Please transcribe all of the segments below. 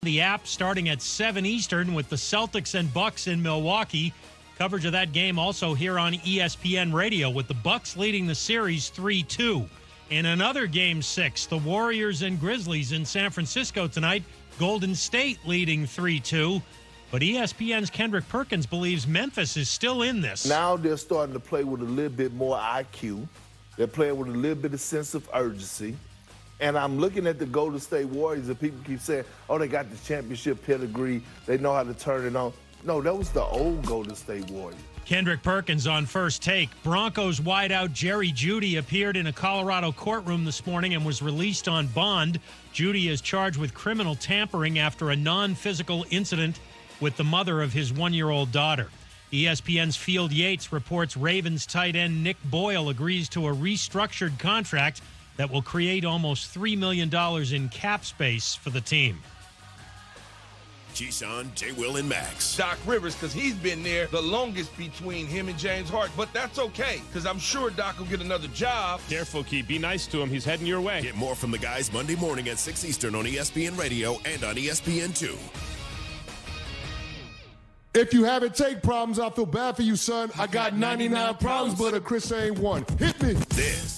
The app starting at 7 Eastern with the Celtics and Bucks in Milwaukee. Coverage of that game also here on ESPN Radio with the Bucks leading the series 3-2. In another Game 6, the Warriors and Grizzlies in San Francisco tonight. Golden State leading 3-2. But ESPN's Kendrick Perkins believes Memphis is still in this. Now they're starting to play with a little bit more IQ. They're playing with a little bit of sense of urgency. And I'm looking at the Golden State Warriors, and people keep saying, oh, they got the championship pedigree. They know how to turn it on. No, that was the old Golden State Warriors. Kendrick Perkins on First Take. Broncos wideout Jerry Jeudy appeared in a Colorado courtroom this morning and was released on bond. Jeudy is charged with criminal tampering after a non-physical incident with the mother of his 1-year-old daughter. ESPN's Field Yates reports Ravens tight end Nick Boyle agrees to a restructured contract that will create almost $3 million in cap space for the team. Keyshawn, J. Will, and Max. Doc Rivers, because he's been there the longest between him and James Harden. But that's okay, because I'm sure Doc will get another job. Careful, Key. Be nice to him. He's heading your way. Get more from the guys Monday morning at 6 Eastern on ESPN Radio and on ESPN2. If you having take problems, I feel bad for you, son. I got 99 problems, but a Chris ain't one. Hit me. This.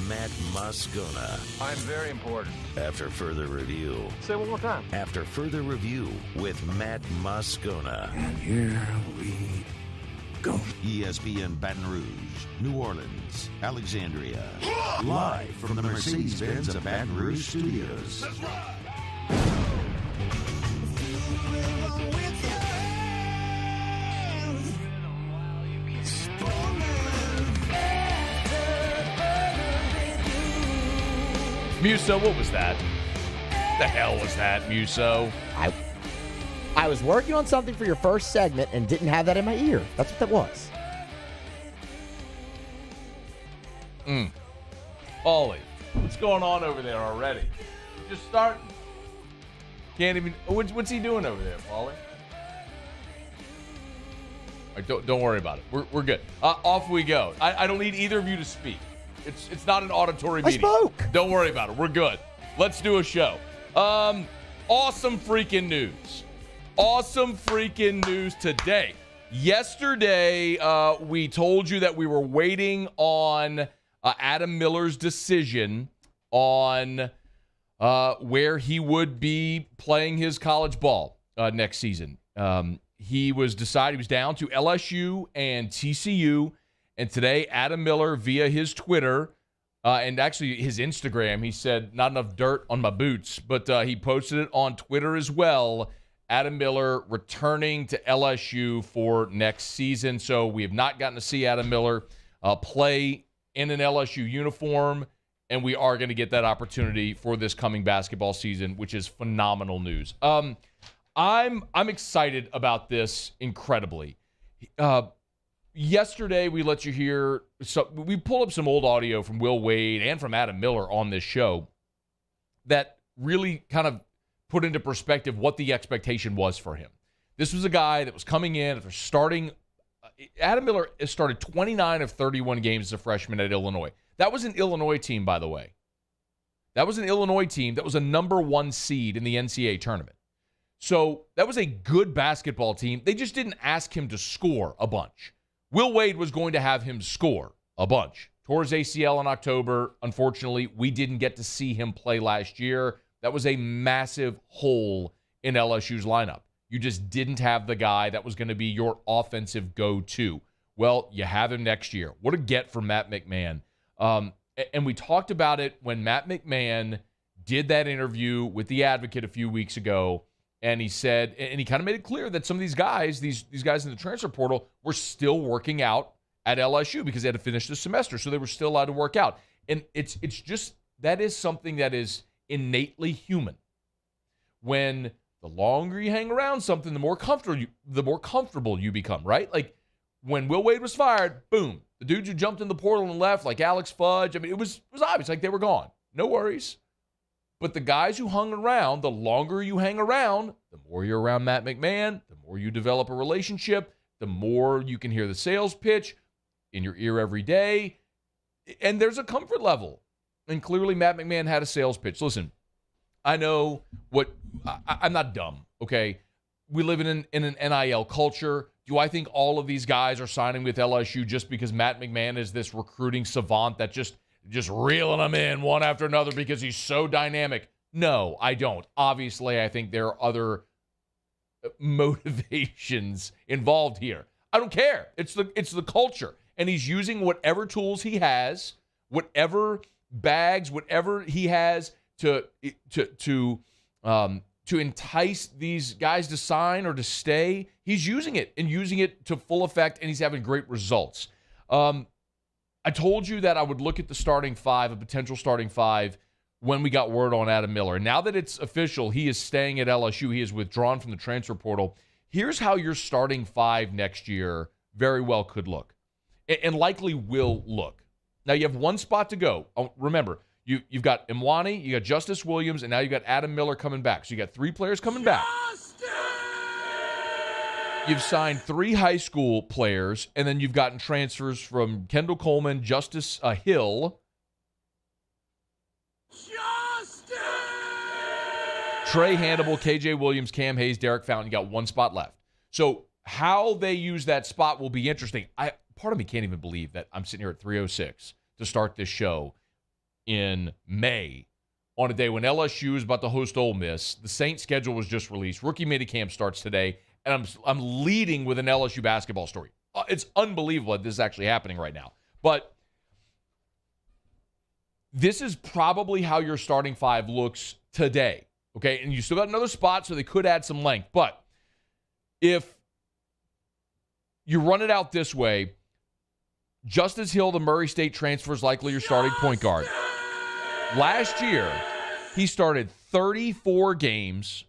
Matt Moscona. I'm very important. After further review. Say it one more time. After further review with Matt Moscona. And here we go. ESPN Baton Rouge, New Orleans, Alexandria. Live from the Mercedes-Benz of Baton Rouge Studios. Let's ride. Muso, what was that? The hell was that, Muso? I was working on something for your first segment and didn't have that in my ear. That's what that was. Ollie, what's going on over there already? Just starting. Can't even. What's he doing over there, Ollie? All right, don't worry about it. We're good. Off we go. I don't need either of you to speak. It's not an auditory meeting. I spoke. Don't worry about it. We're good. Let's do a show. Awesome freaking news. Awesome freaking news today. Yesterday, we told you that we were waiting on Adam Miller's decision on where he would be playing his college ball next season. He was down to LSU and TCU. And today, Adam Miller, via his Twitter and actually his Instagram, he said, not enough dirt on my boots, but he posted it on Twitter as well. Adam Miller returning to LSU for next season. So we have not gotten to see Adam Miller play in an LSU uniform, and we are going to get that opportunity for this coming basketball season, which is phenomenal news. I'm excited about this incredibly. Yesterday, we let you hear, so we pulled up some old audio from Will Wade and from Adam Miller on this show that really kind of put into perspective what the expectation was for him. This was a guy that was coming in after starting. Adam Miller has started 29 of 31 games as a freshman at Illinois. That was an Illinois team, by the way. That was an Illinois team that was a number 1 seed in the NCAA tournament. So that was a good basketball team. They just didn't ask him to score a bunch. Will Wade was going to have him score a bunch. Tore his ACL in October. Unfortunately, we didn't get to see him play last year. That was a massive hole in LSU's lineup. You just didn't have the guy that was going to be your offensive go-to. Well, you have him next year. What a get for Matt McMahon. And we talked about it when Matt McMahon did that interview with The Advocate a few weeks ago. And he said, and he kind of made it clear that some of these guys, these guys in the transfer portal, were still working out at LSU because they had to finish the semester, so they were still allowed to work out. And it's just, that is something that is innately human. When the longer you hang around something, the more comfortable you become, right? Like when Will Wade was fired, boom, the dudes who jumped in the portal and left, like Alex Fudge, I mean, it was obvious, like they were gone. No worries. But the guys who hung around, the longer you hang around, the more you're around Matt McMahon, the more you develop a relationship, the more you can hear the sales pitch in your ear every day. And there's a comfort level. And clearly Matt McMahon had a sales pitch. Listen, I know what I'm not dumb, okay? We live in an NIL culture. Do I think all of these guys are signing with LSU just because Matt McMahon is this recruiting savant that just reeling them in one after another because he's so dynamic? No, I don't. Obviously, I think there are other motivations involved here. I don't care. It's the culture. And he's using whatever tools he has, whatever bags, whatever he has to entice these guys to sign or to stay. He's using it and using it to full effect, and he's having great results. I told you that I would look at the starting five, a potential starting five, when we got word on Adam Miller. Now that it's official, he is staying at LSU. He is withdrawn from the transfer portal. Here's how your starting five next year very well could look, and likely will look. Now, you have one spot to go. Remember, you've got Imwani, you got Justice Williams, and now you've got Adam Miller coming back. So you got 3 players coming back. You've signed 3 high school players, and then you've gotten transfers from Kendall Coleman, Justice Hill, Trey Hannibal, KJ Williams, Cam Hayes, Derek Fountain. You got 1 spot left. So how they use that spot will be interesting. Part of me can't even believe that I'm sitting here at 3:06 to start this show in May on a day when LSU is about to host Ole Miss. The Saints schedule was just released. Rookie minicamp starts today, and I'm leading with an LSU basketball story. It's unbelievable that this is actually happening right now. But this is probably how your starting five looks today, okay? And you still got another spot, so they could add some length. But if you run it out this way, Justice Hill, the Murray State transfer, is likely your starting point guard. Last year, he started 34 games,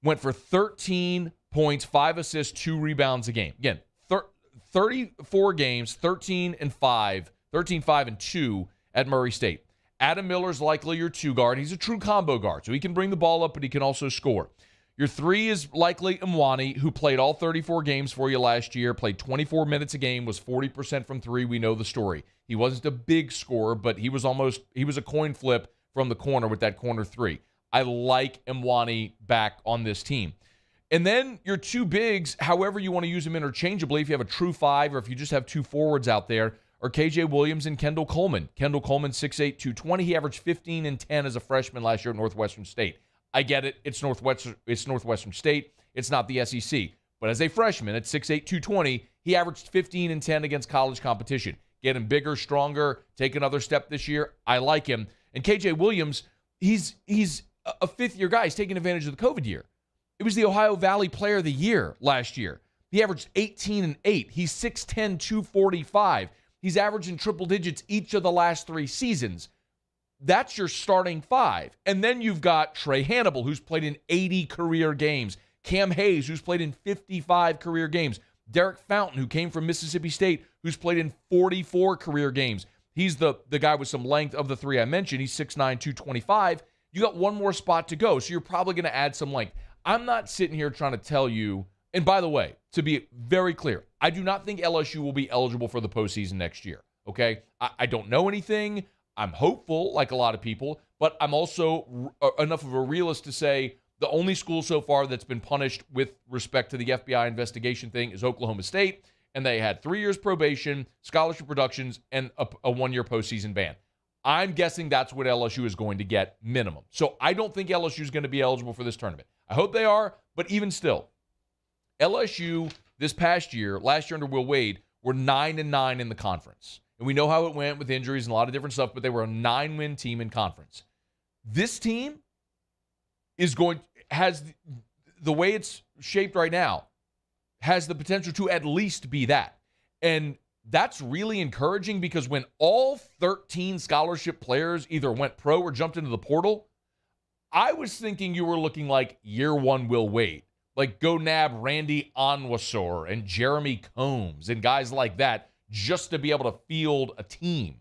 went for 13 points, 5 assists, 2 rebounds a game. Again, 34 games, 13, 5, and 2 at Murray State. Adam Miller's likely your 2 guard. He's a true combo guard, so he can bring the ball up, but he can also score. Your 3 is likely Imwani, who played all 34 games for you last year, played 24 minutes a game, was 40% from 3. We know the story. He wasn't a big scorer, but he was a coin flip from the corner with that corner 3. I like Imwani back on this team. And then your 2 bigs, however you want to use them interchangeably, if you have a true 5 or if you just have 2 forwards out there, are KJ Williams and Kendall Coleman. Kendall Coleman, 6'8", 220. He averaged 15 and 10 as a freshman last year at Northwestern State. I get it. It's Northwestern State. It's not the SEC. But as a freshman at 6'8", 220, he averaged 15 and 10 against college competition. Get him bigger, stronger, take another step this year. I like him. And KJ Williams, he's a 5th-year guy. He's taking advantage of the COVID year. It was the Ohio Valley Player of the Year last year. He averaged 18 and 8. He's 6'10", 245. He's averaging triple digits each of the last 3 seasons. That's your starting 5. And then you've got Trey Hannibal, who's played in 80 career games. Cam Hayes, who's played in 55 career games. Derek Fountain, who came from Mississippi State, who's played in 44 career games. He's the guy with some length of the 3 I mentioned. He's 6'9", 225. You got 1 more spot to go, so you're probably going to add some length. I'm not sitting here trying to tell you, and by the way, to be very clear, I do not think LSU will be eligible for the postseason next year, okay? I don't know anything. I'm hopeful, like a lot of people, but I'm also enough of a realist to say the only school so far that's been punished with respect to the FBI investigation thing is Oklahoma State, and they had 3 years probation, scholarship reductions, and a 1-year postseason ban. I'm guessing that's what LSU is going to get minimum. So I don't think LSU is going to be eligible for this tournament. I hope they are, but even still, LSU this past year, last year under Will Wade, were 9-9 in the conference. And we know how it went with injuries and a lot of different stuff, but they were a 9-win team in conference. This team has the way it's shaped right now, has the potential to at least be that. And that's really encouraging because when all 13 scholarship players either went pro or jumped into the portal, I was thinking you were looking like year 1 Will Wade. Like go nab Randy Onwuasor and Jeremy Combs and guys like that just to be able to field a team.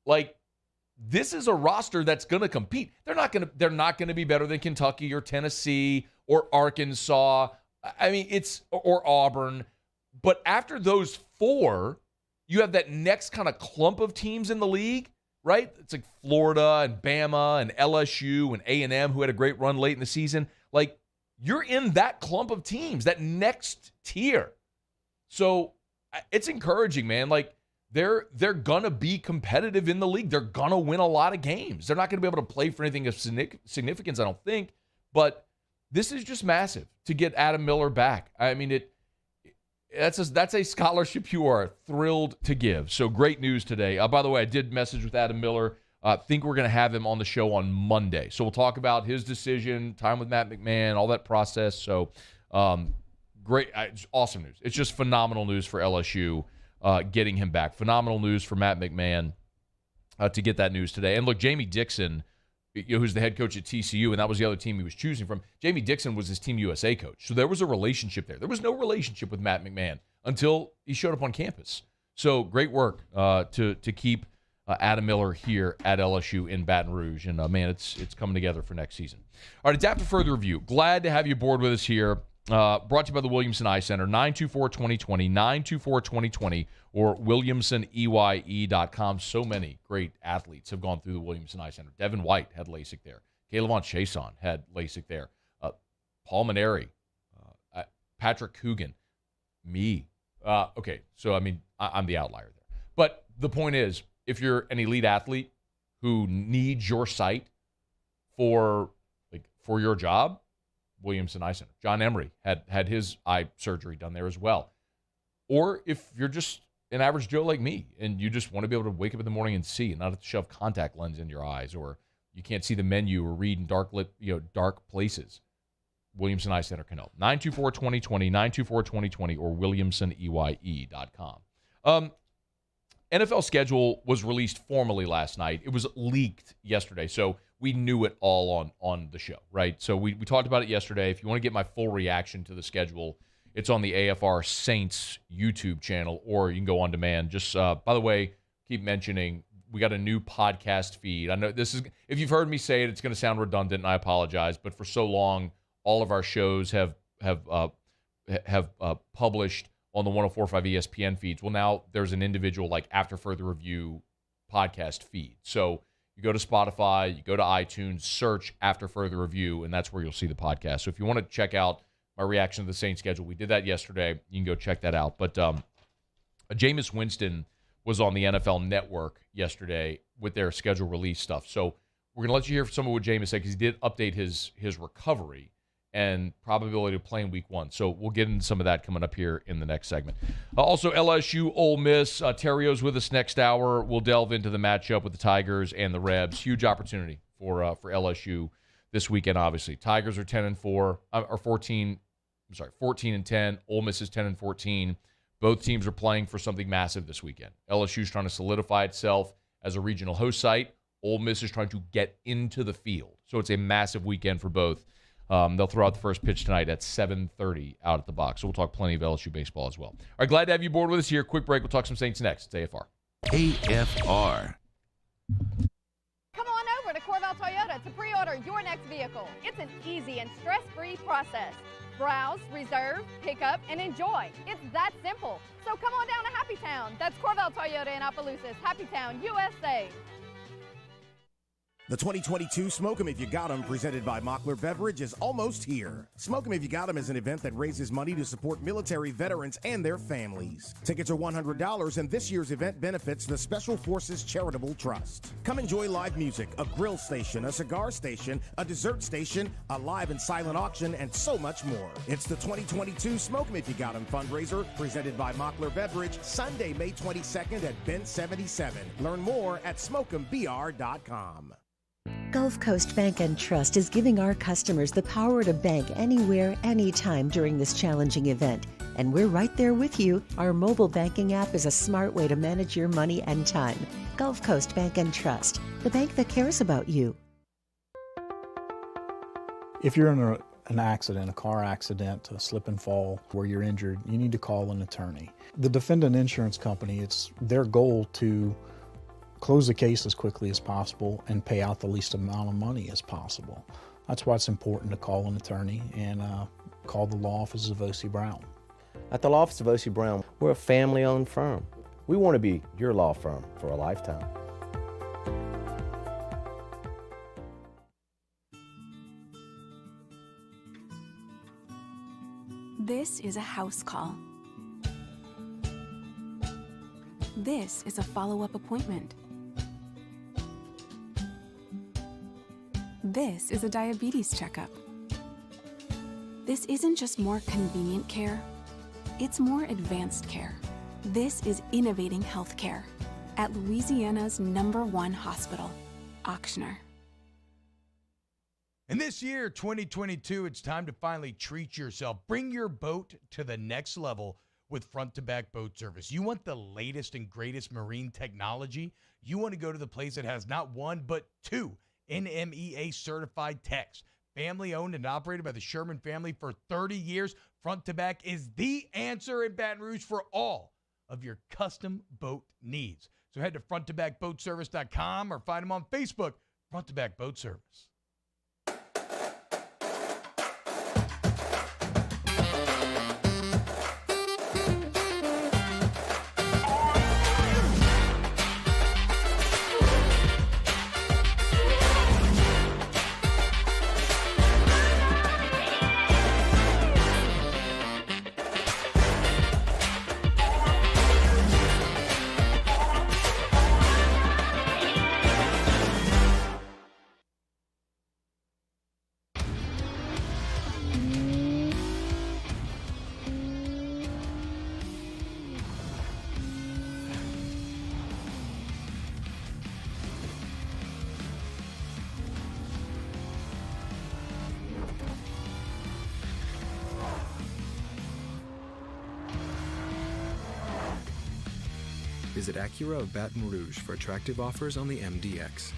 Like, this is a roster that's going to compete. They're not going to be better than Kentucky or Tennessee or Arkansas. I mean, or Auburn. But after those 4, you have that next kind of clump of teams in the league, right? It's like Florida and Bama and LSU and A&M who had a great run late in the season. Like, you're in that clump of teams, that next tier. So it's encouraging, man. Like, they're going to be competitive in the league. They're going to win a lot of games. They're not going to be able to play for anything of significance, I don't think. But this is just massive to get Adam Miller back. I mean, that's a scholarship you are thrilled to give. So great news today. By the way, I did message with Adam Miller. Think we're going to have him on the show on Monday. So we'll talk about his decision, time with Matt McMahon, all that process. So great, awesome news. It's just phenomenal news for LSU getting him back. Phenomenal news for Matt McMahon to get that news today. And look, Jamie Dixon, who's the head coach at TCU, and that was the other team he was choosing from. Jamie Dixon was his Team USA coach. So there was a relationship there. There was no relationship with Matt McMahon until he showed up on campus. So great work to keep Adam Miller here at LSU in Baton Rouge. And, man, it's coming together for next season. All right, it's After Further Review. Glad to have you aboard with us here. Brought to you by the Williamson Eye Center, 924-2020, 924-2020, or WilliamsonEYE.com. So many great athletes have gone through the Williamson Eye Center. Devin White had LASIK there. Kaylavon Chason had LASIK there. Paul Maneri, Patrick Coogan, me. Okay, so, I mean, I'm the outlier there. But the point is, if you're an elite athlete who needs your sight for your job, Williamson Eye Center. John Emery had his eye surgery done there as well. Or if you're just an average Joe like me and you just want to be able to wake up in the morning and see and not have to shove contact lens in your eyes, or you can't see the menu or read in dark places, Williamson Eye Center can help. 924-2020, 924-2020, or WilliamsonEYE.com. NFL schedule was released formally last night. It was leaked yesterday, so we knew it all on the show, right? So we talked about it yesterday. If you want to get my full reaction to the schedule, it's on the AFR Saints YouTube channel, or you can go on demand. Just, by the way, keep mentioning, we got a new podcast feed. I know this is, if you've heard me say it, it's going to sound redundant, and I apologize, but for so long, all of our shows have published on the 104.5 ESPN feeds. Well, now there's an individual, like, After Further Review podcast feed. So you go to Spotify, you go to iTunes, search After Further Review, and that's where you'll see the podcast. So if you want to check out my reaction to the Saints schedule, we did that yesterday. You can go check that out. But Jameis Winston was on the NFL Network yesterday with their schedule release stuff. So we're going to let you hear some of what Jameis said, because he did update his recovery and probability of playing week 1. So we'll get into some of that coming up here in the next segment. Also, LSU, Ole Miss. Theriot's with us next hour. We'll delve into the matchup with the Tigers and the Rebs. Huge opportunity for LSU this weekend, obviously. Tigers are 10-4, or 14 and 10. Ole Miss is 10 and 14. Both teams are playing for something massive this weekend. LSU's trying to solidify itself as a regional host site. Ole Miss is trying to get into the field. So it's a massive weekend for both. They'll throw out the first pitch tonight at 7:30 out at the box. So we'll talk plenty of LSU baseball as well. All right, glad to have you aboard with us here. Quick break. We'll talk some Saints next. It's AFR. AFR. Come on over to Corval Toyota to pre-order your next vehicle. It's an easy and stress-free process. Browse, reserve, pick up, and enjoy. It's that simple. So come on down to Happy Town. That's Corval Toyota in Opelousas, Happy Town, USA. The 2022 Smoke 'em If You Got 'em, presented by Mockler Beverage, is almost here. Smoke 'em If You Got 'em is an event that raises money to support military veterans and their families. Tickets are $100, and this year's event benefits the Special Forces Charitable Trust. Come enjoy live music, a grill station, a cigar station, a dessert station, a live and silent auction, and so much more. It's the 2022 Smoke 'em If You Got 'em fundraiser, presented by Mockler Beverage, Sunday, May 22nd at Ben 77. Learn more at smokeembr.com. Gulf Coast Bank and Trust is giving our customers the power to bank anywhere, anytime during this challenging event. And we're right there with you. Our mobile banking app is a smart way to manage your money and time. Gulf Coast Bank and Trust, the bank that cares about you. If you're in an accident, a car accident, a slip and fall where you're injured, you need to call an attorney. The defendant insurance company, it's their goal to close the case as quickly as possible and pay out the least amount of money as possible. That's why it's important to call an attorney and call the law office of O.C. Brown. At the law office of O.C. Brown, we're a family-owned firm. We want to be your law firm for a lifetime. This is a house call. This is a follow-up appointment. This is a diabetes checkup. This isn't just more convenient care, it's more advanced care. This is innovating healthcare at Louisiana's #1 hospital, Auctioner. And this year, 2022, it's time to finally treat yourself. Bring your boat to the next level with front-to-back boat service. You want the latest and greatest marine technology? You want to go to the place that has not one, but 2 NMEA-certified techs. Family-owned and operated by the Sherman family for 30 years, Front-to-Back is the answer in Baton Rouge for all of your custom boat needs. So head to fronttobackboatservice.com or find them on Facebook, Front-to-Back Boat Service. Visit Acura of Baton Rouge for attractive offers on the MDX.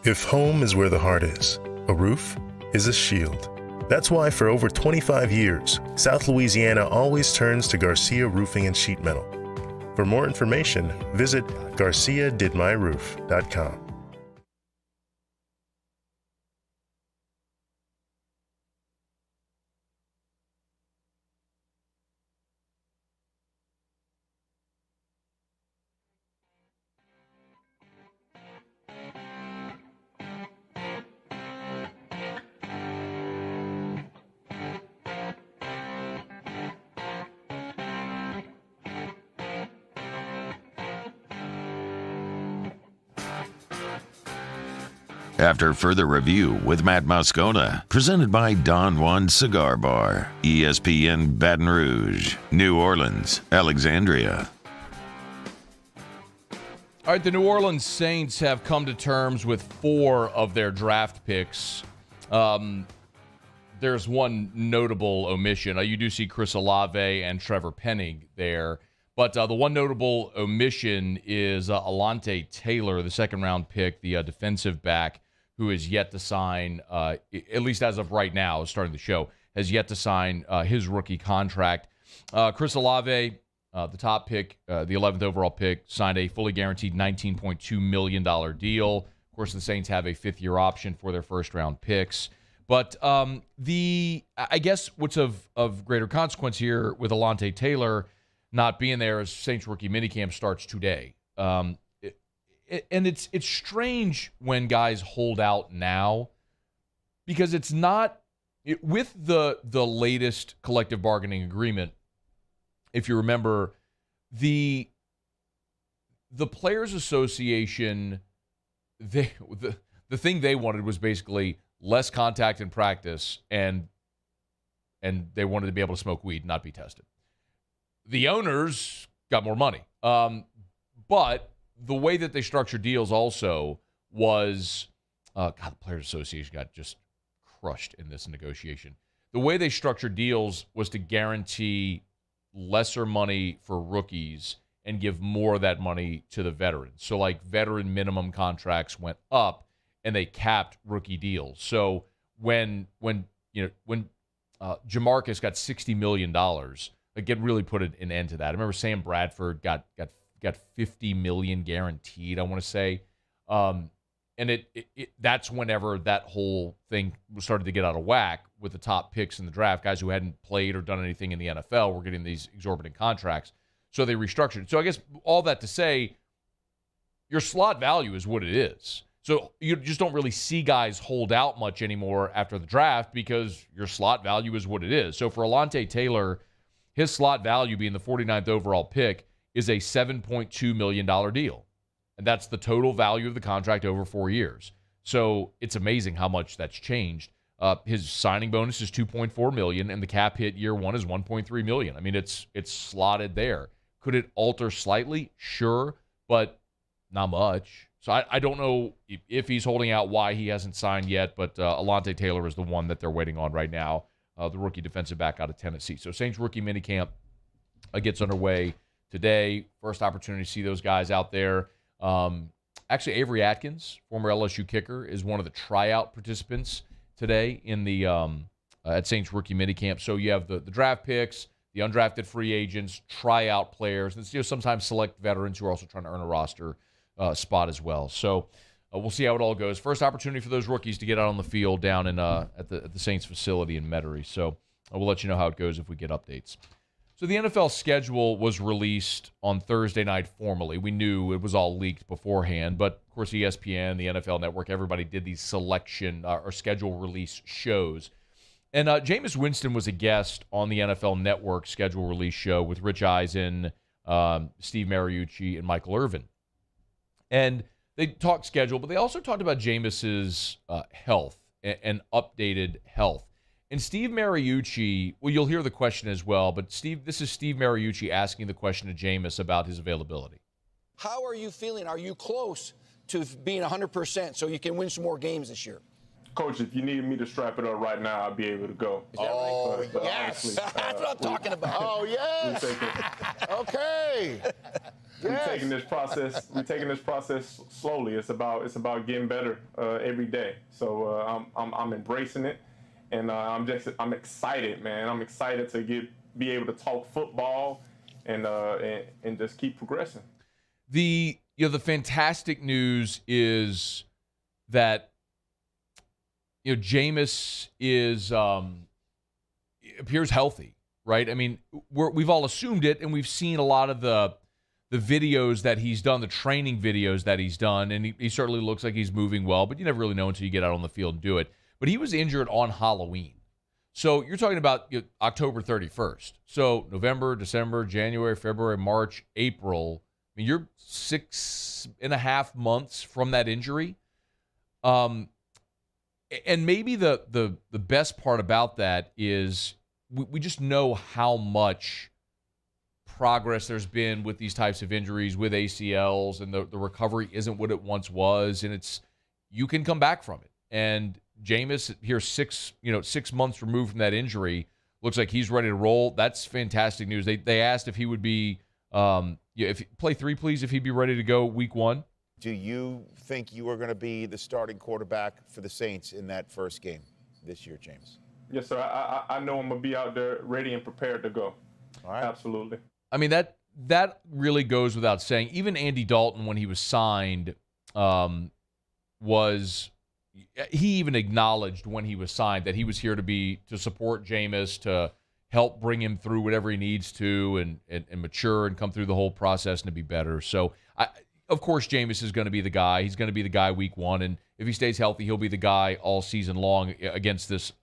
If home is where the heart is, a roof is a shield. That's why for over 25 years, South Louisiana always turns to Garcia Roofing and Sheet Metal. For more information, visit garciadidmyroof.com. After further review with Matt Moscona, presented by Don Juan Cigar Bar, ESPN Baton Rouge, New Orleans, Alexandria. All right, the New Orleans Saints have come to terms with 4 of their draft picks. There's one notable omission. You do see Chris Olave and Trevor Penning there. But the one notable omission is Alontae Taylor, the second-round pick, the defensive back, who is yet to sign, at least as of right now, starting the show, has yet to sign his rookie contract. Chris Olave, the top pick, the 11th overall pick, signed a fully guaranteed $19.2 million deal. Of course, the Saints have a 5th-year option for their first-round picks. But I guess what's of greater consequence here with Alontae Taylor not being there is Saints rookie minicamp starts today. And it's strange when guys hold out now because it's not with the latest collective bargaining agreement. If you remember, the Players Association, the thing they wanted was basically less contact in practice, and they wanted to be able to smoke weed, not be tested. The owners got more money, but the way that they structured deals also was, the Players Association got just crushed in this negotiation. The way they structured deals was to guarantee lesser money for rookies and give more of that money to the veterans. So, like, veteran minimum contracts went up, and they capped rookie deals. So when Jamarcus got $60 million, again, really put an end to that. I remember Sam Bradford got $50 million guaranteed, I want to say. And that's whenever that whole thing started to get out of whack with the top picks in the draft. Guys who hadn't played or done anything in the NFL were getting these exorbitant contracts. So they restructured. So I guess all that to say, your slot value is what it is. So you just don't really see guys hold out much anymore after the draft because your slot value is what it is. So for Alontae Taylor, his slot value being the 49th overall pick is a $7.2 million deal. And that's the total value of the contract over 4 years. So it's amazing how much that's changed. His signing bonus is $2.4 million, and the cap hit year one is $1.3 million. I mean, it's slotted there. Could it alter slightly? Sure, but not much. So I don't know if he's holding out, why he hasn't signed yet, but Alontae Taylor is the one that they're waiting on right now, the rookie defensive back out of Tennessee. So Saints rookie minicamp gets underway today. First opportunity to see those guys out there. Actually, Avery Atkins, former LSU kicker, is one of the tryout participants today in the at Saints rookie minicamp. So you have the draft picks, the undrafted free agents, tryout players, and sometimes select veterans who are also trying to earn a roster spot as well. So we'll see how it all goes. First opportunity for those rookies to get out on the field down in at the Saints facility in Metairie. So we'll let you know how it goes if we get updates. So the NFL schedule was released on Thursday night formally. We knew it was all leaked beforehand, but of course ESPN, the NFL Network, everybody did these selection or schedule release shows. And Jameis Winston was a guest on the NFL Network schedule release show with Rich Eisen, Steve Mariucci, and Michael Irvin. And they talked schedule, but they also talked about Jameis's health and updated health. And Steve Mariucci, well, you'll hear the question as well, but this is Steve Mariucci asking the question to Jameis about his availability. How are you feeling? Are you close to being 100% so you can win some more games this year? Coach, if you needed me to strap it up right now, I'd be able to go. Is that right? But yes. That's what I'm talking about. Oh, yes. Okay. We're taking this process slowly. It's about getting better every day. So I'm embracing it, and I'm excited, man. I'm excited to be able to talk football and just keep progressing. The fantastic news is that Jameis appears healthy, right? I mean, we've all assumed it, and we've seen a lot of the videos that he's done, the training videos that he's done, and he certainly looks like he's moving well, but you never really know until you get out on the field and do it. But he was injured on Halloween. So you're talking about October 31st. So November, December, January, February, March, April. I mean, you're 6.5 months from that injury. And maybe the best part about that is we just know how much progress there's been with these types of injuries, with ACLs, and the recovery isn't what it once was, and you can come back from it. And Jameis here 6 months removed from that injury, looks like he's ready to roll. That's fantastic news. They asked if he would be if play 3, please, if he'd be ready to go week 1. Do you think you are going to be the starting quarterback for the Saints in that first game this year, James? Yes, sir. I know I'm going to be out there ready and prepared to go. All right. Absolutely. I mean, that really goes without saying. Even Andy Dalton, when he was signed, he even acknowledged when he was signed that he was here to support Jameis, to help bring him through whatever he needs to and mature and come through the whole process and to be better. So, of course, Jameis is going to be the guy. He's going to be the guy week 1, and if he stays healthy, he'll be the guy all season long against this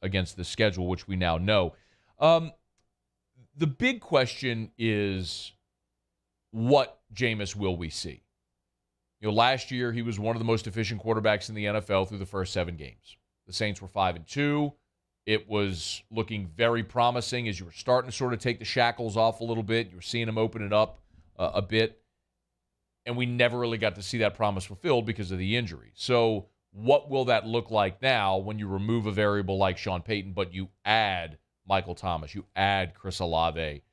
schedule, which we now know. The big question is, what Jameis will we see? Last year he was one of the most efficient quarterbacks in the NFL through the first 7 games. The Saints were 5-2. It was looking very promising as you were starting to sort of take the shackles off a little bit. You were seeing him open it up a bit. And we never really got to see that promise fulfilled because of the injury. So what will that look like now when you remove a variable like Sean Payton, but you add Michael Thomas, you add Chris Olave,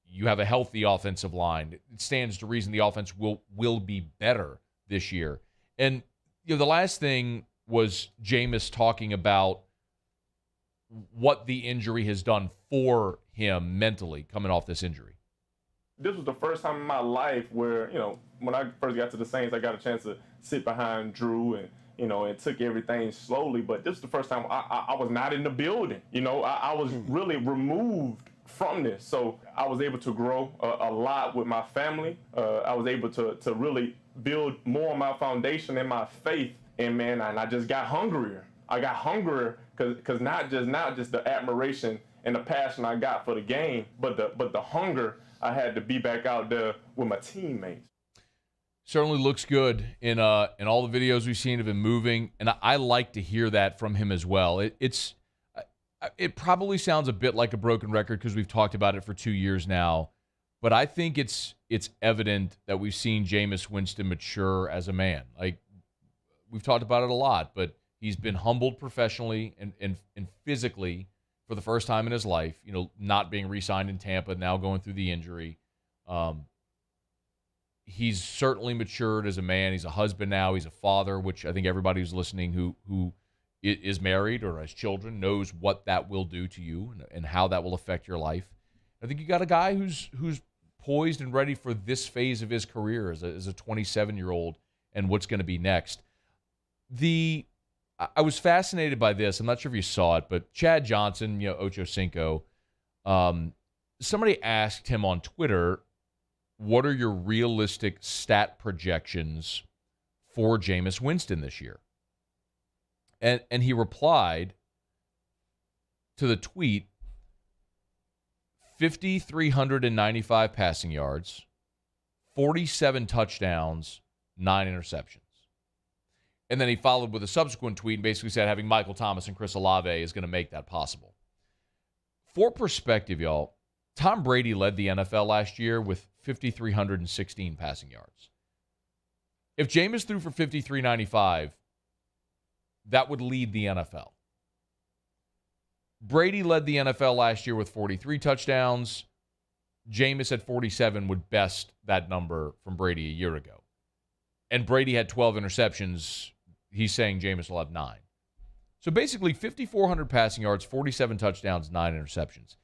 you have a healthy offensive line? It stands to reason the offense will be better this year. And the last thing was Jameis talking about what the injury has done for him mentally coming off this injury. This was the first time in my life where, when I first got to the Saints, I got a chance to sit behind Drew and, and took everything slowly. But this was the first time I was not in the building. I was really removed from this. So I was able to grow a lot with my family. I was able to really build more on my foundation and my faith And man, and I just got hungrier. I got hungrier because not just the admiration and the passion I got for the game, but the hunger I had to be back out there with my teammates. Certainly looks good in all the videos we've seen of him moving, and I like to hear that from him as well. It probably sounds a bit like a broken record because we've talked about it for 2 years now, but I think it's evident that we've seen Jameis Winston mature as a man. Like, we've talked about it a lot, but he's been humbled professionally and physically for the first time in his life, not being re-signed in Tampa, now going through the injury. He's certainly matured as a man. He's a husband now. He's a father, which I think everybody who's listening who is married or has children knows what that will do to you and how that will affect your life. I think you got a guy who's poised and ready for this phase of his career as a 27-year-old and what's going to be next. I was fascinated by this. I'm not sure if you saw it, but Chad Johnson, Ocho Cinco, somebody asked him on Twitter, what are your realistic stat projections for Jameis Winston this year? And he replied to the tweet, 5,395 passing yards, 47 touchdowns, 9 interceptions. And then he followed with a subsequent tweet and basically said having Michael Thomas and Chris Olave is going to make that possible. For perspective, y'all, Tom Brady led the NFL last year with 5,316 passing yards. If Jameis threw for 5,395, that would lead the NFL. Brady led the NFL last year with 43 touchdowns. Jameis at 47 would best that number from Brady a year ago. And Brady had 12 interceptions. He's saying Jameis will have 9. So basically 5,400 passing yards, 47 touchdowns, 9 interceptions.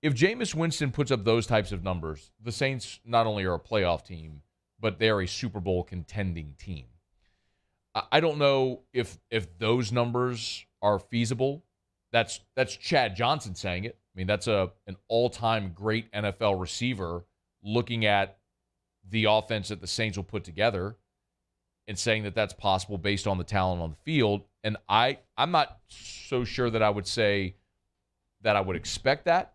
If Jameis Winston puts up those types of numbers, the Saints not only are a playoff team, but they're a Super Bowl contending team. I don't know if those numbers are feasible. That's Chad Johnson saying it. I mean, that's an all-time great NFL receiver looking at the offense that the Saints will put together and saying that that's possible based on the talent on the field. And I'm not so sure that I would say that I would expect that,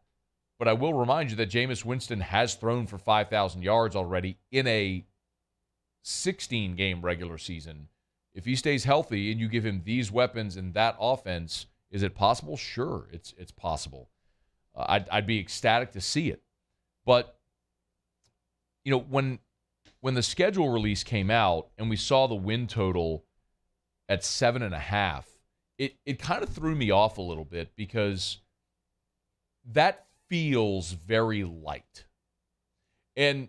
but I will remind you that Jameis Winston has thrown for 5,000 yards already in a 16-game regular season. If he stays healthy and you give him these weapons and that offense, is it possible? Sure, it's possible. I'd be ecstatic to see it. But, when the schedule release came out and we saw the win total at 7.5, it kind of threw me off a little bit because that feels very light. And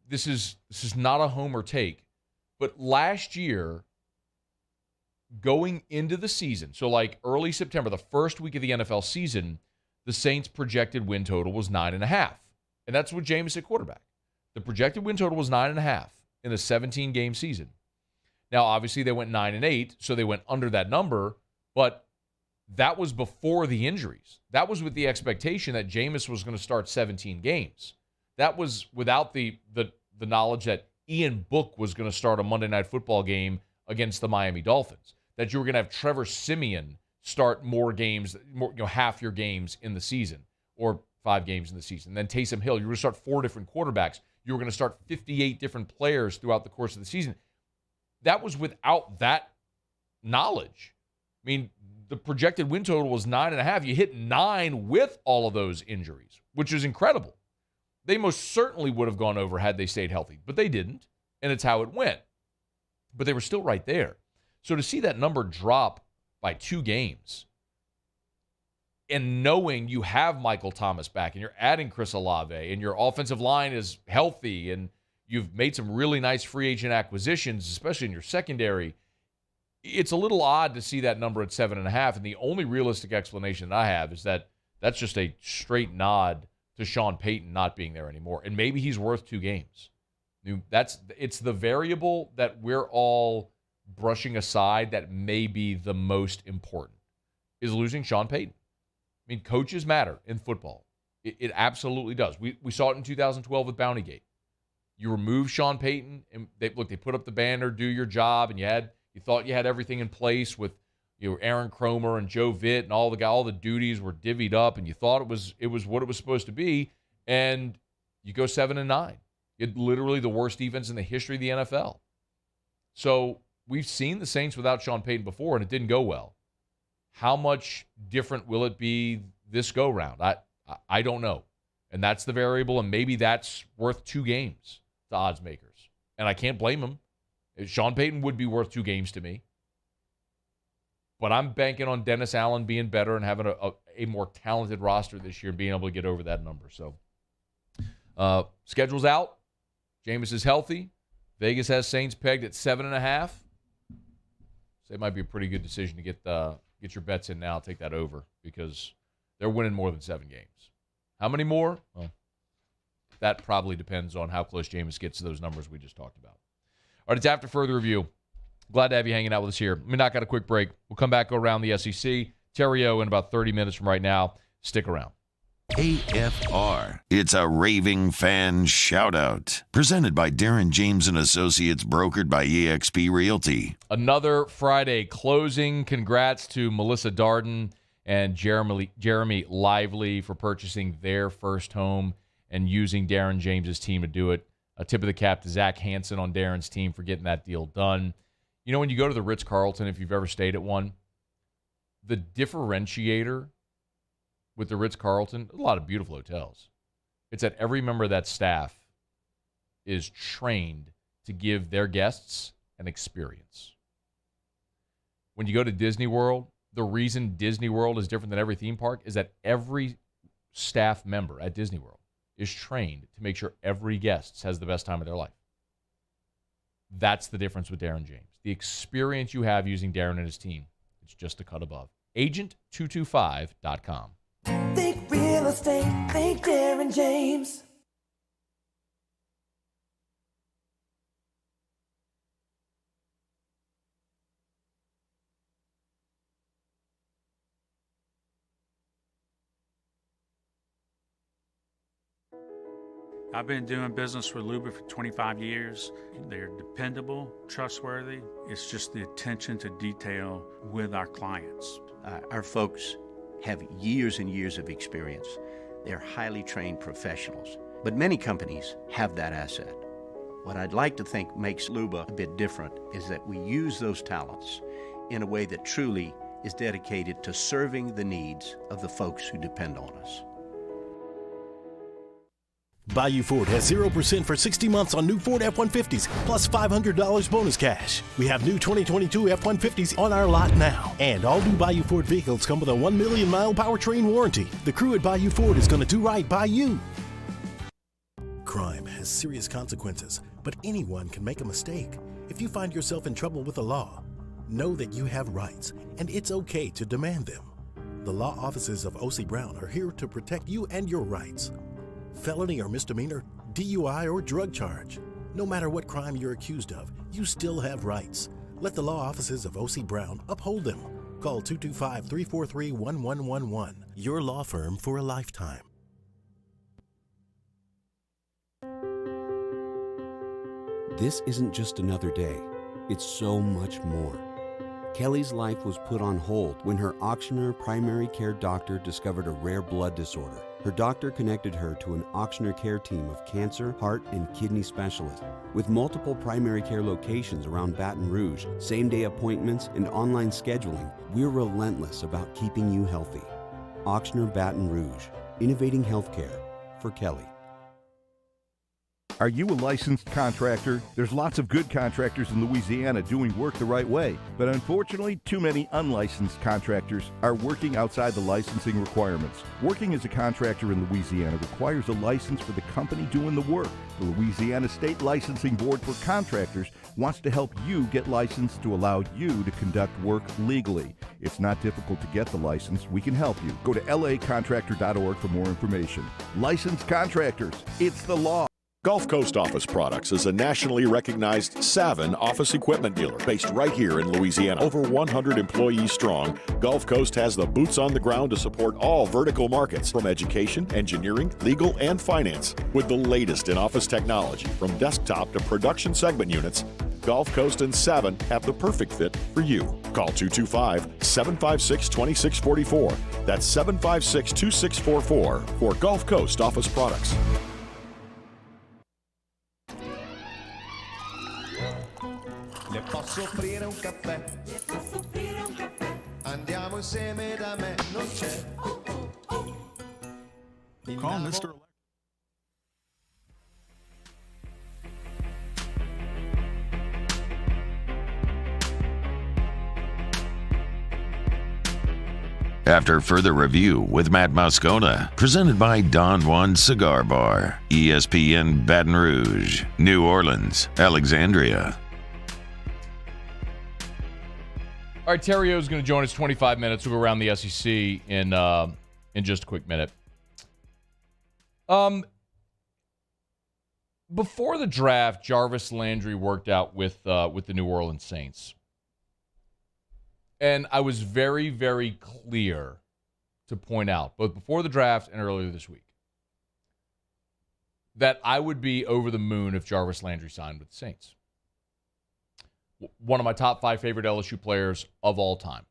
this is not a homer take, but last year, going into the season, so like early September, the first week of the NFL season, the Saints' projected win total was 9.5. And that's with Jameis at quarterback. The projected win total was 9.5 in a 17-game season. Now, obviously, they went 9-8, so they went under that number, but that was before the injuries. That was with the expectation that Jameis was going to start 17 games. That was without the knowledge that Ian Book was going to start a Monday Night Football game against the Miami Dolphins, that you were going to have Trevor Siemian start more games, half your games in the season, or 5 games in the season. Then Taysom Hill, you were going to start 4 different quarterbacks. You were going to start 58 different players throughout the course of the season. That was without that knowledge. I mean, the projected win total was 9.5. You hit 9 with all of those injuries, which is incredible. They most certainly would have gone over had they stayed healthy, but they didn't, and it's how it went. But they were still right there. So to see that number drop by 2 games, and knowing you have Michael Thomas back, and you're adding Chris Olave, and your offensive line is healthy, and you've made some really nice free agent acquisitions, especially in your secondary, it's a little odd to see that number at 7.5. And the only realistic explanation that I have is that that's just a straight nod to Sean Payton not being there anymore. And maybe he's worth 2 games. It's the variable that we're all brushing aside that may be the most important, is losing Sean Payton. I mean, coaches matter in football. It absolutely does. We saw it in 2012 with Bountygate. You remove Sean Payton, and they put up the banner, do your job, and you You thought you had everything in place with Aaron Cromer and Joe Vitt and all the duties were divvied up, and you thought it was what it was supposed to be, and you go 7-9. You had literally the worst defense in the history of the NFL. So we've seen the Saints without Sean Payton before, and it didn't go well. How much different will it be this go-round? I don't know. And that's the variable, and maybe that's worth 2 games to odds makers. And I can't blame him. Sean Payton would be worth 2 games to me. But I'm banking on Dennis Allen being better and having a more talented roster this year and being able to get over that number. So schedule's out. Jameis is healthy. Vegas has Saints pegged at 7.5. So it might be a pretty good decision to get your bets in now. Take that over because they're winning more than 7 games. How many more? Well, that probably depends on how close Jameis gets to those numbers we just talked about. All right, it's after further review. Glad to have you hanging out with us here. Let me knock out a quick break. We'll come back, go around the SEC. Theriot in about 30 minutes from right now. Stick around. AFR. It's a raving fan shout-out. Presented by Darren James & Associates, brokered by eXp Realty. Another Friday closing. Congrats to Melissa Darden and Jeremy Lively for purchasing their first home and using Darren James' team to do it. A tip of the cap to Zach Hansen on Darren's team for getting that deal done. You know, when you go to the Ritz-Carlton, if you've ever stayed at one, the differentiator with the Ritz-Carlton, a lot of beautiful hotels, it's that every member of that staff is trained to give their guests an experience. When you go to Disney World, the reason Disney World is different than every theme park is that every staff member at Disney World is trained to make sure every guest has the best time of their life. That's the difference with Darren James. The experience you have using Darren and his team, it's just a cut above. Agent225.com. Think real estate, think Darren James. I've been doing business with Luba for 25 years. They're dependable, trustworthy. It's just the attention to detail with our clients. Our folks have years and years of experience. They're highly trained professionals, but many companies have that asset. What I'd like to think makes Luba a bit different is that we use those talents in a way that truly is dedicated to serving the needs of the folks who depend on us. Bayou Ford has 0% for 60 months on new Ford F-150s, plus $500 bonus cash. We have new 2022 F-150s on our lot now. And all new Bayou Ford vehicles come with a 1 million mile powertrain warranty. The crew at Bayou Ford is going to do right by you. Crime has serious consequences, but anyone can make a mistake. If you find yourself in trouble with the law, know that you have rights, and it's okay to demand them. The law offices of O.C. Brown are here to protect you and your rights. Felony or misdemeanor, DUI or drug charge. No matter what crime you're accused of, you still have rights. Let the law offices of O.C. Brown uphold them. Call 225-343-1111. Your law firm for a lifetime. This isn't just another day. It's so much more. Kelly's life was put on hold when her auctioneer primary care doctor discovered a rare blood disorder. Her doctor connected her to an auctioneer care team of cancer, heart, and kidney specialists. With multiple primary care locations around Baton Rouge, same-day appointments, and online scheduling, we're relentless about keeping you healthy. Auctioneer Baton Rouge, innovating healthcare for Kelly. Are you a licensed contractor? There's lots of good contractors in Louisiana doing work the right way, but unfortunately, too many unlicensed contractors are working outside the licensing requirements. Working as a contractor in Louisiana requires a license for the company doing the work. The Louisiana State Licensing Board for Contractors wants to help you get licensed to allow you to conduct work legally. It's not difficult to get the license. We can help you. Go to lacontractor.org for more information. Licensed contractors, it's the law. Gulf Coast Office Products is a nationally recognized Savin office equipment dealer based right here in Louisiana. Over 100 employees strong, Gulf Coast has the boots on the ground to support all vertical markets from education, engineering, legal, and finance. With the latest in office technology from desktop to production segment units, Gulf Coast and Savin have the perfect fit for you. Call 225-756-2644. That's 756-2644 for Gulf Coast Office Products. Le posso offrire un caffè? Andiamo insieme da me, non c'è. Call Mr. After further review with Matt Moscona, presented by Don Juan Cigar Bar, ESPN Baton Rouge, New Orleans, Alexandria. All right, Theriot is going to join us 25 minutes. We'll go around the SEC in just a quick minute. Before the draft, Jarvis Landry worked out with the New Orleans Saints. And I was very, very clear to point out, both before the draft and earlier this week, that I would be over the moon if Jarvis Landry signed with the Saints. One of my top 5 favorite LSU players of all time.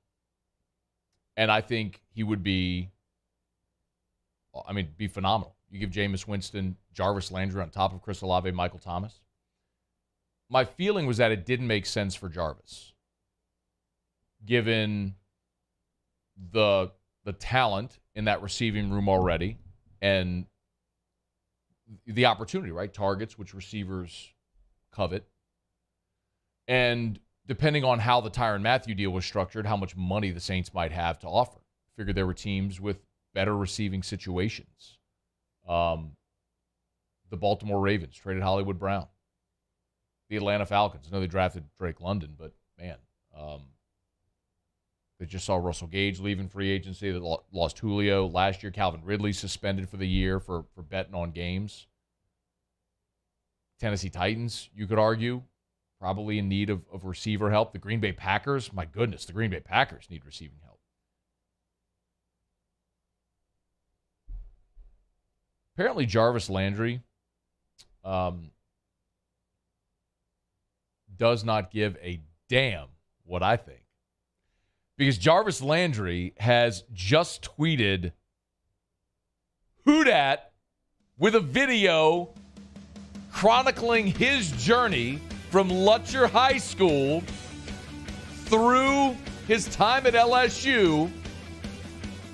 And I think he would be phenomenal. You give Jameis Winston, Jarvis Landry on top of Chris Olave, Michael Thomas. My feeling was that it didn't make sense for Jarvis, given the talent in that receiving room already and the opportunity, right? Targets, which receivers covet. And depending on how the Tyrann Mathieu deal was structured, how much money the Saints might have to offer. Figured there were teams with better receiving situations. The Baltimore Ravens traded Hollywood Brown. The Atlanta Falcons. I know they drafted Drake London, but man, they just saw Russell Gage leaving free agency. They lost Julio. Last year, Calvin Ridley suspended for the year for betting on games. Tennessee Titans, you could argue, probably in need of receiver help. The Green Bay Packers, my goodness, the Green Bay Packers need receiving help. Apparently, Jarvis Landry does not give a damn what I think. Because Jarvis Landry has just tweeted "Who dat" with a video chronicling his journey from Lutcher High School through his time at LSU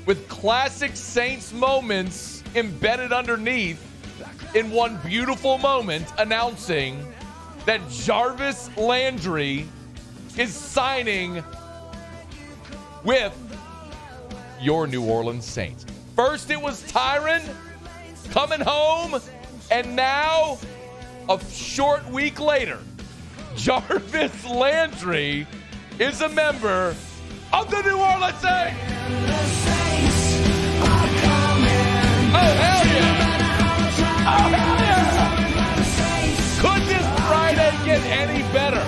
with classic Saints moments embedded underneath in one beautiful moment, announcing that Jarvis Landry is signing with your New Orleans Saints. First it was Tyrann coming home, and now, a short week later, Jarvis Landry is a member of the New Orleans Saints. Oh, hell yeah! Oh, hell yeah! Could this Friday get any better?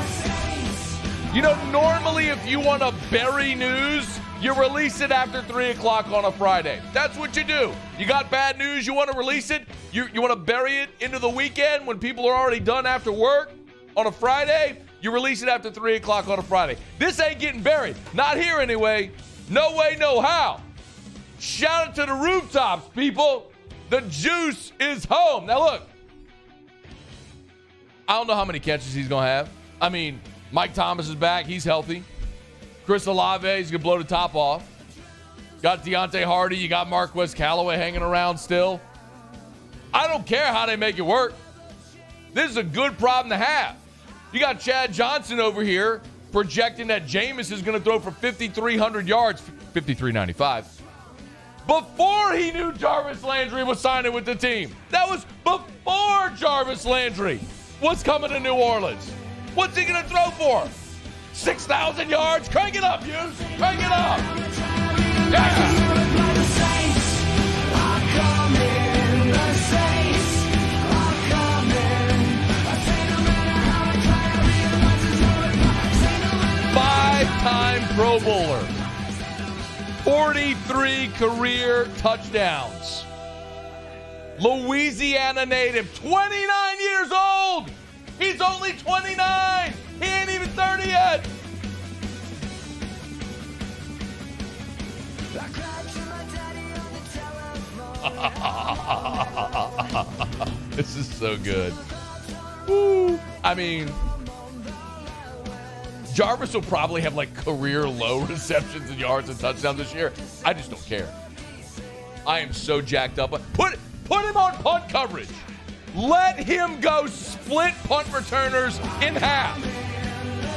You know, normally if you want to bury news, you release it after 3 o'clock on a Friday. That's what you do. You got bad news, you want to release it, you want to bury it into the weekend when people are already done after work on a Friday, you release it after 3 o'clock on a Friday. This ain't getting buried. Not here anyway. No way, no how. Shout it to the rooftops, people. The juice is home. Now look, I don't know how many catches he's going to have. I mean, Mike Thomas is back. He's healthy. Chris Olave, he's going to blow the top off. Got Deontay Hardy. You got Marquez Callaway hanging around still. I don't care how they make it work. This is a good problem to have. You got Chad Johnson over here projecting that Jameis is going to throw for 5,300 yards, 5,395, before he knew Jarvis Landry was signing with the team. That was before Jarvis Landry was coming to New Orleans. What's he going to throw for? 6,000 yards? Crank it up, Hughes. Crank it up. Yeah. 5-time Pro Bowler. 43 career touchdowns. Louisiana native, 29 years old. He's only 29. He ain't even 30 yet. This is so good. Woo. I mean, Jarvis will probably have like career low receptions and yards and touchdowns this year. I just don't care. I am so jacked up. Put him on punt coverage. Let him go split punt returners in half.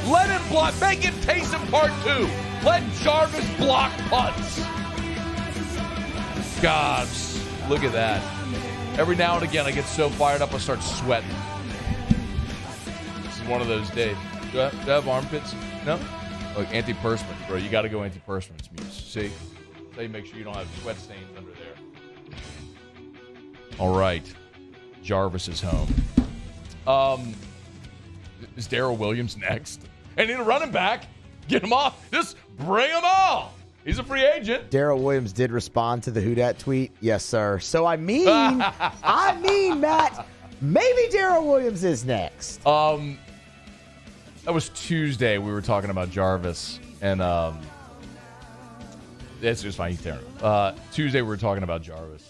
Let him block. Make it Taysom Part 2. Let Jarvis block punts. God, look at that. Every now and again, I get so fired up, I start sweating. This is one of those days. Do I have armpits? No? Look, antiperspirant, bro. You got to go antiperspirant, Muse. See? So you make sure you don't have sweat stains under there. All right. Jarvis is home. Is Darrell Williams next? And need a running back. Get him off. Just bring him all. He's a free agent. Darrell Williams did respond to the Who Dat tweet. Yes, sir. So I mean, Matt, maybe Darrell Williams is next. That was Tuesday. We were talking about Jarvis, and that's just fine. He's terrible. Tuesday we were talking about Jarvis,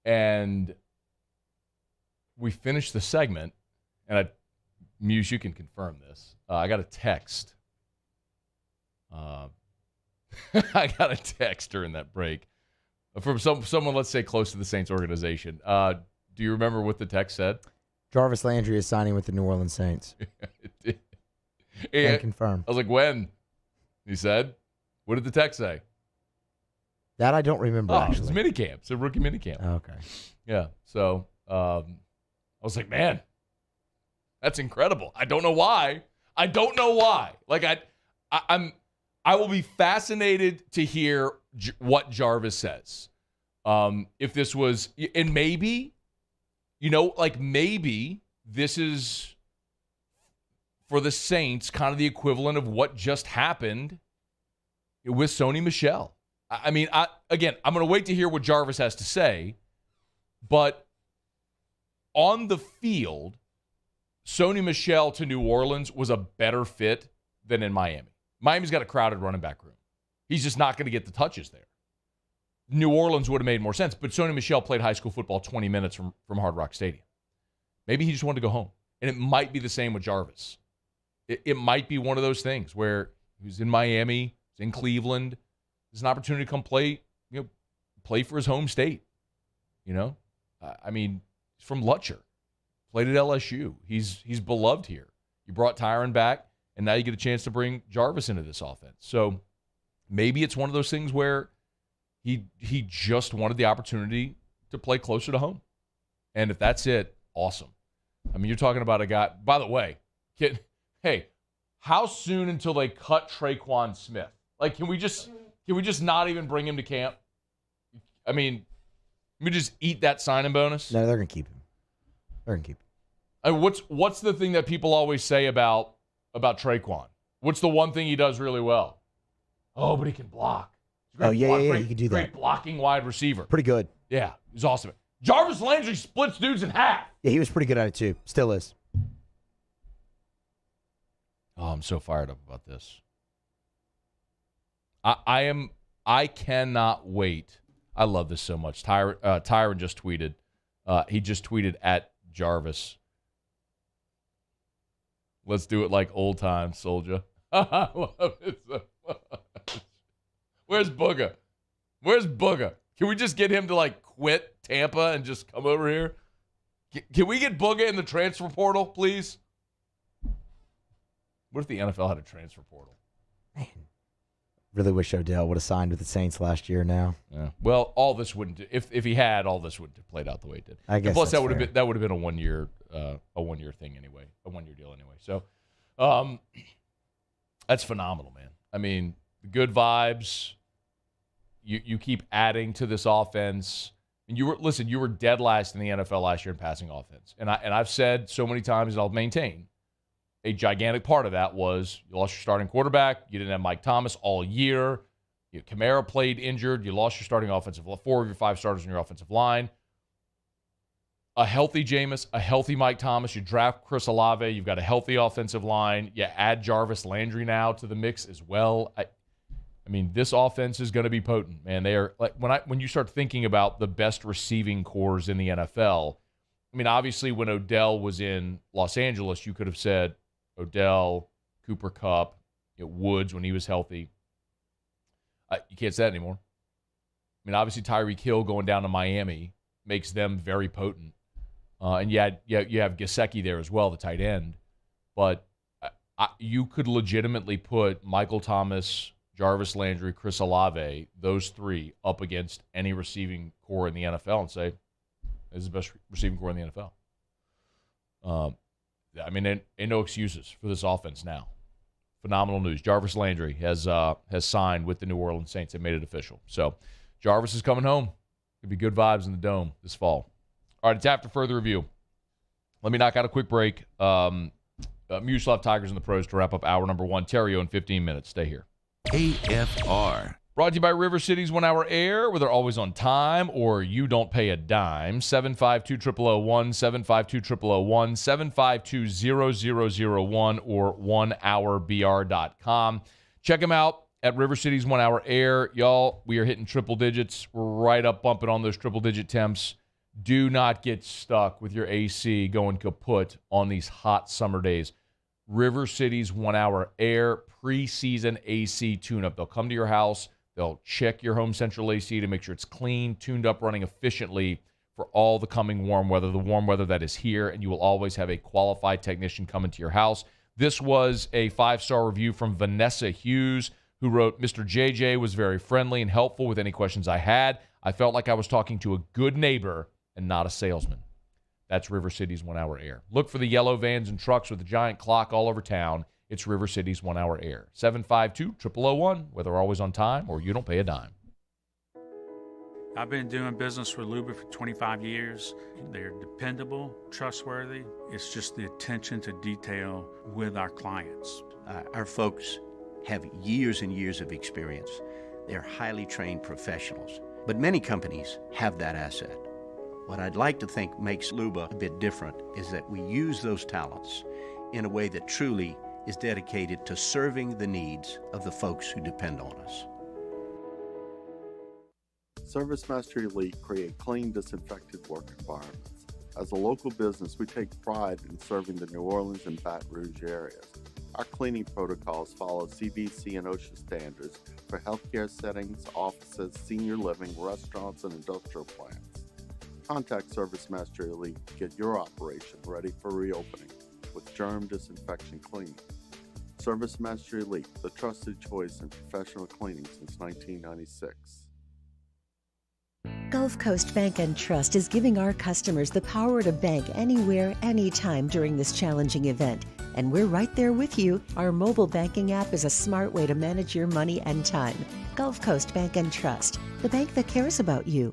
and we finished the segment, and Muse, you can confirm this. I got a text. I got a text during that break from someone, let's say, close to the Saints organization. Do you remember what the text said? Jarvis Landry is signing with the New Orleans Saints. Can confirm. I was like, when? He said, what did the text say? That I don't remember, actually. It's minicamp. It's a rookie minicamp. Oh, okay. Yeah. So I was like, man, that's incredible. I don't know why. Like, I will be fascinated to hear what Jarvis says. If this was, and maybe, maybe this is for the Saints kind of the equivalent of what just happened with Sony Michel. I mean, I'm going to wait to hear what Jarvis has to say, but on the field, Sony Michel to New Orleans was a better fit than in Miami. Miami's got a crowded running back room. He's just not going to get the touches there. New Orleans would have made more sense, but Sony Michel played high school football 20 minutes from Hard Rock Stadium. Maybe he just wanted to go home. And it might be the same with Jarvis. It might be one of those things where he's in Miami, he's in Cleveland, there's an opportunity to come play for his home state. I mean, he's from Lutcher, played at LSU. He's beloved here. You brought Tyron back, and now you get a chance to bring Jarvis into this offense. So maybe it's one of those things where he just wanted the opportunity to play closer to home. And if that's it, awesome. I mean, you're talking about a guy, by the way, hey, how soon until they cut Traquan Smith? Like, can we just not even bring him to camp? I mean, we just eat that signing bonus? No, they're going to keep him. I mean, what's the thing that people always say about Traquan? What's the one thing he does really well? Oh, but he can block. He can do that. Great blocking wide receiver. Pretty good. Yeah, he's awesome. Jarvis Landry splits dudes in half. Yeah, he was pretty good at it too. Still is. Oh, I'm so fired up about this. I cannot wait. I love this so much. Tyron just tweeted. He just tweeted at Jarvis. Let's do it like old times, soldier. I love it so much. Where's Booger? Can we just get him to quit Tampa and just come over here? Can we get Booger in the transfer portal, please? What if the NFL had a transfer portal? Man, really wish Odell would have signed with the Saints last year now. Yeah. Well, all this wouldn't. If he had, all this wouldn't have played out the way it did. I guess. And plus, that would have been a 1 year thing anyway, a 1 year deal anyway. So, that's phenomenal, man. I mean, the good vibes. You keep adding to this offense. And you were dead last in the NFL last year in passing offense. And I've said so many times, and I'll maintain, a gigantic part of that was you lost your starting quarterback. You didn't have Mike Thomas all year. Kamara played injured. You lost your starting offensive, 4 of your 5 starters on your offensive line. a healthy Jameis, a healthy Mike Thomas. You draft Chris Olave. You've got a healthy offensive line. You add Jarvis Landry now to the mix as well. I mean, this offense is going to be potent, man. They are like when you start thinking about the best receiving cores in the NFL. I mean, obviously, when Odell was in Los Angeles, you could have said Odell, Cooper Kupp, Woods when he was healthy. You can't say that anymore. I mean, obviously, Tyreek Hill going down to Miami makes them very potent. And you have Gesicki there as well, the tight end. But you could legitimately put Michael Thomas, Jarvis Landry, Chris Olave, those three up against any receiving core in the NFL and say, this is the best receiving core in the NFL. I mean, ain't no excuses for this offense now. Phenomenal news. Jarvis Landry has signed with the New Orleans Saints and made it official. So Jarvis is coming home. Could be good vibes in the Dome this fall. All right, it's after further review. Let me knock out a quick break. Muslav Tigers and the Pros to wrap up hour number 1. Theriot in 15 minutes. Stay here. AFR. Brought to you by River City's 1 Hour Air, where they're always on time or you don't pay a dime. 752-0001, 752-0001, 752-0001, or 1hourbr.com. Check them out at River City's 1 Hour Air. Y'all, we are hitting triple digits. We're right up bumping on those triple-digit temps. Do not get stuck with your AC going kaput on these hot summer days. River City's 1 Hour Air preseason AC tune-up. They'll come to your house. They'll check your home central AC to make sure it's clean, tuned up, running efficiently for all the coming warm weather, the warm weather that is here, and you will always have a qualified technician coming to your house. This was a 5-star review from Vanessa Hughes, who wrote, Mr. JJ was very friendly and helpful with any questions I had. I felt like I was talking to a good neighbor and not a salesman. That's River City's 1 Hour Air. Look for the yellow vans and trucks with a giant clock all over town. It's River City's 1 Hour Air. 752-0001, whether they're always on time or you don't pay a dime. I've been doing business with Luba for 25 years. They're dependable, trustworthy. It's just the attention to detail with our clients. Our folks have years and years of experience. They're highly trained professionals. But many companies have that asset. What I'd like to think makes Luba a bit different is that we use those talents in a way that truly is dedicated to serving the needs of the folks who depend on us. ServiceMaster Elite create clean, disinfected work environments. As a local business, we take pride in serving the New Orleans and Baton Rouge areas. Our cleaning protocols follow CDC and OSHA standards for healthcare settings, offices, senior living, restaurants, and industrial plants. Contact ServiceMaster Elite to get your operation ready for reopening with germ disinfection cleaning. ServiceMaster Elite, the trusted choice in professional cleaning since 1996. Gulf Coast Bank and Trust is giving our customers the power to bank anywhere, anytime during this challenging event. And we're right there with you. Our mobile banking app is a smart way to manage your money and time. Gulf Coast Bank and Trust, the bank that cares about you.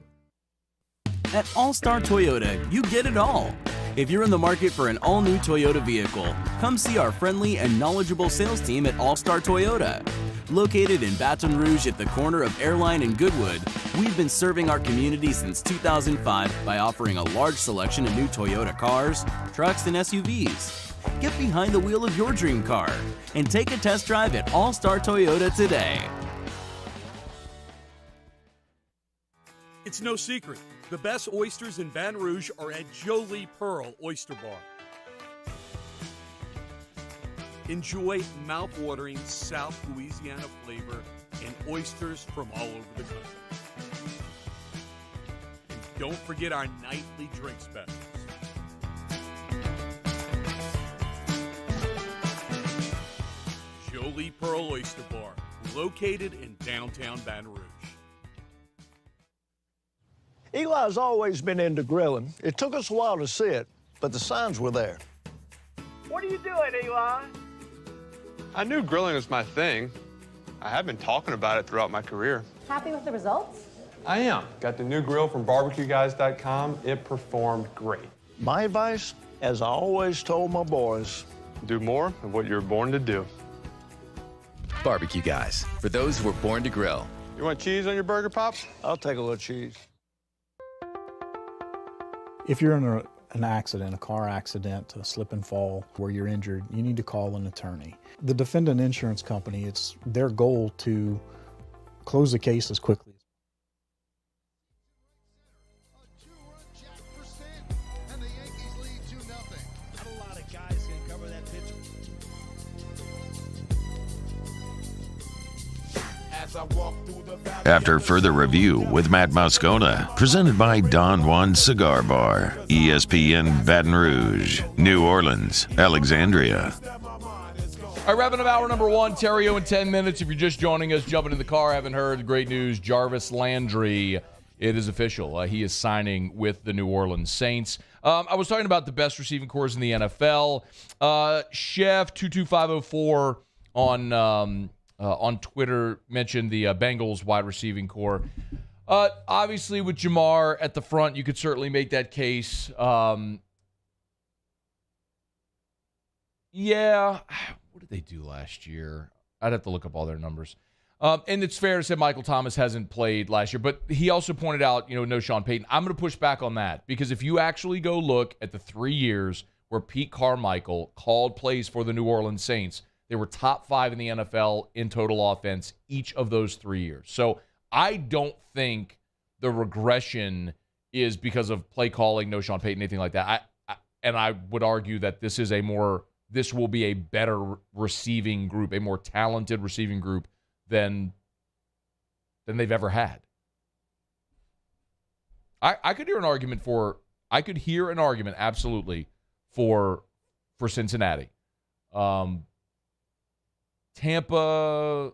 At All-Star Toyota, you get it all. If you're in the market for an all-new Toyota vehicle, come see our friendly and knowledgeable sales team at All-Star Toyota. Located in Baton Rouge at the corner of Airline and Goodwood, we've been serving our community since 2005 by offering a large selection of new Toyota cars, trucks, and SUVs. Get behind the wheel of your dream car and take a test drive at All-Star Toyota today. It's no secret. The best oysters in Baton Rouge are at Jolie Pearl Oyster Bar. Enjoy mouth-watering South Louisiana flavor and oysters from all over the country. And don't forget our nightly drink specials. Jolie Pearl Oyster Bar, located in downtown Baton Rouge. Eli's always been into grilling. It took us a while to see it, but the signs were there. What are you doing, Eli? I knew grilling was my thing. I have been talking about it throughout my career. Happy with the results? I am. Got the new grill from barbecueguys.com. It performed great. My advice, as I always told my boys, do more of what you were born to do. Barbecue Guys, for those who were born to grill. You want cheese on your burger, Pops? I'll take a little cheese. If you're in an accident, a car accident, a slip and fall where you're injured, you need to call an attorney. The defendant insurance company, it's their goal to close the case as quickly as After further review with Matt Moscona, presented by Don Juan Cigar Bar, ESPN Baton Rouge, New Orleans, Alexandria. All right, wrapping up hour number one, Theriot in 10 minutes. If you're just joining us, jumping in the car, haven't heard, great news. Jarvis Landry, it is official. He is signing with the New Orleans Saints. I was talking about the best receiving corps in the NFL. Chef 22504 on Twitter mentioned the Bengals wide receiving corps. Obviously, with Jamar at the front, you could certainly make that case. Yeah. What did they do last year? I'd have to look up all their numbers. And it's fair to say Michael Thomas hasn't played last year, but he also pointed out, no Sean Payton. I'm going to push back on that because if you actually go look at the 3 years where Pete Carmichael called plays for the New Orleans Saints, they were top 5 in the NFL in total offense each of those 3 years. So I don't think the regression is because of play calling, no Sean Payton, anything like that. I would argue that this will be a better receiving group, a more talented receiving group than they've ever had. I could hear an argument absolutely for Cincinnati. Tampa,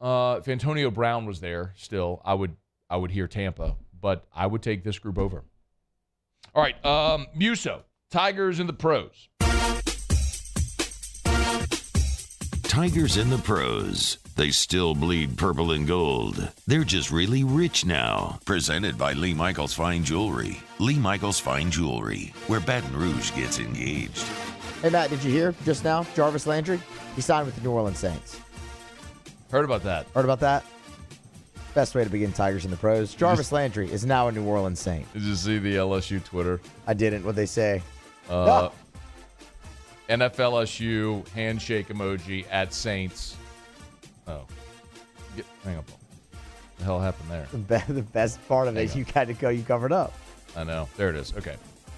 if Antonio Brown was there still, I would hear Tampa, but I would take this group over. All right, Muso, Tigers in the pros. Tigers in the pros. They still bleed purple and gold. They're just really rich now. Presented by Lee Michaels Fine Jewelry. Lee Michaels Fine Jewelry, where Baton Rouge gets engaged. Hey, Matt, did you hear just now? Jarvis Landry, he signed with the New Orleans Saints. Heard about that. Heard about that? Best way to begin Tigers in the pros. Jarvis Landry is now a New Orleans Saint. Did you see the LSU Twitter? I didn't. What'd they say? NFLSU handshake emoji at Saints. Oh. Hang on. What the hell happened there? The best part of it is you covered up. I know. There it is. Okay.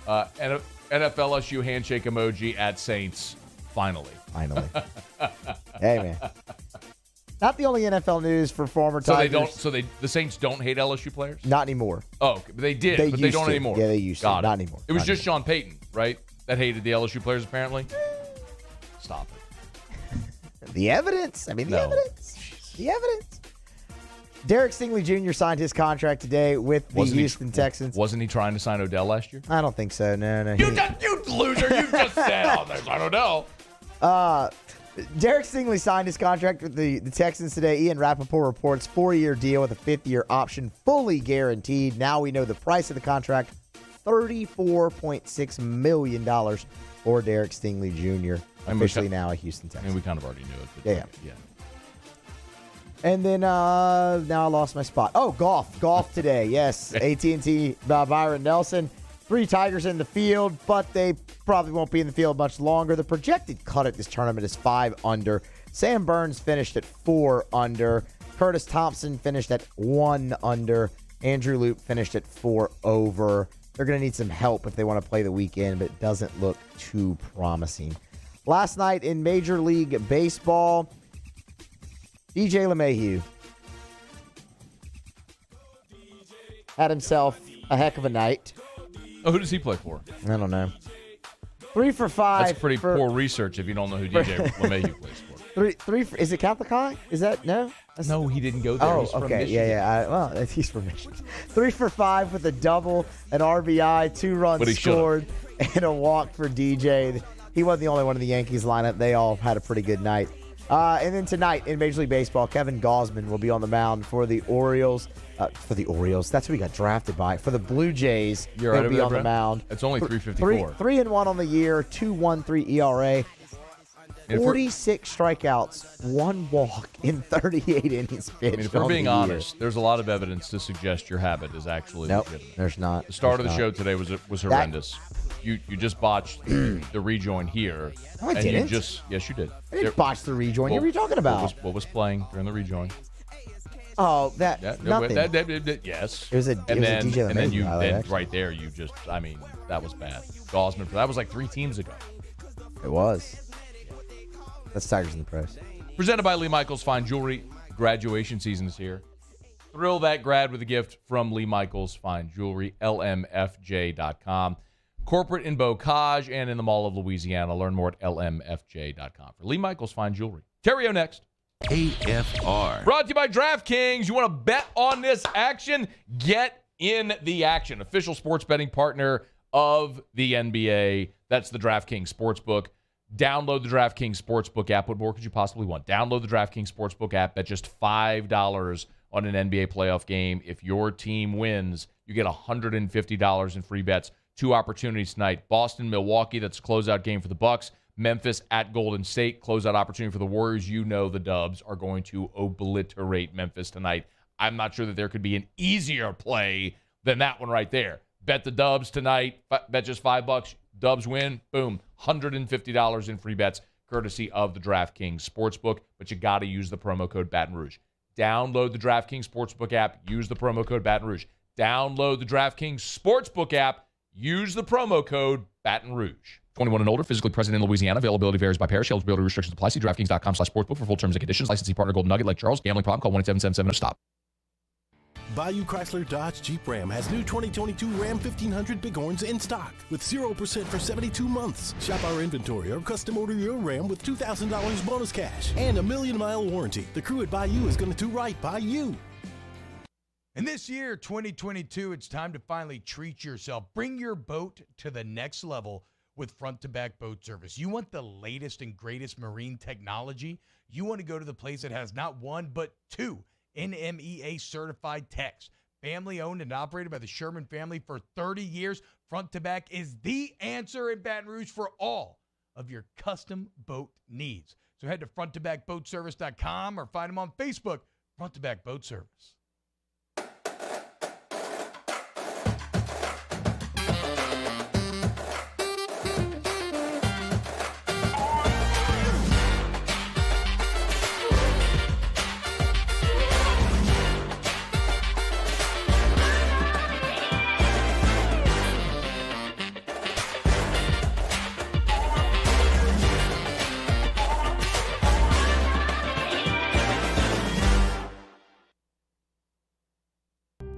NFLSU handshake emoji at Saints. Finally. Hey, man. Not the only NFL news for former Tigers. The Saints don't hate LSU players? Not anymore. Oh, okay. But they did, but they don't anymore. Yeah, they used to. Not anymore. It was just Sean Payton, right? That hated the LSU players, apparently? Stop it. The evidence. The evidence. Derek Stingley Jr. signed his contract today with the Houston Texans. Wasn't he trying to sign Odell last year? I don't think so. No. You loser. You just said, there's not Odell. Derek Stingley signed his contract with the Texans today. Ian Rappaport reports 4-year deal with a 5th-year option, fully guaranteed. Now we know the price of the contract, $34.6 million for Derek Stingley Jr., officially now a Houston Texan. We kind of already knew it. But yeah. And then now I lost my spot. Oh, golf today. Yes, AT&T Byron Nelson. 3 Tigers in the field, but they probably won't be in the field much longer. The projected cut at this tournament is 5 under. Sam Burns finished at 4 under. Curtis Thompson finished at 1 under. Andrew Loop finished at 4 over. They're going to need some help if they want to play the weekend, but it doesn't look too promising. Last night in Major League Baseball, DJ LeMahieu had himself a heck of a night. Oh, who does he play for? I don't know. 3 for 5. That's pretty poor research if you don't know who DJ LeMahieu plays for. Three for, is it Catholic High? Is that no? No, he didn't go there. Oh, he's from okay. Michigan. Yeah. He's from Michigan. 3 for 5 with a double, an RBI, 2 runs scored, and a walk for DJ. He wasn't the only one in the Yankees lineup. They all had a pretty good night. And then tonight in Major League Baseball, Kevin Gausman will be on the mound for the Orioles. That's who he got drafted by. For the Blue Jays, he'll be on the mound. It's only 3.54. 3-1 on the year, 2.13 ERA. 46 strikeouts, 1 walk in 38 innings pitched. I mean, if we're being honest, there's a lot of evidence to suggest your habit is actually legitimate. There's not. The start of the show today was horrendous. You just botched the rejoin here. No, I and didn't. Yes, you did. I didn't botch the rejoin. What are you talking about? What was playing during the rejoin? Oh, nothing. Yes. It was a DJ and then you highlight, then actually. right there you just that was bad. Gosman, that was like 3 teams ago. It was. That's Tigers in the Pros. Presented by Lee Michaels Fine Jewelry. Graduation season is here. Thrill that grad with a gift from Lee Michaels Fine Jewelry, lmfj.com. Corporate in Bocage and in the Mall of Louisiana. Learn more at lmfj.com. For Lee Michaels Fine Jewelry. Theriot next. AFR. Brought to you by DraftKings. You want to bet on this action? Get in the action. Official sports betting partner of the NBA. That's the DraftKings Sportsbook. Download the DraftKings Sportsbook app. What more could you possibly want? Download the DraftKings Sportsbook app. Bet just $5 on an NBA playoff game. If your team wins, you get $150 in free bets. 2 opportunities tonight. Boston, Milwaukee. That's a closeout game for the Bucks. Memphis at Golden State. Closeout opportunity for the Warriors. You know the Dubs are going to obliterate Memphis tonight. I'm not sure that there could be an easier play than that one right there. Bet the Dubs tonight. Bet just $5. Dubs win. Boom. $150 in free bets, courtesy of the DraftKings Sportsbook. But you got to use the promo code Baton Rouge. Download the DraftKings Sportsbook app. Use the promo code Baton Rouge. Download the DraftKings Sportsbook app. Use the promo code Baton Rouge. 21 and older, physically present in Louisiana. Availability varies by parish. Eligibility restrictions apply. See DraftKings.com/sportsbook for full terms and conditions. Licensee partner Golden Nugget, Lake Charles. Gambling problem? Call 1-877-7-STOP. Bayou Chrysler Dodge Jeep Ram has new 2022 Ram 1500 Bighorns in stock with 0% for 72 months. Shop our inventory or custom order your Ram with $2,000 bonus cash and a 1,000,000-mile warranty. The crew at Bayou is going to do right by you. And this year, 2022, it's time to finally treat yourself. Bring your boat to the next level with front-to-back boat service. You want the latest and greatest marine technology? You want to go to the place that has not 1, but 2 NMEA certified techs. Family owned and operated by the Sherman family for 30 years. Front to Back is the answer in Baton Rouge for all of your custom boat needs. So head to fronttobackboatservice.com or find them on Facebook, Front to Back Boat Service.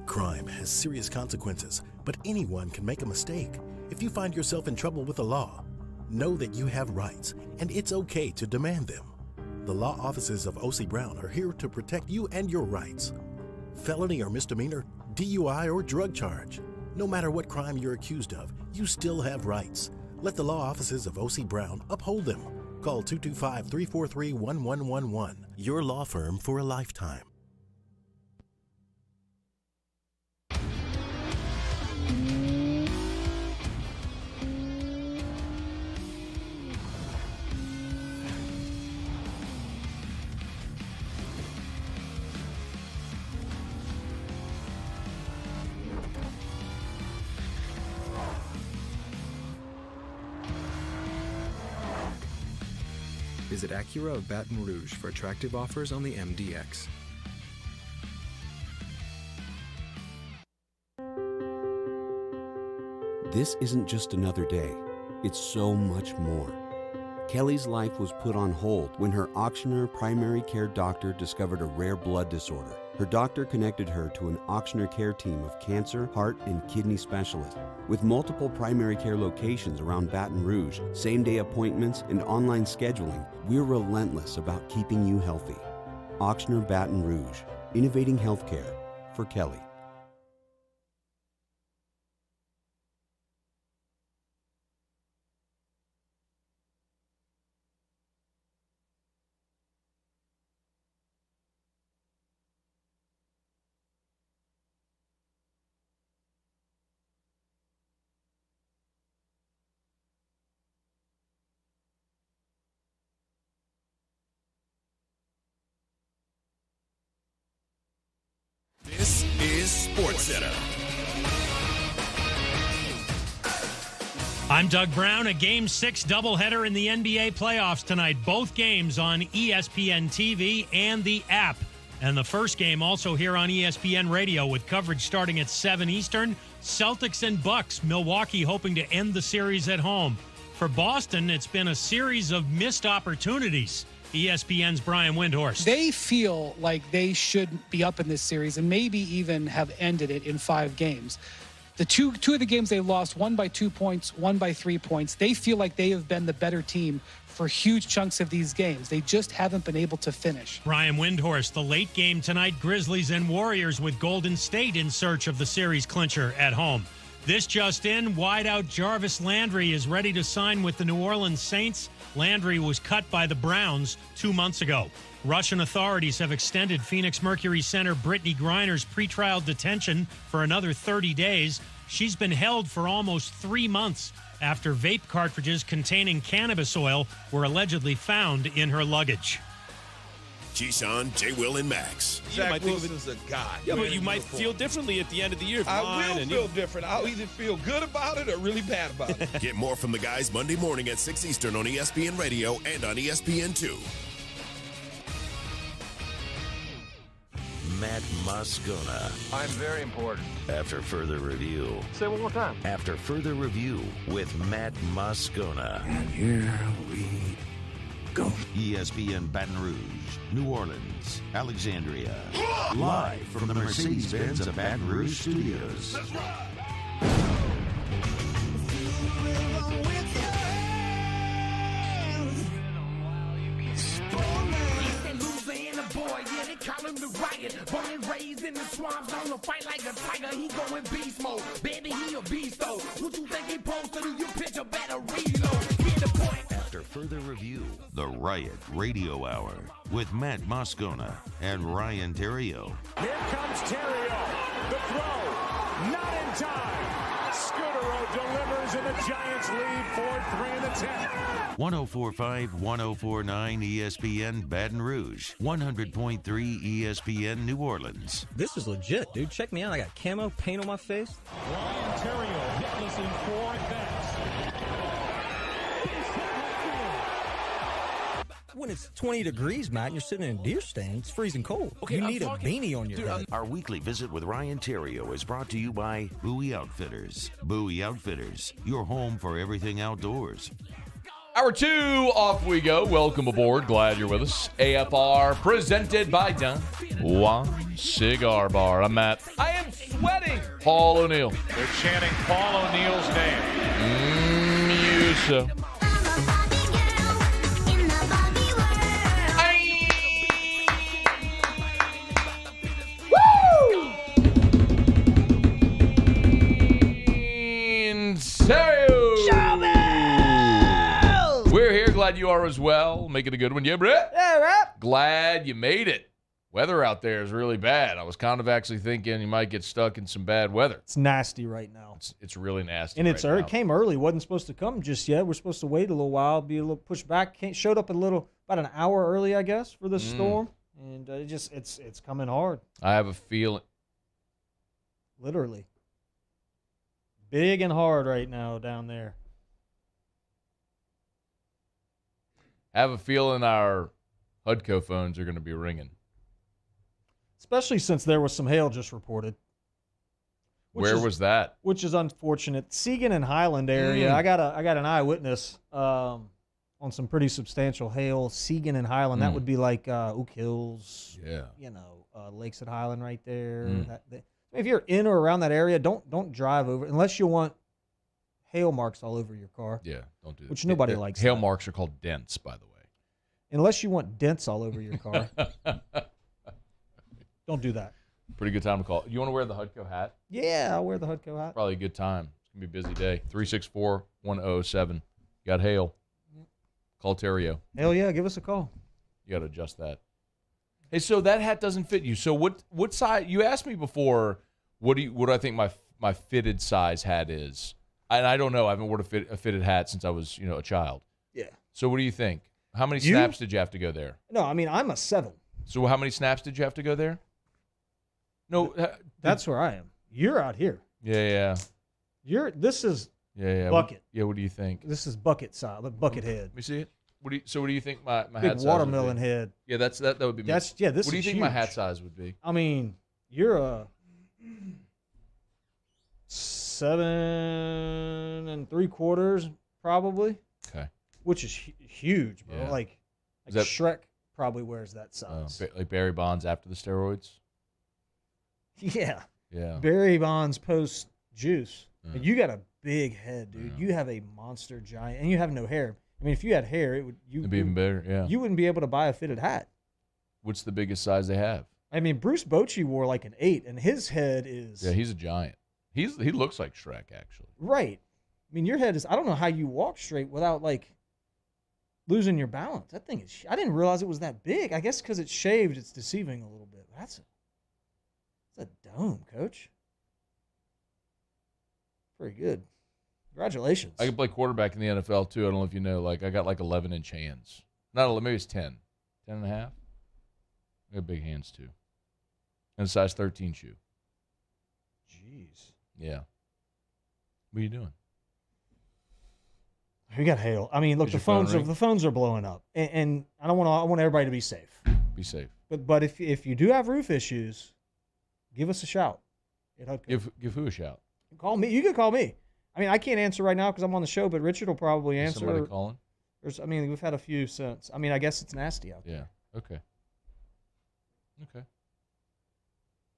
Crime has serious consequences, but anyone can make a mistake. If you find yourself in trouble with the law, know that you have rights, and it's okay to demand them. The law offices of O.C. Brown are here to protect you and your rights. Felony or misdemeanor, DUI or drug charge. No matter what crime you're accused of, you still have rights. Let the law offices of O.C. Brown uphold them. Call 225-343-1111. Your law firm for a lifetime. Visit Acura of Baton Rouge for attractive offers on the MDX. This isn't just another day. It's so much more. Kelly's life was put on hold when her auctioneer primary care doctor discovered a rare blood disorder. Her doctor connected her to an auctioneer care team of cancer, heart, and kidney specialists. With multiple primary care locations around Baton Rouge, same-day appointments, and online scheduling, we're relentless about keeping you healthy. Auctioneer Baton Rouge, innovating healthcare for Kelly. Sports Center. I'm Doug Brown. A Game 6 doubleheader in the NBA playoffs tonight. Both games on ESPN TV and the app. And the first game also here on ESPN Radio with coverage starting at 7 Eastern. Celtics and Bucks. Milwaukee hoping to end the series at home. For Boston, it's been a series of missed opportunities. ESPN's Brian Windhorst. They feel like they should be up in this series and maybe even have ended it in 5 games. The two of the games they lost, one by 2 points, one by 3 points. They feel like they have been the better team for huge chunks of these games. They just haven't been able to finish. Brian Windhorst, the late game tonight, Grizzlies and Warriors with Golden State in search of the series clincher at home. This just in, wideout Jarvis Landry is ready to sign with the New Orleans Saints. Landry was cut by the Browns 2 months ago. Russian authorities have extended Phoenix Mercury center Brittany Griner's pretrial detention for another 30 days. She's been held for almost 3 months after vape cartridges containing cannabis oil were allegedly found in her luggage. Keyshawn, J. Will, and Max. Zach Wilson's a guy. Yeah, but you might feel differently at the end of the year. I will feel different. I'll either feel good about it or really bad about it. Get more from the guys Monday morning at 6 Eastern on ESPN Radio and on ESPN2. Matt Moscona. I'm very important. After further review. Say it one more time. After further review with Matt Moscona. And here we go. ESPN Baton Rouge, New Orleans, Alexandria. Live from the Mercedes-Benz of Baton Rouge studios. That's right. Call him the riot, born and raised in the swamps, on the fight like a tiger. He going beast mode, baby, he a beast though. What you think he supposed to do? You picture better reload. Get the point. After further review, the Riot Radio Hour with Matt Moscona and Ryan Theriot. Here comes Theriot. The throw, not in time. Scudero delivers and the Giants lead 4-3 in the 10th. 104.5, 104.9 ESPN Baton Rouge, 100.3 ESPN New Orleans. This is legit, dude. Check me out. I got camo paint on my face. Ryan Theriot hitless in 4 at-bats. When it's 20 degrees, Matt, and you're sitting in a deer stand, it's freezing cold. Okay, you need a beanie on your head. Our weekly visit with Ryan Theriot is brought to you by Bowie Outfitters. Bowie Outfitters, your home for everything outdoors. Hour 2, off we go. Welcome aboard. Glad you're with us. AFR presented by Don Juan Cigar Bar. I'm Matt. I am sweating. Paul O'Neill. They're chanting Paul O'Neill's name. You so. We're here. Glad you are as well. Make it a good one. Yeah, Brett? Yeah, Brett. Glad you made it. Weather out there is really bad. I was kind of actually thinking you might get stuck in some bad weather. It's nasty right now. It's really nasty. And right now. It came early. Wasn't supposed to come just yet. We're supposed to wait a little while, be a little pushed back. Showed up about an hour early, I guess, for the storm. And it's coming hard. I have a feeling. Literally. Big and hard right now down there. I have a feeling our HUDCO phones are going to be ringing. Especially since there was some hail just reported. Where was that? Which is unfortunate. Seagan and Highland area. I got an eyewitness on some pretty substantial hail. Seagan and Highland. That would be like Oak Hills. Yeah. Lakes at Highland right there. If you're in or around that area, don't drive over unless you want hail marks all over your car. Yeah, don't do that. Which nobody likes. Hail marks are called dents, by the way. Unless you want dents all over your car. Don't do that. Pretty good time to call. You want to wear the HUDCO hat? Yeah, I'll wear the HUDCO hat. Probably a good time. It's going to be a busy day. 364-1007. Got hail. Call Theriot. Hell yeah, give us a call. You got to adjust that. Hey, so that hat doesn't fit you. So what size? You asked me before. What do I think my fitted size hat is? And I don't know. I haven't worn a fitted hat since I was a child. Yeah. So what do you think? How many snaps did you have to go there? No, I mean I'm a 7. So how many snaps did you have to go there? No, that's where I am. You're out here. Yeah. This is Yeah. bucket. What do you think? This is bucket side. Look, bucket head. Let me see it. What do you think my Big hat size watermelon would be? head. Yeah, that would be me. This What do you is think huge. my hat size would be? I mean, you're a 7 3/4 probably. Okay. Which is huge, bro. Yeah. Like Is that- Shrek probably wears that size. Like Barry Bonds after the steroids? Yeah. Yeah. Barry Bonds post juice. Yeah. And you got a big head, dude. You have a monster giant, and you have no hair. I mean, if you had hair, it'd be even better. Yeah. You wouldn't be able to buy a fitted hat. What's the biggest size they have? I mean, Bruce Bochy wore like an 8, and his head is Yeah, he's a giant. He looks like Shrek, actually. right. I mean, your head is. I don't know how you walk straight without like losing your balance. That thing is. I didn't realize it was that big. I guess because it's shaved, it's deceiving a little bit. That's a dome, Coach. Pretty good. Congratulations. I can play quarterback in the NFL too. I don't know if you know. Like I got like 11-inch hands. Not 11, maybe it's 10, 10 and a half. I got big hands too, and a size 13 shoe. Jeez. Yeah. What are you doing? We got hail. I mean, look, Is the your phone phones ring? are blowing up, and I don't want to. I want everybody to be safe. Be safe. But if you do have roof issues, give us a shout. Give who a shout? Call me. You can call me. I mean, I can't answer right now because I'm on the show, but Richard will probably Is answer. somebody calling? I mean, we've had a few since. I mean, I guess it's nasty out there. Yeah. Okay.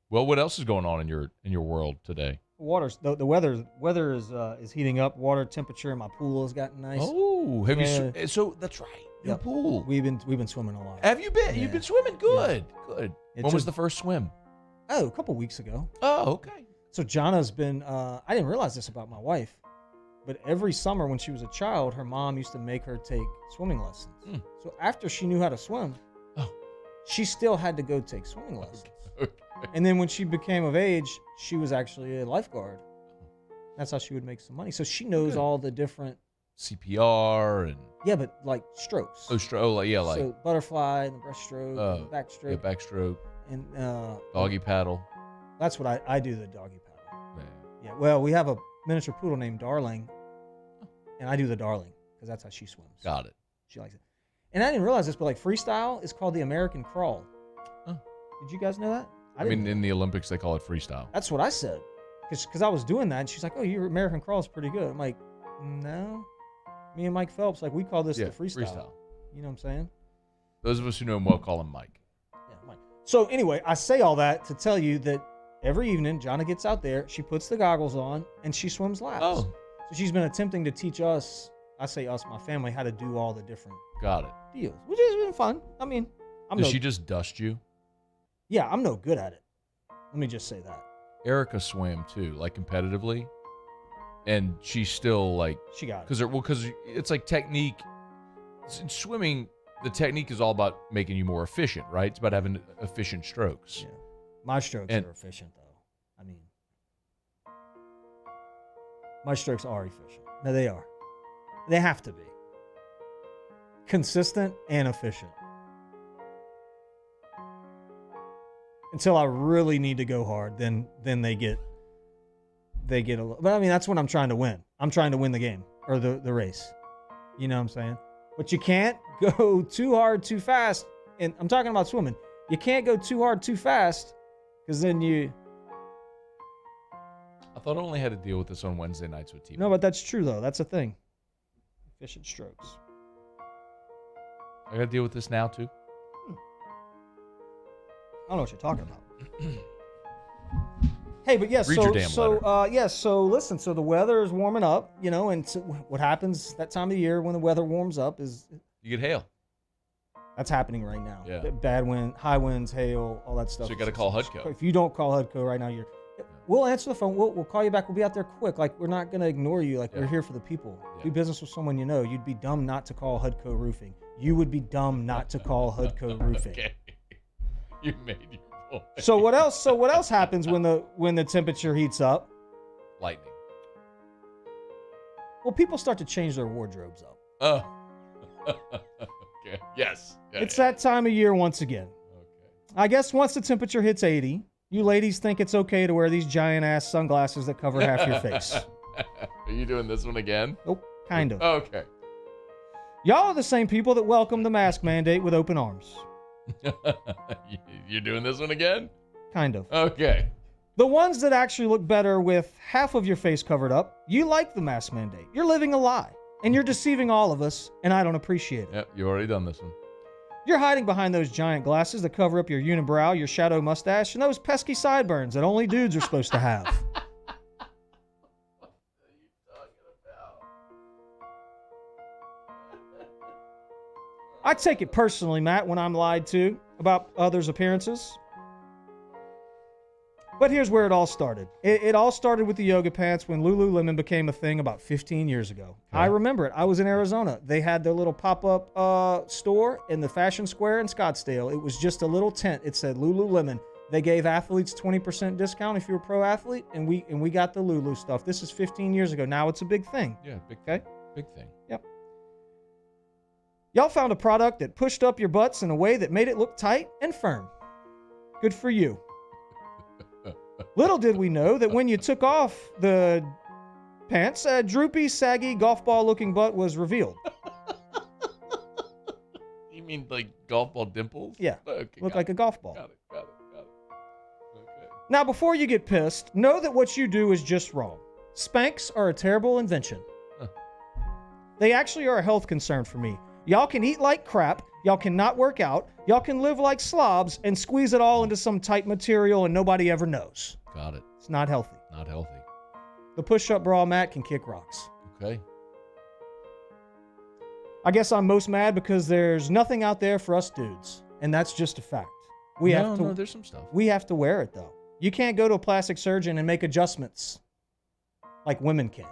Well, what else is going on in your world today? The weather is heating up. Water temperature in my pool has gotten nice. Oh, have you? So that's right. Your pool. We've been swimming a lot. Have you been? Yeah. You've been swimming. Good. Good. It When was took- the first swim? Oh, a couple weeks ago. Oh, okay. So Jana's been. I didn't realize this about my wife, but every summer when she was a child, her mom used to make her take swimming lessons. So after she knew how to swim, she still had to go take swimming lessons. And then when she became of age, she was actually a lifeguard. That's how she would make some money. So she knows all the different CPR and but like strokes. like so butterfly and the breaststroke, and the backstroke, yeah, backstroke, and doggy paddle. That's what I do, the doggy paddle. Yeah. Well, we have a miniature poodle named Darling, and I do the Darling because that's how she swims. Got it. She likes it. And I didn't realize this, but like freestyle is called the American crawl. Oh. Did you guys know that? I mean, in the Olympics, they call it freestyle. That's what I said. Because I was doing that, and she's like, "Oh, your American crawl is pretty good." I'm like, "No." Me and Mike Phelps, like, we call this the freestyle. You know what I'm saying? Those of us who know him well call him Mike. Yeah, Mike. So anyway, I say all that to tell you that every evening, Jonna gets out there, she puts the goggles on, and she swims laps. Oh. So she's been attempting to teach us, I say us, my family, how to do all the different Got it. deals, which has been fun. I mean, Does she just dust you? Yeah, I'm no good at it. Let me just say that. Erica swam too, like competitively, and she's still like she got it because it's like technique. In swimming, the technique is all about making you more efficient, right? It's about having efficient strokes. Yeah. My strokes are efficient, though. I mean, my strokes are efficient. No, they are. They have to be consistent and efficient. Until I really need to go hard, then they get a little. But I mean, that's when I'm trying to win. I'm trying to win the game or the race. You know what I'm saying? But you can't go too hard too fast. And I'm talking about swimming. You can't go too hard too fast because then you. I thought I only had to deal with this on Wednesday nights with team. No, but that's true though. That's a thing. Efficient strokes. I got to deal with this now too. I don't know what you're talking about. Hey, but yes, Read your damn letter. so listen, so the weather is warming up, you know, and so what happens that time of year when the weather warms up is you get hail. That's happening right now. Yeah. Bad wind, high winds, hail, all that stuff. So you got to call HUDCO. If you don't call HUDCO right now, we'll answer the phone. We'll call you back. We'll be out there quick. Like, we're not going to ignore you. Like, we're here for the people. Do business with someone you know. You'd be dumb not to call HUDCO Roofing. You would be dumb not to call HUDCO Roofing. Okay. You made your point. So what else? So what else happens when the temperature heats up? Lightning. Well, people start to change their wardrobes up. Oh. Okay. Yes. Yeah, It's that time of year once again. Okay. I guess once the temperature hits 80, You ladies think it's okay to wear these giant-ass sunglasses that cover half your face. Are you doing this one again? Nope, kind of. Okay. Y'all are the same people that welcome the mask mandate with open arms. You're doing this one again? Kind of. Okay. The ones that actually look better with half of your face covered up, you like the mask mandate. You're living a lie. And you're deceiving all of us, and I don't appreciate it. Yep, you already done this one. You're hiding behind those giant glasses that cover up your unibrow, your shadow mustache, and those pesky sideburns that only dudes are supposed to have. I take it personally, Matt, when I'm lied to about others' appearances. But here's where it all started. It all started with the yoga pants when Lululemon became a thing about 15 years ago. Okay. I remember it. I was in Arizona. They had their little pop-up store in the Fashion Square in Scottsdale. It was just a little tent. It said Lululemon. They gave athletes 20% discount if you were a pro athlete, and we got the Lulu stuff. This is 15 years ago. Now it's a big thing. Yeah, big thing. Yep. Y'all found a product that pushed up your butts in a way that made it look tight and firm. Good for you. Little did we know that when you took off the pants, a droopy, saggy, golf ball-looking butt was revealed. You mean like golf ball dimples? Yeah, okay, looked like a golf ball. Got it. Okay. Now, before you get pissed, know that what you do is just wrong. Spanx are a terrible invention. They actually are a health concern for me. Y'all can eat like crap. Y'all cannot work out. Y'all can live like slobs and squeeze it all into some tight material and nobody ever knows. Got it. It's not healthy. Not healthy. The push-up bra mat can kick rocks. Okay. I guess I'm most mad because there's nothing out there for us dudes. And that's just a fact. No, there's some stuff. We have to wear it, though. You can't go to a plastic surgeon and make adjustments like women can.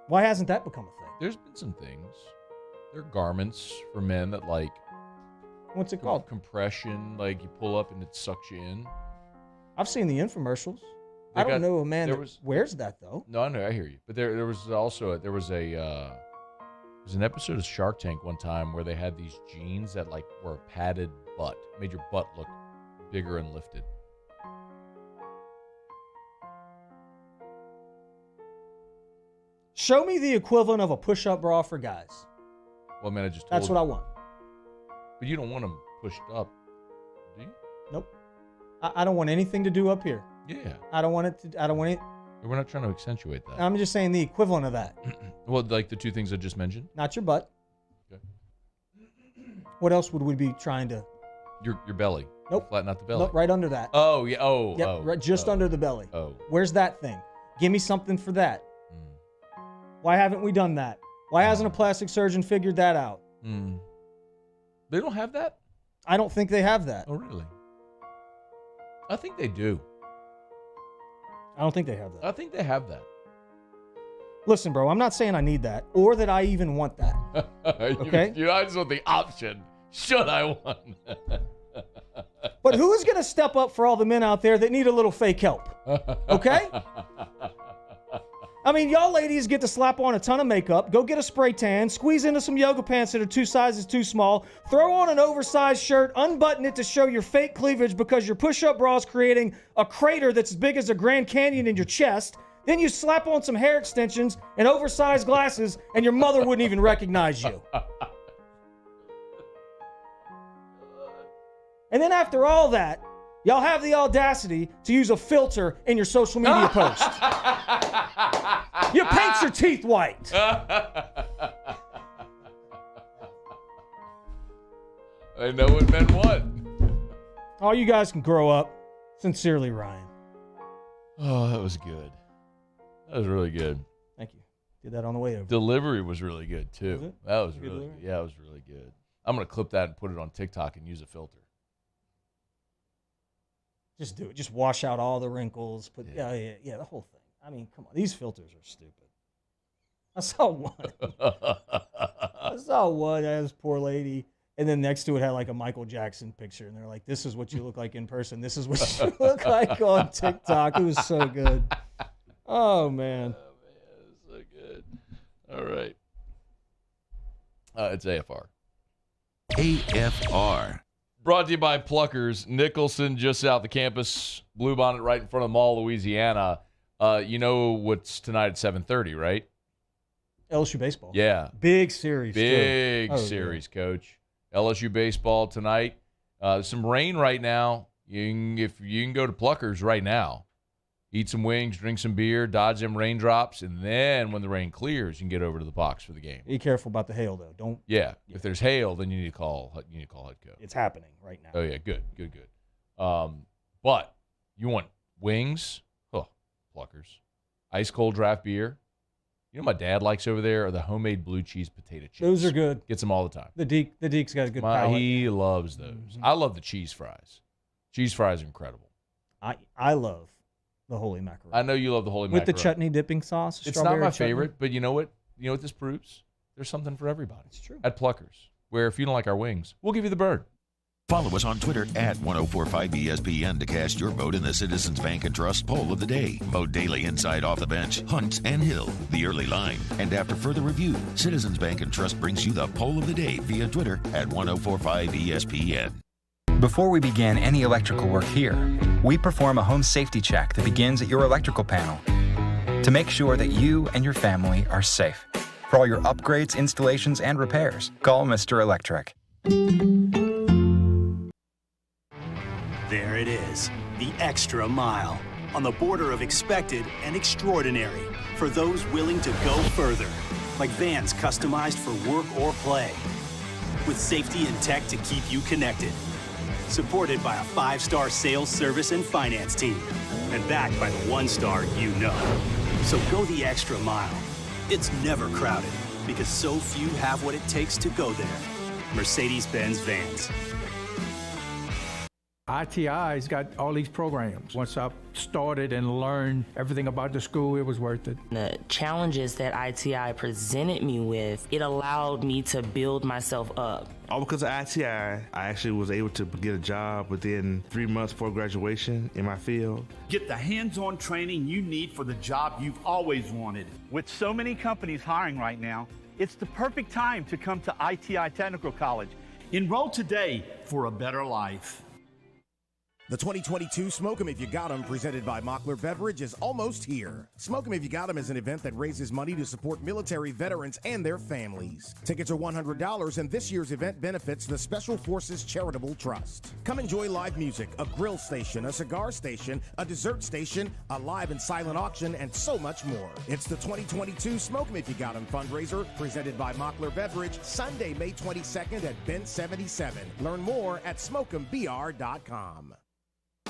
Why hasn't that become a thing? There's been some things. There are garments for men that like... What's it called? Compression. Like you pull up and it sucks you in. I've seen the infomercials. I don't know a man that wears that, though. No, I know. I hear you. But there was also... There was an episode of Shark Tank one time where they had these jeans that like were a padded butt. Made your butt look bigger and lifted. Show me the equivalent of a push-up bra for guys. Well, man, I just told That's what I want. But you don't want them pushed up, do you? Nope. I don't want anything to do up here. Yeah. I don't want it. We're not trying to accentuate that. I'm just saying the equivalent of that. Well, like the two things I just mentioned? Not your butt. Okay. What else would we be trying to... Your belly. Nope. Flatten out the belly. Nope, right under that. Oh, yeah. Oh, yep, oh. Right, just under the belly. Oh. Where's that thing? Give me something for that. Why haven't we done that? Why hasn't a plastic surgeon figured that out? They don't have that? I don't think they have that. Oh, really? I think they do. I don't think they have that. I think they have that. Listen, bro, I'm not saying I need that or that I even want that. Okay? I just want the option. Should I want? But who's going to step up for all the men out there that need a little fake help? Okay? I mean, y'all ladies get to slap on a ton of makeup, go get a spray tan, squeeze into some yoga pants that are 2 sizes too small, throw on an oversized shirt, unbutton it to show your fake cleavage because your push-up bra is creating a crater that's as big as the Grand Canyon in your chest. Then you slap on some hair extensions and oversized glasses, and your mother wouldn't even recognize you. And then after all that, y'all have the audacity to use a filter in your social media post. You paint your teeth white. I know what men want. Oh, you guys can grow up. Sincerely, Ryan. Oh, that was good. That was really good. Thank you. Did that on the way over. Delivery was really good, too. Was it? That was Good really delivery? good. Yeah, it was really good. I'm going to clip that and put it on TikTok and use a filter. Just do it. Just wash out all the wrinkles. Put yeah, the whole thing. I mean, come on. These filters are stupid. I saw one. That was poor lady. And then next to it had like a Michael Jackson picture. And they're like, this is what you look like in person. This is what you look like on TikTok. It was so good. Oh, man. Oh, man, it's so good. All right. It's AFR. AFR. Brought to you by Pluckers. Nicholson, just south of campus. Bluebonnet right in front of Mall, Louisiana. You know what's tonight at 7:30, right? LSU baseball. Yeah. Big series. Big series, Coach. LSU baseball tonight. Some rain right now. If you can go to Pluckers right now, eat some wings, drink some beer, dodge them raindrops, and then when the rain clears, you can get over to the box for the game. Be careful about the hail, though. Don't. Yeah. If there's hail, then you need to call head coach. It's happening right now. Oh yeah, good. But you want wings? Oh, Pluckers. Ice cold draft beer. You know what my dad likes over there are the homemade blue cheese potato chips. Those are good. Gets them all the time. The Deke's got a good palate. He loves those. Mm-hmm. I love the cheese fries. Cheese fries are incredible. I love the holy macaroni. I know you love the holy macaroni. With the chutney dipping sauce. It's not my favorite, but you know what? You know what this proves? There's something for everybody. It's true. At Pluckers, where if you don't like our wings, we'll give you the bird. Follow us on Twitter at 1045ESPN to cast your vote in the Citizens Bank and Trust poll of the day. Vote daily inside, off the bench, Hunt and Hill, the early line. And after further review, Citizens Bank and Trust brings you the poll of the day via Twitter at 1045ESPN. Before we begin any electrical work here, we perform a home safety check that begins at your electrical panel to make sure that you and your family are safe. For all your upgrades, installations, and repairs, call Mr. Electric. There it is, the extra mile, on the border of expected and extraordinary, for those willing to go further, like vans customized for work or play, with safety and tech to keep you connected, supported by a 5-star sales, service, and finance team, and backed by the 1-star you know. So go the extra mile. It's never crowded, because so few have what it takes to go there. Mercedes-Benz Vans. ITI's got all these programs. Once I started and learned everything about the school, it was worth it. The challenges that ITI presented me with, it allowed me to build myself up. All because of ITI, I actually was able to get a job within 3 months before graduation in my field. Get the hands-on training you need for the job you've always wanted. With so many companies hiring right now, it's the perfect time to come to ITI Technical College. Enroll today for a better life. The 2022 Smoke 'em If You Got 'em, presented by Mockler Beverage, is almost here. Smoke 'em If You Got 'em is an event that raises money to support military veterans and their families. Tickets are $100, and this year's event benefits the Special Forces Charitable Trust. Come enjoy live music, a grill station, a cigar station, a dessert station, a live and silent auction, and so much more. It's the 2022 Smoke 'em If You Got 'em fundraiser, presented by Mockler Beverage, Sunday, May 22nd at Ben 77. Learn more at smokeembr.com.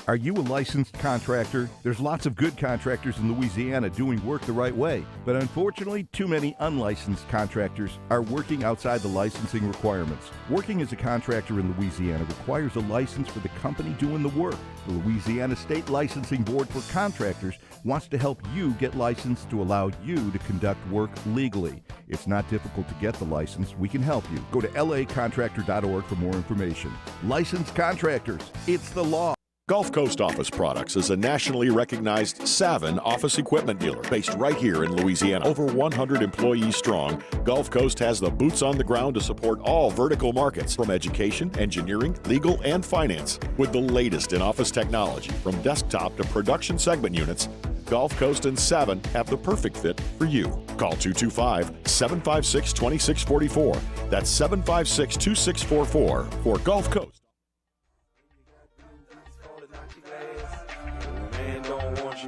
Are you a licensed contractor? There's lots of good contractors in Louisiana doing work the right way, but unfortunately, too many unlicensed contractors are working outside the licensing requirements. Working as a contractor in Louisiana requires a license for the company doing the work. The Louisiana State Licensing Board for Contractors wants to help you get licensed to allow you to conduct work legally. It's not difficult to get the license. We can help you. Go to lacontractor.org for more information. Licensed contractors, it's the law. Gulf Coast Office Products is a nationally recognized Savin office equipment dealer based right here in Louisiana. Over 100 employees strong, Gulf Coast has the boots on the ground to support all vertical markets, from education, engineering, legal, and finance. With the latest in office technology, from desktop to production segment units, Gulf Coast and Savin have the perfect fit for you. Call 225-756-2644. That's 756-2644 for Gulf Coast.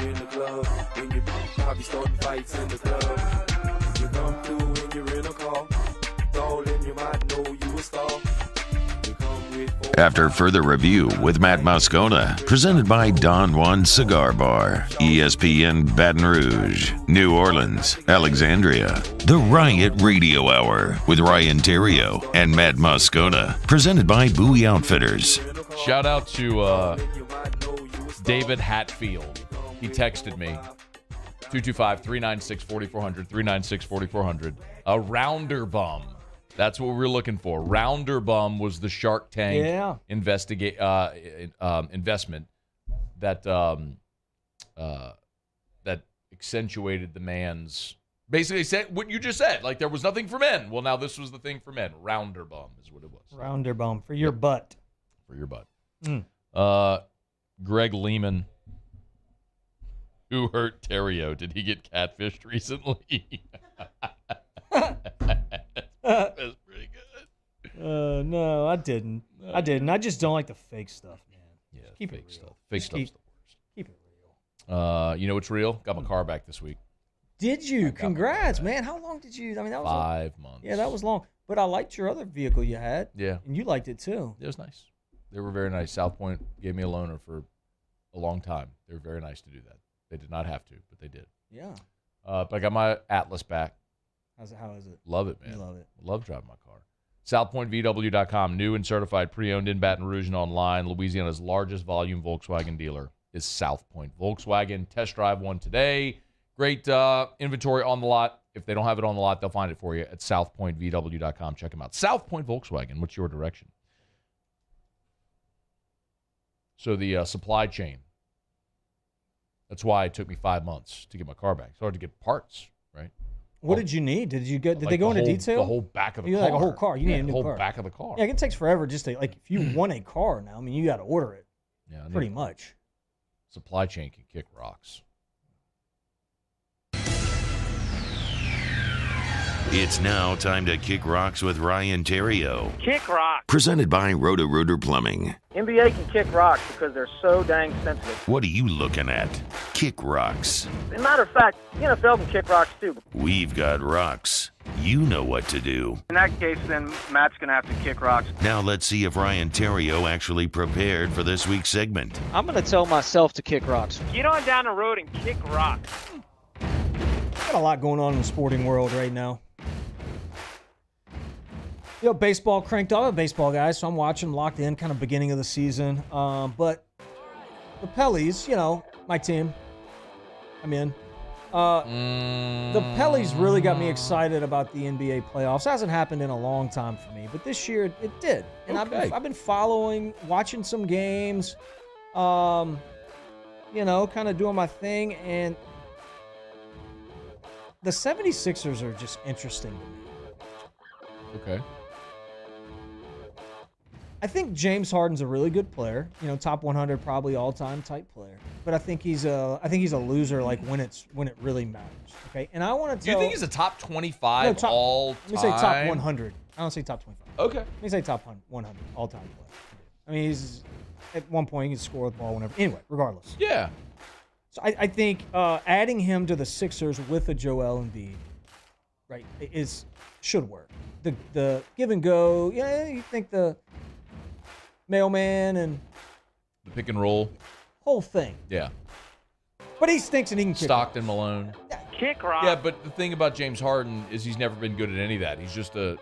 In the club, when you probably starting fights in the club. You come through when you're in a car, all in your mind, know you a star. After further review with Matt Moscona, presented by Don Juan Cigar Bar, ESPN Baton Rouge, New Orleans, Alexandria, the Riot Radio Hour with Ryan Theriot and Matt Moscona, presented by Bowie Outfitters. Shout out to David Hatfield. He texted me, 225-396-4400, 396-4400. A rounder bum. That's what we're looking for. Rounder bum was the Shark Tank investment that that accentuated the man's, basically said what you just said. Like, there was nothing for men. Well, now this was the thing for men. Rounder bum is what it was. Rounder bum for your butt. for your butt. Mm. Greg Lehman, who hurt Theriot. Did he get catfished recently? That's pretty good. No, I didn't. I just don't like the fake stuff, man. Yeah, keep fake it real. stuff. Fake stuff's the worst. Keep it real. You know what's real? Got my car back this week. Did you? Congrats, man. How long did you? I mean, that was 5 months. Yeah, that was long. But I liked your other vehicle you had. Yeah. And you liked it too. It was nice. They were very nice. South Point gave me a loaner for a long time. They were very nice to do that. They did not have to, but they did. Yeah. But I got my Atlas back. How is it? Love it, man. You love it. Love driving my car. SouthPointVW.com, new and certified pre-owned in Baton Rouge and online. Louisiana's largest volume Volkswagen dealer is South Point Volkswagen. Test drive one today. Great inventory on the lot. If they don't have it on the lot, they'll find it for you at SouthPointVW.com. Check them out. South Point Volkswagen, what's your direction? So the supply chain. That's why it took me 5 months to get my car back. It's hard to get parts, right? What did you need? Did Like they go into detail? The whole back of the You car. like a whole car. You need a new whole car. back of the car. Yeah, it takes forever just to if you want a car now. I mean, you got to order it. Yeah, pretty much. Supply chain can kick rocks. It's now time to kick rocks with Ryan Theriot. Kick rock. Presented by Roto-Rooter Plumbing. NBA can kick rocks because they're so dang sensitive. What are you looking at? Kick rocks. As a matter of fact, the NFL can kick rocks too. We've got rocks. You know what to do. In that case, then Matt's going to have to kick rocks. Now let's see if Ryan Theriot actually prepared for this week's segment. I'm going to tell myself to kick rocks. Get on down the road and kick rocks. Got a lot going on in the sporting world right now. Baseball cranked up. I'm a baseball guy, so I'm watching, locked in, kind of beginning of the season. But the Pellies, my team, I'm in. The Pellies really got me excited about the NBA playoffs. It hasn't happened in a long time for me, but this year it did. And I've been following, watching some games, kind of doing my thing. And the 76ers are just interesting to me. Okay. I think James Harden's a really good player. Top 100 probably all-time type player. But I think he's a loser like when it really matters. Okay, and I want to tell. Do you think he's a top 25 all time? Let me say top 100. I don't say top 25. Okay. Let me say top 100 all-time player. I mean, he's at one point he can score the ball whenever. Anyway, regardless. Yeah. So I think adding him to the Sixers with a Joel Embiid, right, should work. The give and go. Yeah, you think the mailman and the pick and roll whole thing. Yeah. But he stinks and he can kick. Stockton, Malone. Kick rock. Yeah, but the thing about James Harden is he's never been good at any of that. He's just a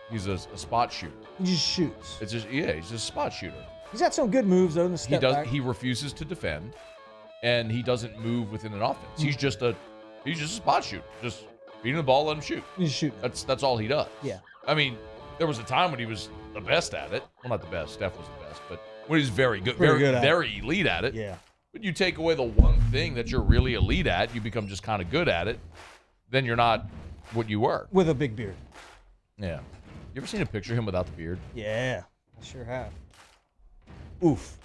spot shooter. He just shoots. He's just a spot shooter. He's got some good moves though in the step back. He refuses to defend, and he doesn't move within an offense. He's just a spot shooter. Just feeding the ball, let him shoot. He's shooting. That's all he does. Yeah. I mean, there was a time when he was the best at it. Well, not the best. Steph was the best, but when he was very good, very elite at it. Yeah. But you take away the one thing that you're really elite at, you become just kind of good at it, then you're not what you were. With a big beard. Yeah. You ever seen a picture of him without the beard? Yeah, I sure have. Oof.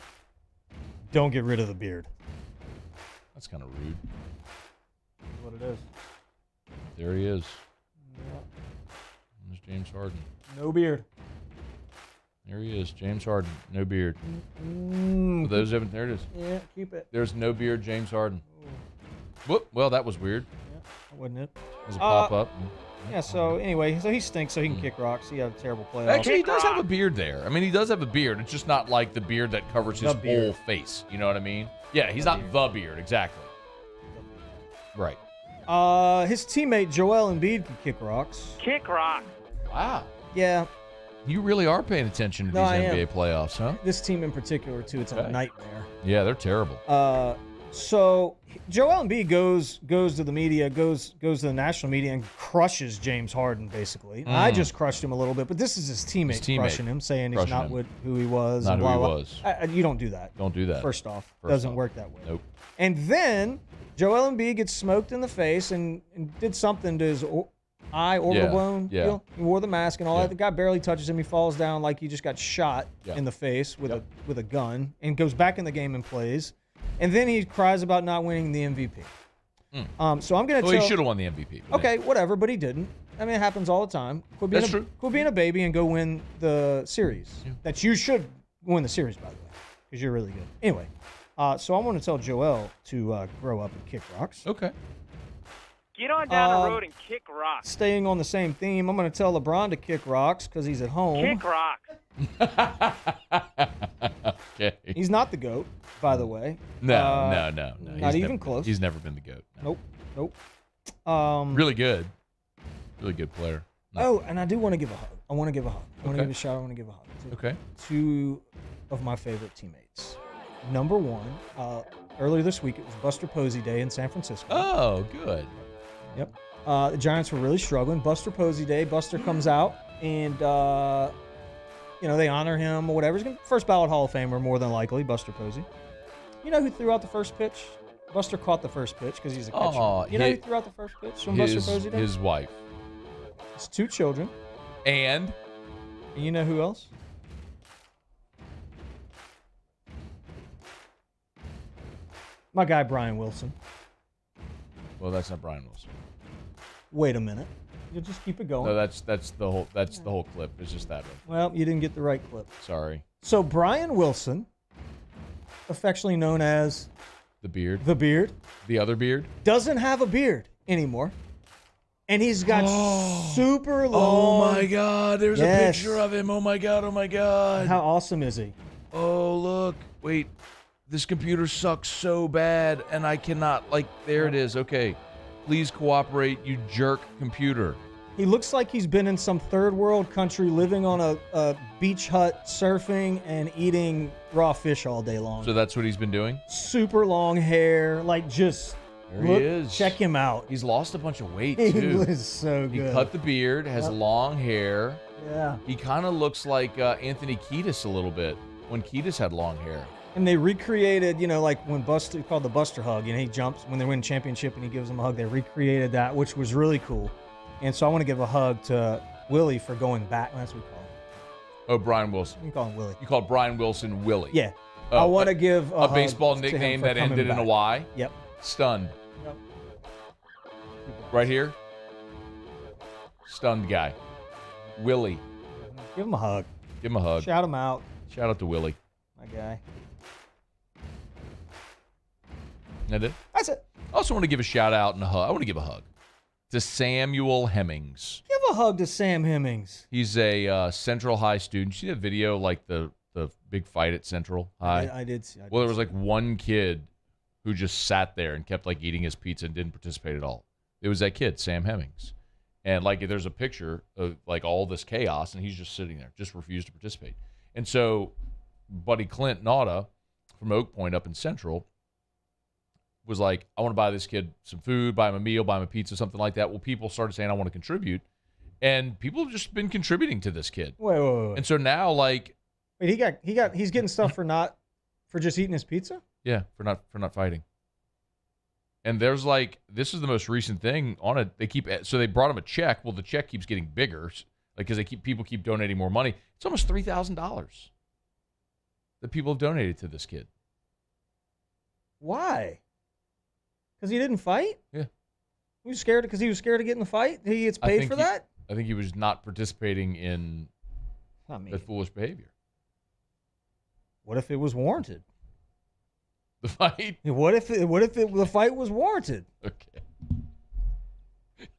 Don't get rid of the beard. That's kind of rude. That's what it is. There he is. Yeah. There's James Harden. No beard. There he is, James Harden, no beard. For those who haven't, there it is. Yeah, keep it. There's no beard, James Harden. Whoop, well, that was weird. Yeah, wasn't it? It was a pop-up. Yeah, so anyway, so he stinks, so he can kick rocks. He had a terrible playoff. Actually, he does have a beard there. I mean, he does have a beard. It's just not like the beard that covers his whole face. You know what I mean? Yeah, he's not the beard, exactly. Right. His teammate Joel Embiid can kick rocks. Kick rock. Wow. Yeah. You really are paying attention to these NBA playoffs, huh? This team in particular, too. It's a nightmare. Yeah, they're terrible. So Joel Embiid goes to the media, goes to the national media and crushes James Harden, basically. I just crushed him a little bit, but this is his teammate crushing him, saying he's not who he was. Not and blah, who he blah. was. You don't do that. Don't do that. First off, doesn't work that way. Nope. And then Joel Embiid gets smoked in the face and did something to eye, orbital bone. Yeah. Deal. He wore the mask and all that. The guy barely touches him. He falls down like he just got shot Yeah. in the face with a gun and goes back in the game and plays. And then he cries about not winning the MVP. So I'm going to he should have won the MVP. Okay, whatever, but he didn't. I mean, it happens all the time. That's true. Quit being a baby and go win the series. That you should win the series, by the way, because you're really good. Anyway, so I want to tell Joel to grow up and kick rocks. Okay. Get on down the road and kick rocks. Staying on the same theme, I'm going to tell LeBron to kick rocks because he's at home. Kick rocks. Okay. He's not the GOAT, by the way. No. Not even close. He's never been the GOAT. No. Nope. Really good. Really good player. No. Oh, and I do want to give a hug. I want to give a hug. I want to Okay. give a shout. I want to give a hug. Okay. Two of my favorite teammates. Number one, earlier this week, it was Buster Posey Day in San Francisco. Oh, good. Yep. The Giants were really struggling. Buster Posey Day. Buster comes out and, they honor him or whatever. He's gonna first ballot Hall of Famer, more than likely, Buster Posey. You know who threw out the first pitch? Buster caught the first pitch because he's a catcher. Oh, you know who threw out the first pitch from Buster Posey Day? His wife. It's 2 children. And you know who else? My guy, Brian Wilson. Well, that's not Brian Wilson. Wait a minute. You'll just keep it going. No, that's the whole clip. It's just that one. Well, you didn't get the right clip. Sorry. So Brian Wilson, affectionately known as The Beard. The other beard. Doesn't have a beard anymore. And he's got super long. Oh my God! There's a picture of him. Oh my God! Oh my God! How awesome is he? Oh look! Wait, this computer sucks so bad, and I cannot. There it is. Okay, please cooperate, you jerk computer. He looks like he's been in some third world country, living on a beach hut, surfing and eating raw fish all day long. So that's what he's been doing. Super long hair, just. There he is. Check him out. He's lost a bunch of weight, He too. was so good. He cut the beard, has long hair. Yeah. He kind of looks like Anthony Kiedis a little bit when Kiedis had long hair. And they recreated, when Buster, called the Buster hug, he jumps when they win championship and he gives them a hug. They recreated that, which was really cool. And so I want to give a hug to Willie for going back. That's what we call him. Oh, Brian Wilson. You call him Willie. You called Brian Wilson Willie. Yeah. I want to give a hug baseball to him nickname for that coming ended in a back. Y. Yep. Stunned. Yep. Right here. Stunned guy. Willie. Give him a hug. Give him a hug. Shout him out. Shout out to Willie. My guy. That it? That's it. I also want to give a shout out and a hug. I want to give a hug to Samuel Hemmings. Give a hug to Sam Hemmings. He's a Central High student. You see that video, the big fight at Central High? I did see. Well, there was one kid who just sat there and kept eating his pizza and didn't participate at all. It was that kid, Sam Hemmings. And there's a picture of all this chaos, and he's just sitting there, just refused to participate. And so Buddy Clint Nauta from Oak Point up in Central was like, I want to buy this kid some food, buy him a meal, buy him a pizza, something like that. Well, people started saying, I want to contribute. And people have just been contributing to this kid. Wait. And so now, Wait, he's getting stuff for just eating his pizza? Yeah, for not fighting. And there's this is the most recent thing on it. They brought him a check. Well, the check keeps getting bigger, because people keep donating more money. It's almost $3,000 that people have donated to this kid. Why? Because he didn't fight? Yeah. He was scared because he was scared of getting in the fight? He gets paid for that? I think he was not participating in that foolish behavior. What if it was warranted? The fight? What if the fight was warranted? Okay.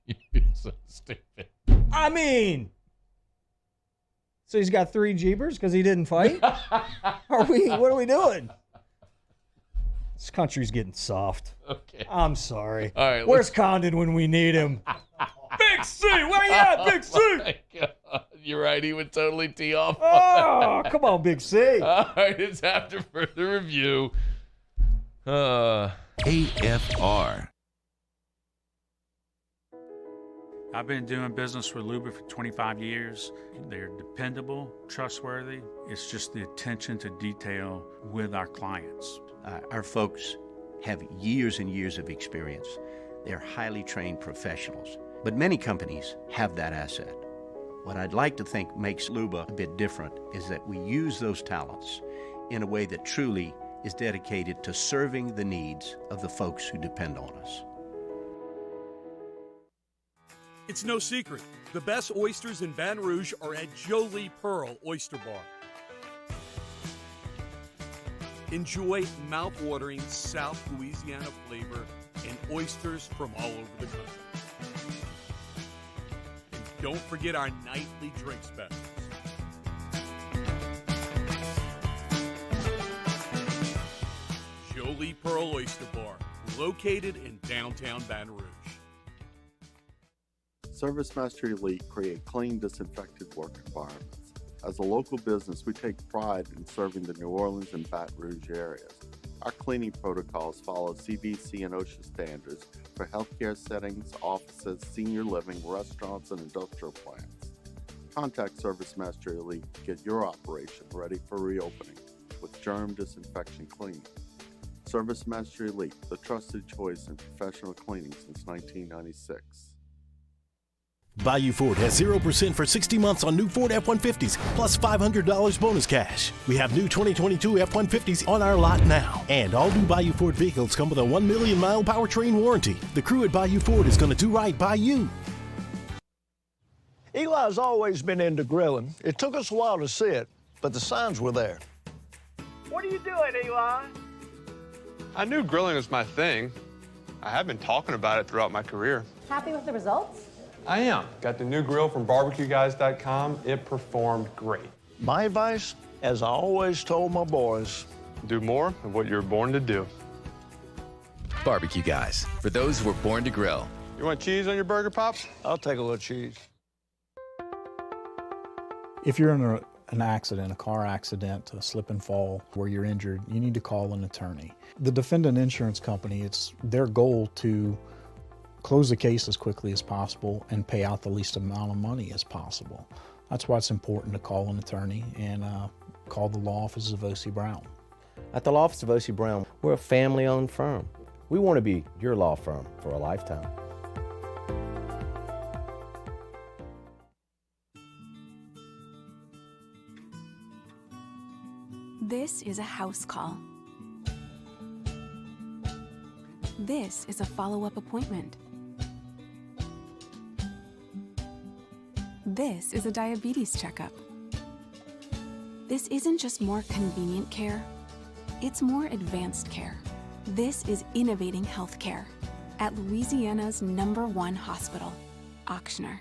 You're so stupid. So he's got 3 jeebers because he didn't fight? What are we doing? This country's getting soft. Okay. I'm sorry. All right. Where's Condon when we need him? Big C, where you at, Big C? Oh my God. You're right. He would totally tee off. Oh, come on, Big C. All right. It's after further review. AFR. I've been doing business with Luba for 25 years. They're dependable, trustworthy. It's just the attention to detail with our clients. Our folks have years and years of experience. They're highly trained professionals. But many companies have that asset. What I'd like to think makes Luba a bit different is that we use those talents in a way that truly is dedicated to serving the needs of the folks who depend on us. It's no secret. The best oysters in Baton Rouge are at Jolie Pearl Oyster Bar. Enjoy mouth-watering South Louisiana flavor and oysters from all over the country. And don't forget our nightly drink specials. Jolie Pearl Oyster Bar, located in downtown Baton Rouge. ServiceMaster Elite create clean, disinfected work environments. As a local business, we take pride in serving the New Orleans and Baton Rouge areas. Our cleaning protocols follow CDC and OSHA standards for healthcare settings, offices, senior living, restaurants, and industrial plants. Contact ServiceMaster Elite to get your operation ready for reopening with germ disinfection cleaning. ServiceMaster Elite, the trusted choice in professional cleaning since 1996. Bayou Ford has 0% for 60 months on new Ford F-150s, plus $500 bonus cash. We have new 2022 F-150s on our lot now. And all new Bayou Ford vehicles come with a 1 million mile powertrain warranty. The crew at Bayou Ford is going to do right by you. Eli's always been into grilling. It took us a while to see it, but the signs were there. What are you doing, Eli? I knew grilling was my thing. I have been talking about it throughout my career. Happy with the results? I am. Got the new grill from barbecueguys.com. It performed great. My advice, as I always told my boys, do more of what you were born to do. Barbecue Guys, for those who were born to grill. You want cheese on your burger, Pops? I'll take a little cheese. If you're in an accident, a car accident, a slip and fall where you're injured, you need to call an attorney. The defendant insurance company, it's their goal to close the case as quickly as possible and pay out the least amount of money as possible. That's why it's important to call an attorney and call the law offices of O.C. Brown. At the law office of O.C. Brown, we're a family-owned firm. We want to be your law firm for a lifetime. This is a house call. This is a follow-up appointment. This is a diabetes checkup. This isn't just more convenient care, it's more advanced care. This is innovating healthcare at Louisiana's #1 hospital, Auctioner.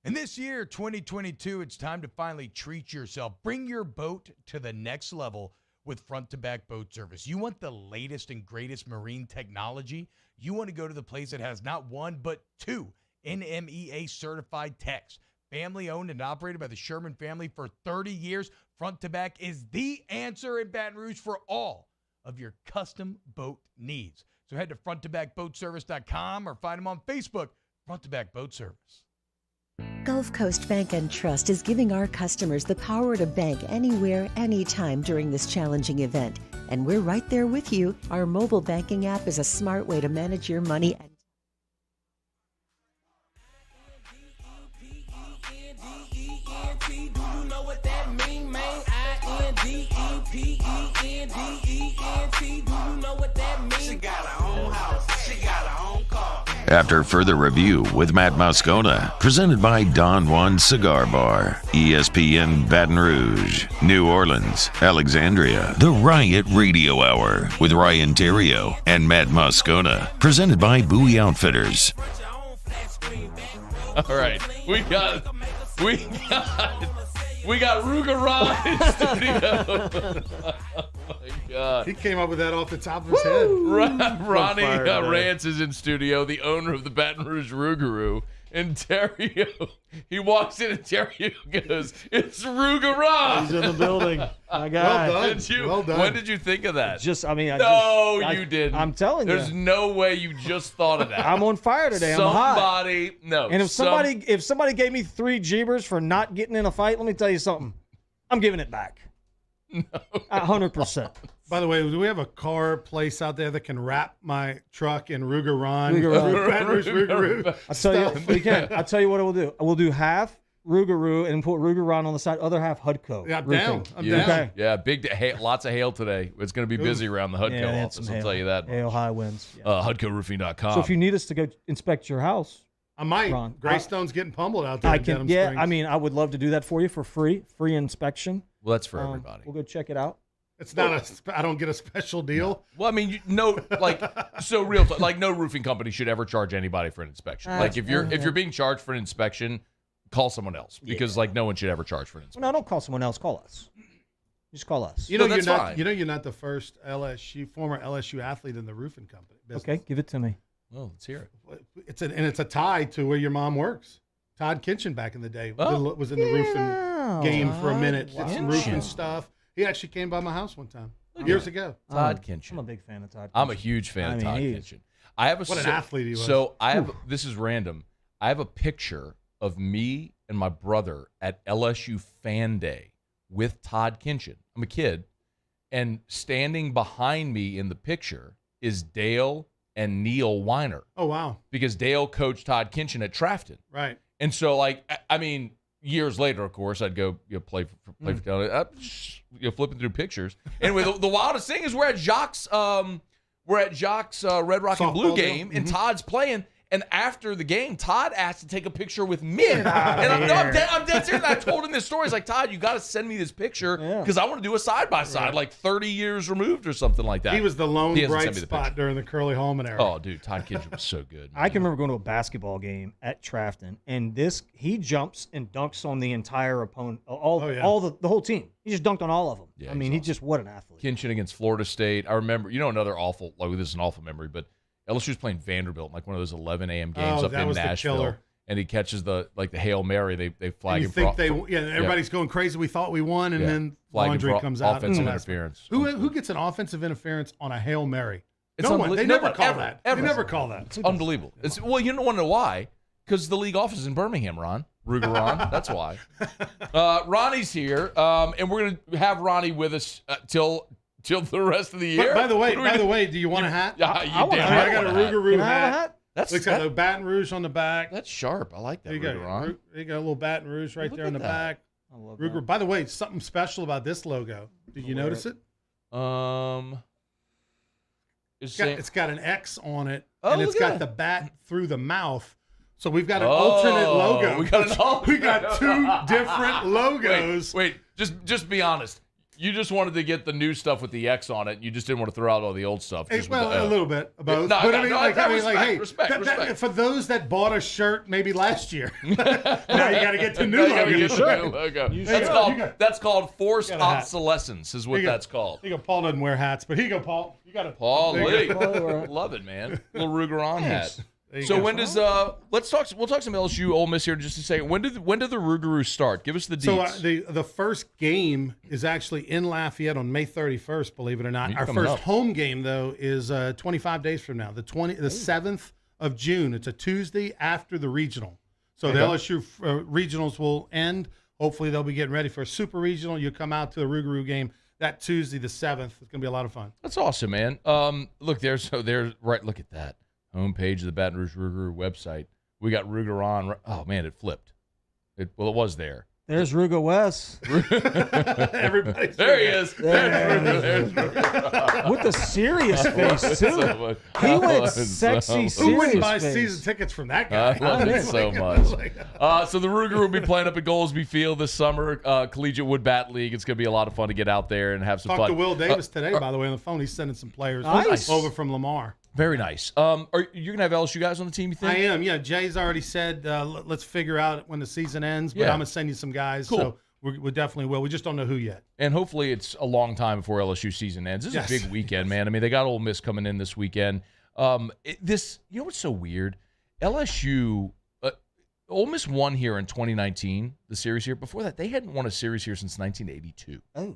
And this year, 2022, it's time to finally treat yourself. Bring your boat to the next level with front-to-back boat service. You want the latest and greatest marine technology? You want to go to the place that has not one, but two NMEA certified techs. Family owned and operated by the Sherman family for 30 years. Front to Back is the answer in Baton Rouge for all of your custom boat needs. So head to fronttobackboatservice.com or find them on Facebook, Front to Back Boat Service. Gulf Coast Bank and Trust is giving our customers the power to bank anywhere, anytime during this challenging event. And we're right there with you. Our mobile banking app is a smart way to manage your money. After further review with Matt Moscona, presented by Don Juan Cigar Bar, ESPN Baton Rouge, New Orleans, Alexandria, the Riot Radio Hour with Ryan Theriot and Matt Moscona, presented by Bowie Outfitters. All right, we got Ruga in studio. Oh my God! He came up with that off the top of his head. Ronnie Rantz is in studio, the owner of the Baton Rouge Rougarou. And Theriot, he walks in and Theriot goes, "It's Ruga." He's in the building. My guy. Well done. When did you think of that? You didn't. I'm telling you. There's no way you just thought of that. I'm on fire today. I'm hot. And if somebody gave me 3 jeebers for not getting in a fight, let me tell you something. I'm giving it back. No. 100%. By the way, do we have a car place out there that can wrap my truck in Rougarou? I'll tell you, we can. I'll tell you what I will do. I will do half Rougarou and put Rougarou on the side, other half Hudco. Yeah, I'm down. I'm Yeah. down. Yeah, lots of hail today. It's going to be busy around the Hudco office. I'll tell you that. Hail, high winds. HudcoRoofing.com. So if you need us to go inspect your house, I might. Ron, Greystone's getting pummeled out there. I in can. Denham Yeah, Springs. I mean, I would love to do that for you for free inspection. Well, that's for everybody. We'll go check it out. It's not I don't get a special deal. Well, I mean, no roofing company should ever charge anybody for an inspection. Like if you're being charged for an inspection, call someone else because no one should ever charge for an inspection. Well, no, don't call someone else. Call us. Just call us. You're not the first former LSU athlete in the roofing company business. Okay, give it to me. Well, let's hear it. It's a tie to where your mom works. Todd Kinchin back in the day was in the roofing game for a minute. Did some roofing stuff. He actually came by my house one time years ago. Todd Kinchin. I'm a big fan of Todd Kinchin. I'm a huge fan of Todd Kinchin. What an athlete he was. So this is random. I have a picture of me and my brother at LSU Fan Day with Todd Kinchin. I'm a kid, and standing behind me in the picture is Dale and Neil Weiner. Oh, wow. Because Dale coached Todd Kinchin at Trafton. Right. And so, years later, of course, I'd go play for Dale. Flipping through pictures. Anyway, the wildest thing is we're at Jacques' Red Rock and Blue game, and Todd's playing. And after the game, Todd asked to take a picture with me. And I'm dead serious. I told him this story. He's like, Todd, you got to send me this picture because I want to do a side-by-side, like 30 years removed or something like that. He was the lone bright spot during the Curly Holman era. Oh, dude, Todd Kinchin was so good. I can remember going to a basketball game at Trafton, and he jumps and dunks on the entire opponent, the whole team. He just dunked on all of them. Yeah, I mean, he's just what an athlete. Kinchin against Florida State. I remember, another awful, this is an awful memory, but LSU was playing Vanderbilt in one of those 11 a.m. games up in Nashville, and he catches the Hail Mary. They flag him. Everybody's going crazy. We thought we won, and then laundry comes out. Offensive interference. Who gets an offensive interference on a Hail Mary? It's no one. They never call that. They never call that. It's unbelievable. You don't want to know why? Because the league office is in Birmingham, Ron. Rougarou. That's why. Ronnie's here, and we're going to have Ronnie with us till the rest of the year. By the way, do you want a hat? I got a Rougarou hat. That's got a Baton Rouge on the back. That's sharp. I like that. There you go. A little Baton Rouge right there on the back. I love Rougarou. that. By the way, something special about this logo. Did you notice it? It's got an X on it, and it's got the bat through the mouth. So we've got an alternate logo. We got two different logos. Wait, just be honest. You just wanted to get the new stuff with the X on it. You just didn't want to throw out all the old stuff. A little bit of both. Respect. For those that bought a shirt maybe last year, now you got to get the new logo. That's called forced obsolescence, is what that's called. Paul doesn't wear hats, but here you go, Paul. You got it. Paul Lee. Love it, man. Little Rougarou hat. So when does we'll talk some LSU Ole Miss here in just a second. When did the Rougarou start? Give us the deets. So the first game is actually in Lafayette on May 31st, believe it or not. Our first home game though is 25 days from now, the 7th of June. It's a Tuesday after the regional. So the LSU regionals will end. Hopefully they'll be getting ready for a super regional. You come out to the Rougarou game that Tuesday the 7th. It's going to be a lot of fun. That's awesome, man. Look there's right. Look at that. Homepage of the Baton Rouge Rougarou website. We got Rougarou on. Oh, man, it flipped. It was there. There's Ruga West. Everybody's there he is. There's with the serious face, too. He went sexy, serious Who wouldn't buy face. season tickets from that guy? I love it so much. So the Rougarou will be playing up at Goolsby Field this summer, Collegiate Wood Bat League. It's going to be a lot of fun to get out there and have some fun. Talked to Will Davis today, by the way, on the phone. He's sending some players over from Lamar. Very nice. Are you going to have LSU guys on the team, you think? I am, yeah. Jay's already said, let's figure out when the season ends, but I'm going to send you some guys. Cool. So we definitely will. We just don't know who yet. And hopefully it's a long time before LSU season ends. This is a big weekend, man. I mean, they got Ole Miss coming in this weekend. You know what's so weird? LSU, Ole Miss won here in 2019, the series here. Before that, they hadn't won a series here since 1982. Oh.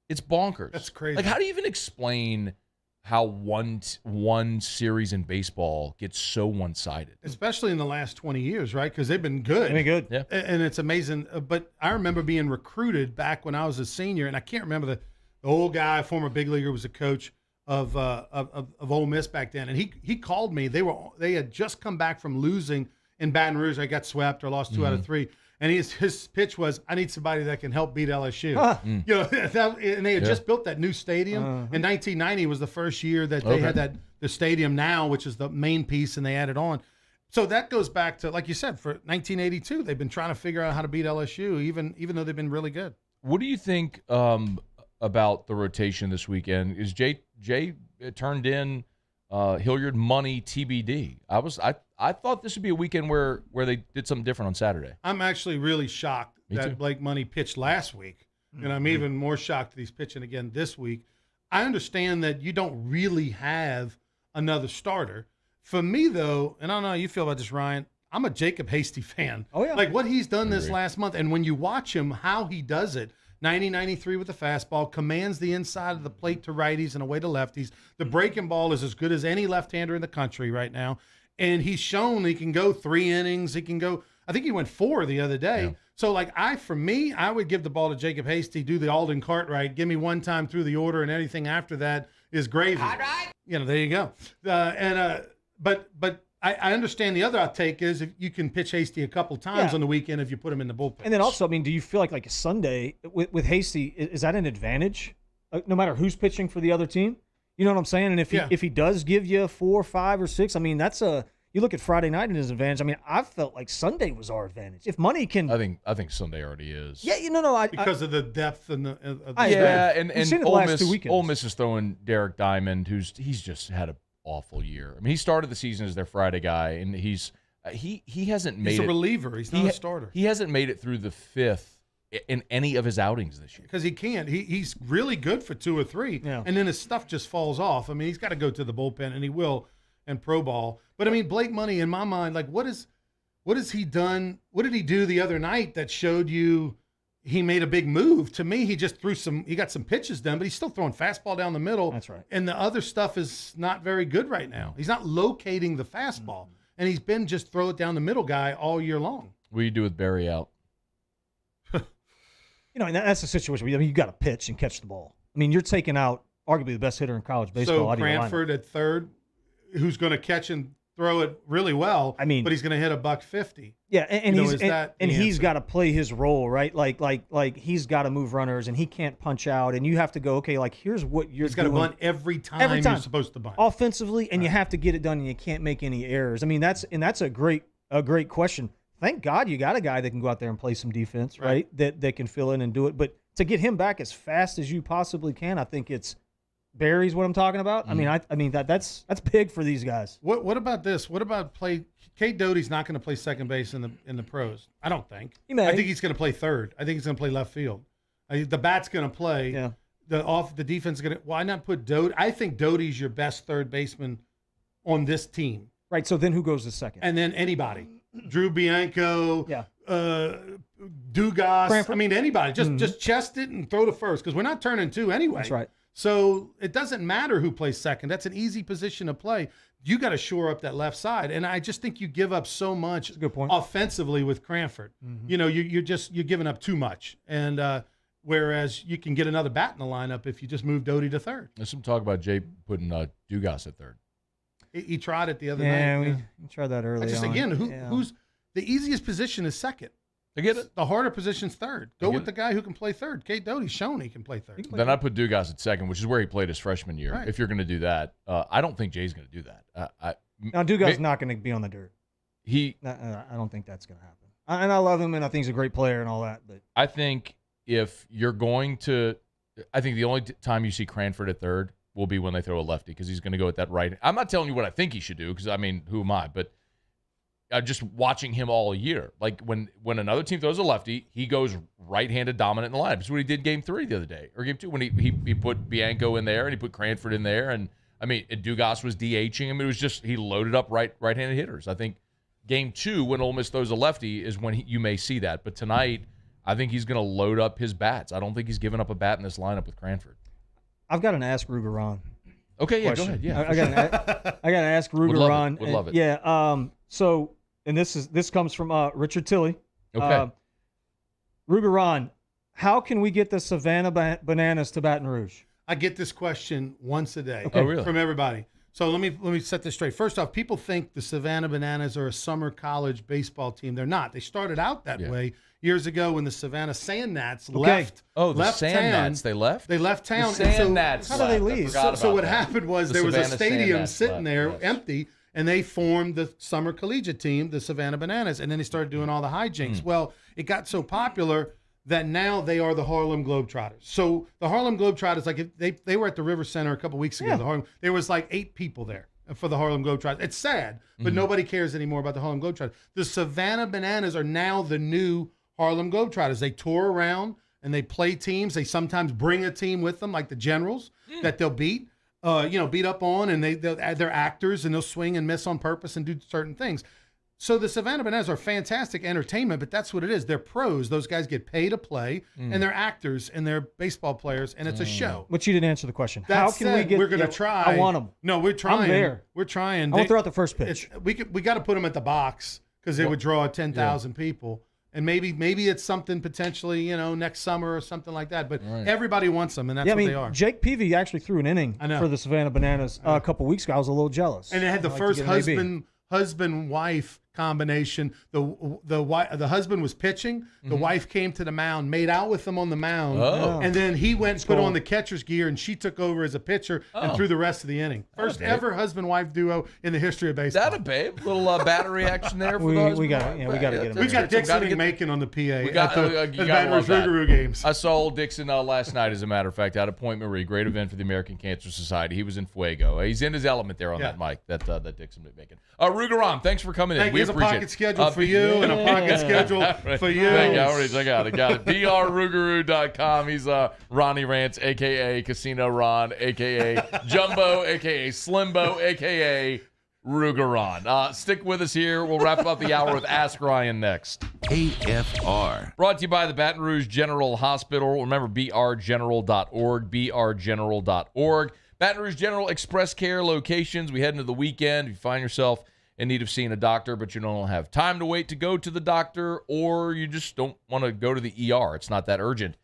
It's bonkers. That's crazy. Like, how do you even explain how one series in baseball gets so one-sided? Especially in the last 20 years, right? Because they've been good. Yeah. And it's amazing. But I remember being recruited back when I was a senior, and I can't remember the old guy, former big leaguer, was a coach of Ole Miss back then, and he called me. They had just come back from losing in Baton Rouge. I got swept or lost 2 out of 3. And his pitch was, I need somebody that can help beat LSU. You know, and they had just built that new stadium. In 1990 was the first year that they had the stadium now, which is the main piece, and they added on. So that goes back to, like you said, for 1982, they've been trying to figure out how to beat LSU, even though they've been really good. What do you think about the rotation this weekend? Is Jay turned in Hilliard, Money, TBD? I thought this would be a weekend where they did something different on Saturday. I'm actually really shocked that Blake Money pitched last week, and I'm even more shocked that he's pitching again this week. I understand that you don't really have another starter. For me, though, and I don't know how you feel about this, Ryan, I'm a Jacob Hasty fan. Oh, yeah. Like what he's done this last month, and when you watch him, how he does it, 90-93 with the fastball, commands the inside of the plate to righties and away to lefties. The breaking ball is as good as any left-hander in the country right now. And he's shown he can go 3 innings. He can go, I think he went 4 the other day. Yeah. So, like, for me, I would give the ball to Jacob Hasty, do the Alden Cartwright, give me one time through the order, and anything after that is gravy. Right. You know, there you go. But I understand the other outtake is if you can pitch Hasty a couple times on the weekend if you put him in the bullpen. And then also, I mean, do you feel like a Sunday with Hasty, is that an advantage? No matter who's pitching for the other team? You know what I'm saying? And if he does give you 4, 5, or 6, I mean, you look at Friday night and his advantage. I mean, I felt like Sunday was our advantage. If Money can, I think Sunday already is. Yeah, no, because of the depth and and Ole Miss is throwing Derek Diamond, he's just had an awful year. I mean, he started the season as their Friday guy, and he hasn't made it. He's a reliever. He's not a starter. He hasn't made it through the 5th in any of his outings this year. Because he can't. He's really good for 2 or 3, and then his stuff just falls off. I mean, he's got to go to the bullpen, and he will in pro ball. But, I mean, Blake Money, in my mind, like, what has he done? What did he do the other night that showed you he made a big move? To me, he just he got some pitches done, but he's still throwing fastball down the middle. That's right. And the other stuff is not very good right now. He's not locating the fastball, and he's been just throw it down the middle guy all year long. What do you do with Barry out? You know, and that's the situation where you got to pitch and catch the ball. I mean, you're taking out arguably the best hitter in college baseball. So Cranford at third, who's going to catch and throw it really well. I mean, but he's going to hit $150. Yeah, and he's got to play his role, right? Like he's got to move runners, and he can't punch out. And you have to go, okay, like here's what you're. He's got to bunt every time you're supposed to bunt offensively, and you have to get it done, and you can't make any errors. I mean, that's a great question. Thank God you got a guy that can go out there and play some defense, right? That can fill in and do it. But to get him back as fast as you possibly can, I think it's Barry's what I'm talking about. I mean that's big for these guys. What about this? What about Kate Doty's not going to play second base in the pros. I don't think. He may. I think he's going to play third. I think he's going to play left field. The bat's going to play. Yeah. The defense is going to. Why not put Doty? I think Doty's your best third baseman on this team. Right. So then who goes to second? And then anybody. Drew Bianco, Dugas. Cranford. I mean, anybody. Just chest it and throw to first because we're not turning 2 anyway. That's right. So it doesn't matter who plays second. That's an easy position to play. You got to shore up that left side, and I just think you give up so much offensively with Cranford. Mm-hmm. You know, you're giving up too much, and whereas you can get another bat in the lineup if you just move Doty to third. There's some talk about Jay putting Dugas at third. He tried it the other night. Yeah, we tried that early. Who's the easiest position is second. I get it. The harder position's third. Go with the guy who can play third. Kate Doty's shown he can play third. Then I put Dugas at second, which is where he played his freshman year. Right. If you're going to do that, I don't think Jay's going to do that. Now Dugas not going to be on the dirt. I don't think that's going to happen. And I love him, and I think he's a great player and all that. But I think if you're going to, I think the only time you see Cranford at third will be when they throw a lefty because he's going to go at that right. I'm not telling you what I think he should do because, I mean, who am I? But just watching him all year. Like when another team throws a lefty, he goes right-handed dominant in the lineup. That's what he did Game 3 the other day, or Game 2 when he put Bianco in there and he put Cranford in there. And, I mean, Dugas was DHing him. It was just he loaded up right-handed hitters. I think Game 2 when Ole Miss throws a lefty is when you may see that. But tonight, I think he's going to load up his bats. I don't think he's giving up a bat in this lineup with Cranford. I've got an Ask Ruger Okay, yeah, question. Go ahead. Yeah, I got to ask Ruger Would love it. Yeah. So, and this comes from Richard Tilley. Okay. Ruger, How can we get the Savannah Bananas to Baton Rouge? I get this question once a day really? from everybody. So let me set this straight. First off, people think the Savannah Bananas are a summer college baseball team. They're not. They started out that way years ago when the Savannah Sand Gnats left. Oh, the left Sand town. Gnats, they left? They left town. The Sand Gnats How did they leave? So what happened was there was a Savannah Sand stadium Gnats sitting left, there yes. empty, and they formed the summer collegiate team, the Savannah Bananas, and then they started doing all the hijinks. Well, it got so popular that now they are the Harlem Globetrotters. So the Harlem Globetrotters, like if they were at the River Center a couple weeks ago. Yeah. There was like 8 people there for the Harlem Globetrotters. It's sad, but nobody cares anymore about the Harlem Globetrotters. The Savannah Bananas are now the new Harlem Globetrotters. They tour around and they play teams. They sometimes bring a team with them, like the Generals, that they'll beat up on, and they're actors, and they'll swing and miss on purpose and do certain things. So the Savannah Bananas are fantastic entertainment, but that's what it is. They're pros. Those guys get paid to play, and they're actors, and they're baseball players, and it's a show. But you didn't answer the question. That How can we said, get? We're going to try. I want them. No, we're trying. I'm there. We're trying. I want to throw out the first pitch. We got to put them at the box because they would draw 10,000 people. And maybe it's something potentially, next summer or something like that. But everybody wants them, and that's what they are. Jake Peavy actually threw an inning for the Savannah Bananas a couple weeks ago. I was a little jealous. And it had the first husband-wife combination. The husband was pitching. The wife came to the mound, made out with him on the mound, and then he went and put on the catcher's gear, and she took over as a pitcher and threw the rest of the inning. First ever husband-wife duo in the history of baseball. That a babe? Little battery action there for those. We got to get him. We got Dixon and Macon on the PA at the Baton Rouge that. Rougarou games. I saw old Dixon last night, as a matter of fact, out at Point Marie. Great event for the American Cancer Society. He was in Fuego. He's in his element there on that mic that Dixon was making. Rougarou, thanks for coming in. We Here's appreciate a pocket it. schedule for you and a pocket schedule for you. Thank you. I got it. BRRugaroo.com. He's Ronnie Rantz, a.k.a. Casino Ron, a.k.a. Jumbo, a.k.a. Slimbo, a.k.a. Rugaron. Stick with us here. We'll wrap up the hour with Ask Ryan next. AFR. Brought to you by the Baton Rouge General Hospital. Remember, brgeneral.org, brgeneral.org. Baton Rouge General Express Care locations. We head into the weekend. If you find yourself in need of seeing a doctor, but you don't have time to wait to go to the doctor, or you just don't want to go to the ER, it's not that urgent,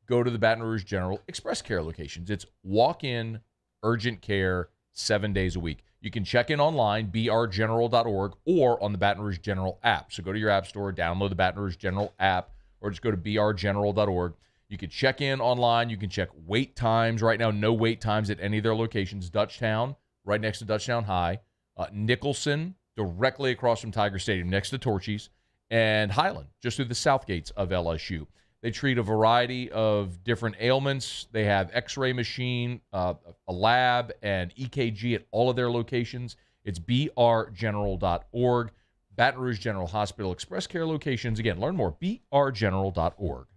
go to the Baton Rouge General Express Care locations. It's walk-in urgent care 7 days a week. You can check in online, brgeneral.org, or on the Baton Rouge General app. So go to your app store, download the Baton Rouge General app, or just go to brgeneral.org. You can check in online. You can check wait times. Right now, no wait times at any of their locations. Dutchtown, right next to Dutchtown High. Nicholson, directly across from Tiger Stadium, next to Torchy's. And Highland, just through the south gates of LSU. They treat a variety of different ailments. They have x-ray machine, a lab, and EKG at all of their locations. It's brgeneral.org. Baton Rouge General Hospital Express Care locations. Again, learn more, brgeneral.org.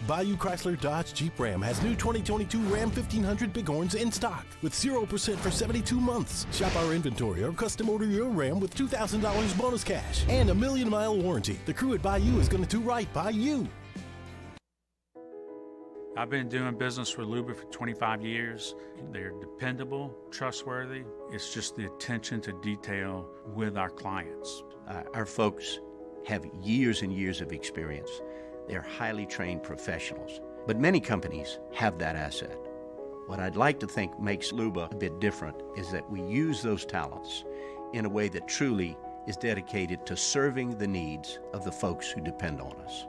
Bayou Chrysler Dodge Jeep Ram has new 2022 Ram 1500 Bighorns in stock with 0% for 72 months. Shop our inventory or custom order your Ram with $2,000 bonus cash and a 1,000,000-mile warranty. The crew at Bayou is going to do right by you. I've been doing business with Luba for 25 years. They're dependable, trustworthy. It's just the attention to detail with our clients. Our folks have years and years of experience. They're highly trained professionals, but many companies have that asset. What I'd like to think makes Luba a bit different is that we use those talents in a way that truly is dedicated to serving the needs of the folks who depend on us.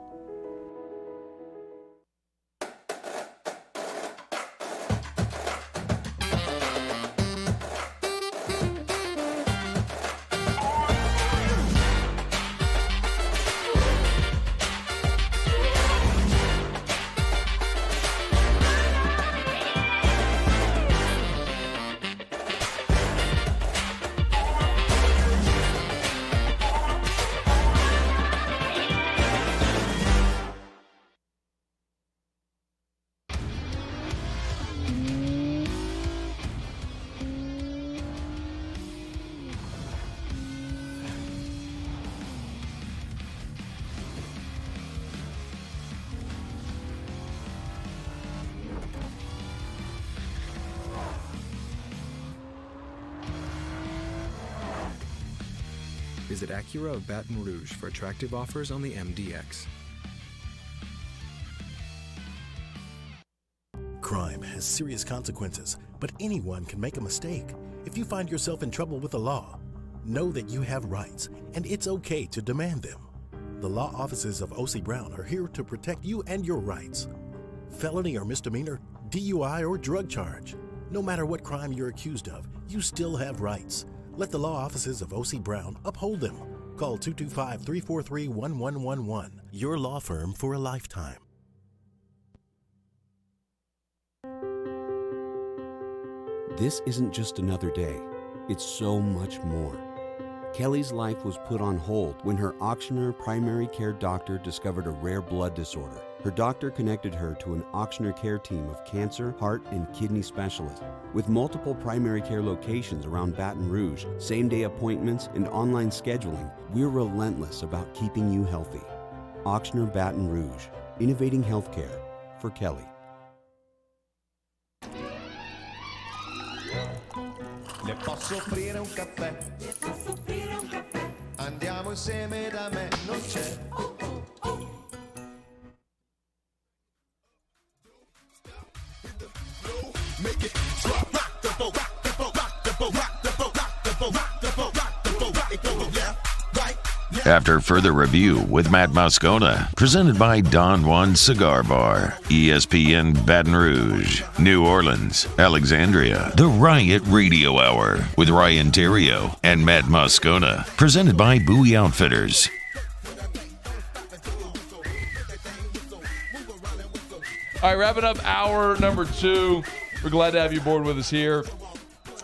Visit Acura of Baton Rouge for attractive offers on the MDX. crime has serious consequences, but anyone can make a mistake. If you find yourself in trouble with the law, know that you have rights, and it's okay to demand them. The law offices of O.C. Brown are here to protect you and your rights. Felony or misdemeanor, DUI or drug charge. No matter what crime you're accused of, you still have rights. Let the law offices of O.C. Brown uphold them. Call 225-343-1111. Your law firm for a lifetime. This isn't just another day. It's so much more. Kelly's life was put on hold when her auctioneer primary care doctor discovered a rare blood disorder. Her doctor connected her to an auctioneer care team of cancer, heart, and kidney specialists. With multiple primary care locations around Baton Rouge, same-day appointments, and online scheduling, we're relentless about keeping you healthy. Auctioneer Baton Rouge, innovating healthcare for Kelly. Le posso offrire un caffè? Andiamo insieme da me, non c'è. Make it drop, rock the boat, rock the boat, rock the boat, rock the boat, rock the boat, rock the boat, rock the boat, rock the boat, yeah, right. After further review with Matt Moscona, presented by Don Juan Cigar Bar, ESPN Baton Rouge, New Orleans, Alexandria, the Riot Radio Hour with Ryan Theriot and Matt Moscona, presented by Bowie Outfitters. All right, wrapping up hour number 2. We're glad to have you aboard with us here.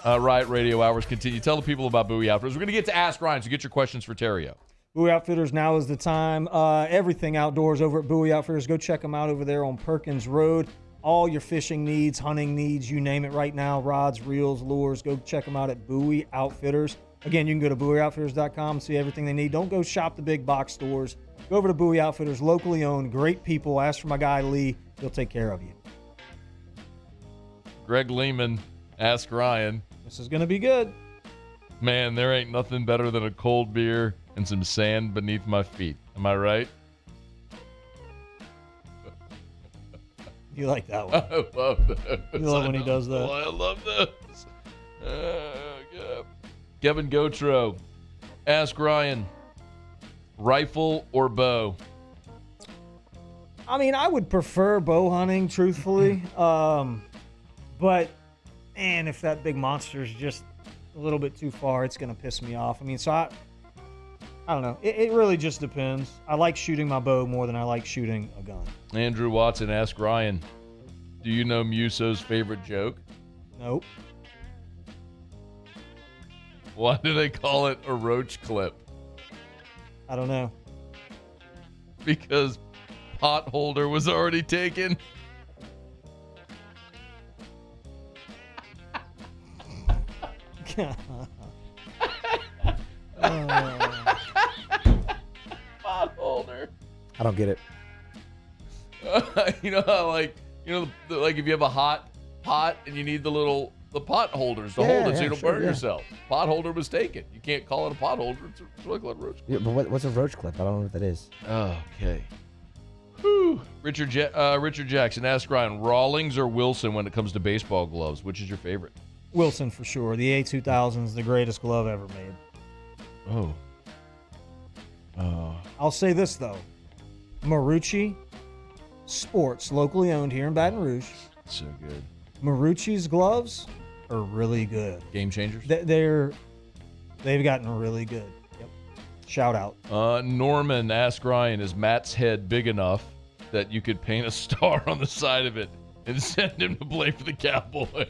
Riot Radio Hours continue. Tell the people about Bowie Outfitters. We're going to get to Ask Ryan, so get your questions for Theriot. Bowie Outfitters, now is the time. Everything outdoors over at Bowie Outfitters. Go check them out over there on Perkins Road. All your fishing needs, hunting needs, you name it right now. Rods, reels, lures. Go check them out at Bowie Outfitters. Again, you can go to BowieOutfitters.com and see everything they need. Don't go shop the big box stores. Go over to Bowie Outfitters, locally owned, great people. Ask for my guy Lee. He'll take care of you. Greg Lehman, Ask Ryan. This is going to be good. Man, there ain't nothing better than a cold beer and some sand beneath my feet. Am I right? You like that one. I love that. You love when he does that. I love this. God. Kevin Gotro, Ask Ryan, rifle or bow? I mean, I would prefer bow hunting, truthfully. But, man, if that big monster is just a little bit too far, it's going to piss me off. I mean, so I don't know. It really just depends. I like shooting my bow more than I like shooting a gun. Andrew Watson, Ask Ryan, do you know Muso's favorite joke? Nope. Why do they call it a roach clip? I don't know. Because potholder was already taken. Potholder. I don't get it. You know how, like if you have a hot pot and you need the pot holders to hold it so you don't burn yourself. Potholder was taken. You can't call it a potholder. It's like a roach clip. Yeah, but what's a roach clip? I don't know what that is. Okay. Whew. Richard Jackson, Ask Ryan, Rawlings or Wilson when it comes to baseball gloves? Which is your favorite? Wilson for sure. The A2000 is the greatest glove ever made. I'll say this, though. Marucci Sports, locally owned here in Baton Rouge. So good. Marucci's gloves are really good. Game changers? They've gotten really good. Yep. Shout out. Norman, Ask Ryan, is Matt's head big enough that you could paint a star on the side of it and send him to play for the Cowboys?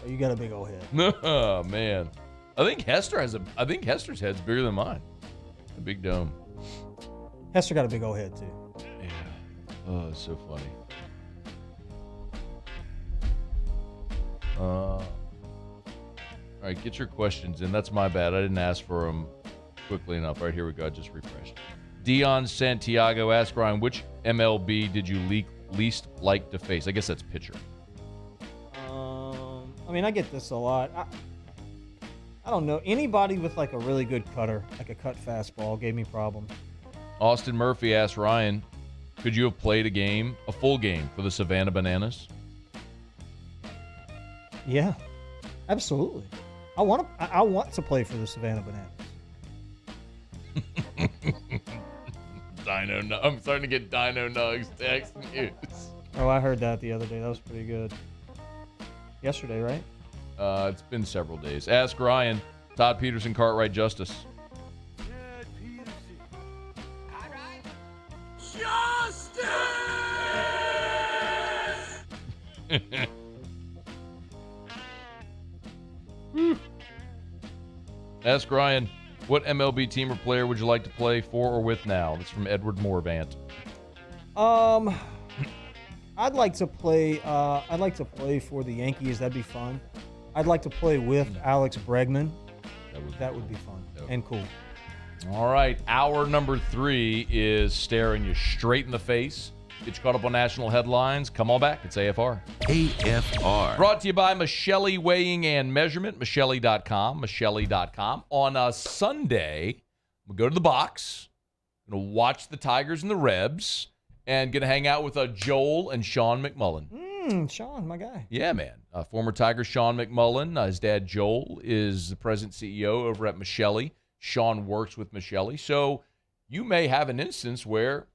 You got a big old head. Oh, man. I think Hester's head's bigger than mine. A big dome. Hester got a big old head, too. Yeah. Oh, it's so funny. All right, get your questions in. That's my bad. I didn't ask for them quickly enough. All right, here we go. I just refreshed. Dion Santiago, Ask Ryan, which MLB did you least like to face? I guess that's pitcher. I mean, I get this a lot. I don't know. Anybody with like a really good cutter, like a cut fastball, gave me problems. Austin Murphy, Ask Ryan, Could you have played a full game for the Savannah Bananas? Yeah, absolutely. I want to play for the Savannah Bananas. I'm starting to get Dino Nugs text news. Oh, I heard that the other day. That was pretty good. Yesterday, right? It's been several days. Ask Ryan. Todd Peterson, Cartwright Justice. Ask Ryan, what MLB team or player would you like to play for or with now? That's from Edward Morvant. I'd like to play for the Yankees. That'd be fun. I'd like to play with Alex Bregman. That would be fun and cool. All right, hour number 3 is staring you straight in the face. Get you caught up on national headlines. Come on back. It's AFR. AFR. Brought to you by Michelli Weighing and Measurement, Michelli.com, Michelli.com. On a Sunday, we'll go to the box. Going to watch the Tigers and the Rebs, and going to hang out with Joel and Sean McMullen. Sean, my guy. Yeah, man. Former Tiger Sean McMullen. His dad, Joel, is the president CEO over at Michelli. Sean works with Michelli. So you may have an instance where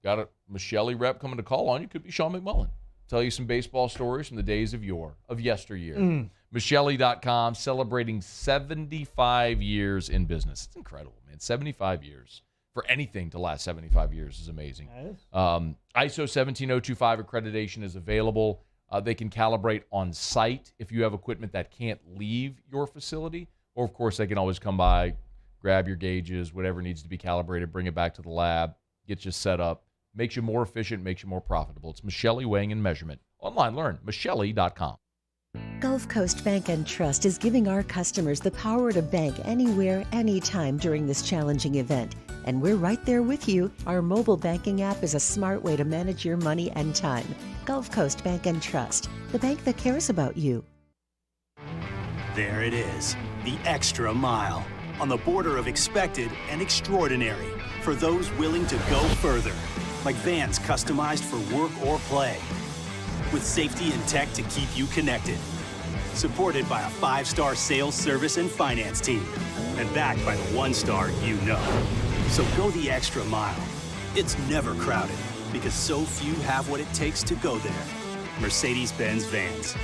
got a Michelli rep coming to call on you. Could be Sean McMullen. Tell you some baseball stories from the days of yesteryear. Michelli.com, celebrating 75 years in business. It's incredible, man. 75 years. For anything to last 75 years is amazing. ISO 17025 accreditation is available. They can calibrate on site if you have equipment that can't leave your facility. Or, of course, they can always come by, grab your gauges, whatever needs to be calibrated, bring it back to the lab, get you set up. Makes you more efficient, makes you more profitable. It's Michelli Weighing and Measurement. Online, learn. Michelli.com. Gulf Coast Bank and Trust is giving our customers the power to bank anywhere, anytime during this challenging event. And we're right there with you. Our mobile banking app is a smart way to manage your money and time. Gulf Coast Bank and Trust, the bank that cares about you. There it is, the extra mile, on the border of expected and extraordinary, for those willing to go further, like vans customized for work or play, with safety and tech to keep you connected, supported by a 5-star sales, service, and finance team, and backed by the 1-star you know. So go the extra mile. It's never crowded, because so few have what it takes to go there. Mercedes-Benz Vans.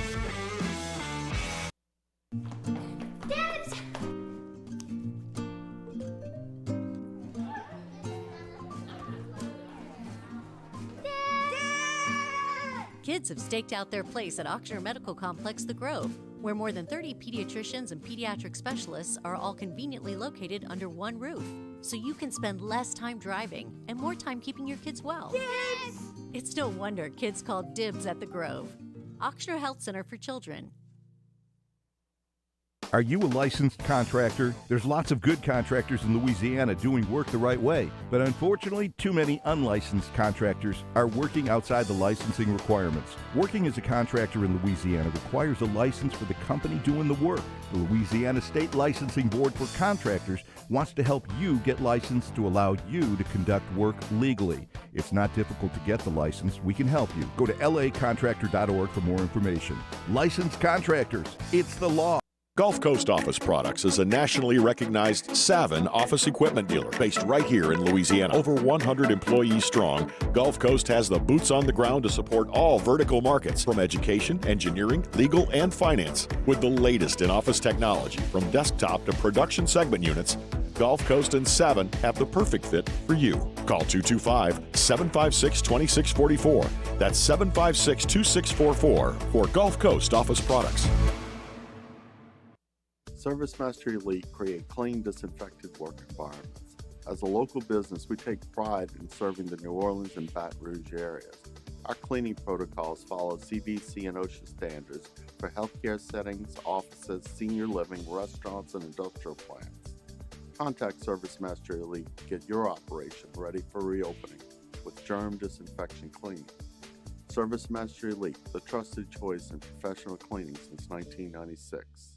Kids have staked out their place at Ochsner Medical Complex The Grove, where more than 30 pediatricians and pediatric specialists are all conveniently located under one roof, so you can spend less time driving and more time keeping your kids well. Yes! It's no wonder kids call dibs at The Grove. Ochsner Health Center for Children. Are you a licensed contractor? There's lots of good contractors in Louisiana doing work the right way, but unfortunately, too many unlicensed contractors are working outside the licensing requirements. Working as a contractor in Louisiana requires a license for the company doing the work. The Louisiana State Licensing Board for Contractors wants to help you get licensed to allow you to conduct work legally. It's not difficult to get the license. We can help you. Go to lacontractor.org for more information. Licensed contractors, it's the law. Gulf Coast Office Products is a nationally recognized Savin office equipment dealer based right here in Louisiana. Over 100 employees strong, Gulf Coast has the boots on the ground to support all vertical markets, from education, engineering, legal, and finance. With the latest in office technology, from desktop to production segment units, Gulf Coast and Savin have the perfect fit for you. Call 225-756-2644. That's 756-2644 for Gulf Coast Office Products. ServiceMaster Elite create clean, disinfected work environments. As a local business, we take pride in serving the New Orleans and Baton Rouge areas. Our cleaning protocols follow CDC and OSHA standards for healthcare settings, offices, senior living, restaurants, and industrial plants. Contact ServiceMaster Elite to get your operation ready for reopening with germ disinfection cleaning. ServiceMaster Elite, the trusted choice in professional cleaning since 1996.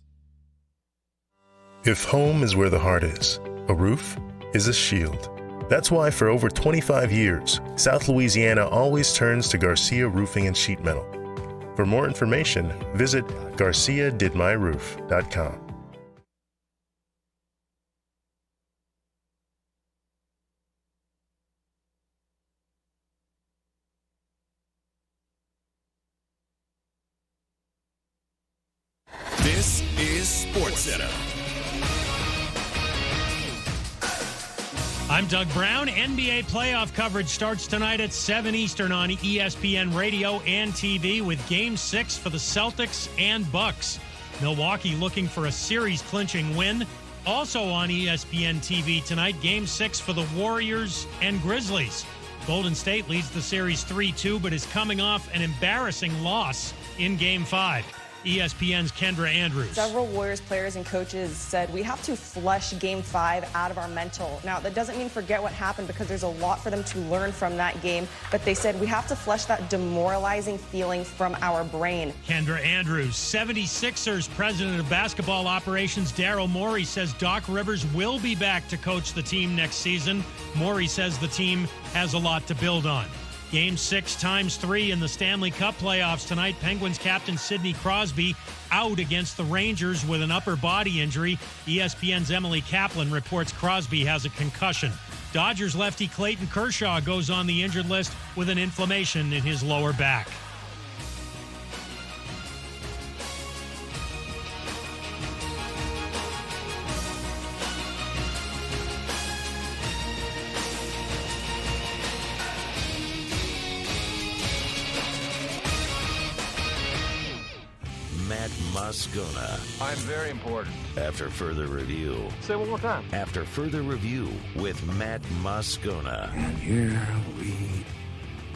If home is where the heart is, a roof is a shield. That's why for over 25 years, South Louisiana always turns to Garcia Roofing and Sheet Metal. For more information, visit garciadidmyroof.com. This is SportsCenter. I'm Doug Brown. NBA playoff coverage starts tonight at 7 Eastern on ESPN Radio and TV with Game 6 for the Celtics and Bucks. Milwaukee looking for a series-clinching win. Also on ESPN TV tonight, Game 6 for the Warriors and Grizzlies. Golden State leads the series 3-2, but is coming off an embarrassing loss in Game 5. ESPN's Kendra Andrews. Several Warriors players and coaches said we have to flush Game 5 out of our mental. Now, that doesn't mean forget what happened because there's a lot for them to learn from that game, but they said we have to flush that demoralizing feeling from our brain. Kendra Andrews. 76ers president of basketball operations Daryl Morey says Doc Rivers will be back to coach the team next season. Morey says the team has a lot to build on. Game 6 times 3 in the Stanley Cup playoffs tonight. Penguins captain Sidney Crosby out against the Rangers with an upper body injury. ESPN's Emily Kaplan reports Crosby has a concussion. Dodgers lefty Clayton Kershaw goes on the injured list with an inflammation in his lower back. Moscona. I'm very important. After further review. Say it one more time. After further review with Matt Moscona. And here we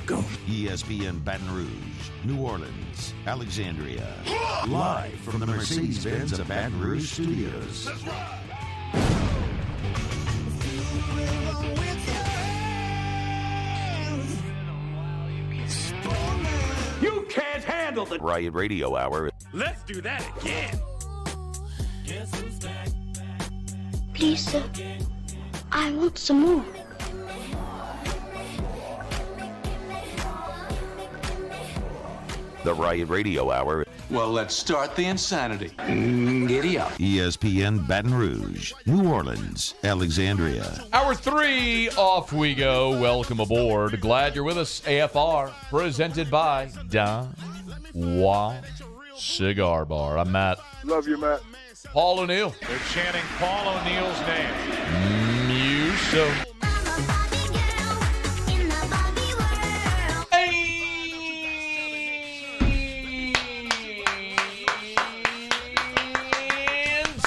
go. ESPN Baton Rouge, New Orleans, Alexandria. Live from the Mercedes-Benz of Baton Rouge studios. That's right. You can't handle the Riot Radio Hour. Let's do that again. Please, sir. I want some more. The Riot Radio Hour. Well, let's start the insanity. Giddy up. ESPN Baton Rouge, New Orleans, Alexandria. Hour 3, off we go. Welcome aboard. Glad you're with us. AFR, presented by Don Juan Cigar Bar. I'm Matt. Love you, Matt. Paul O'Neill. They're chanting Paul O'Neill's name. Muso.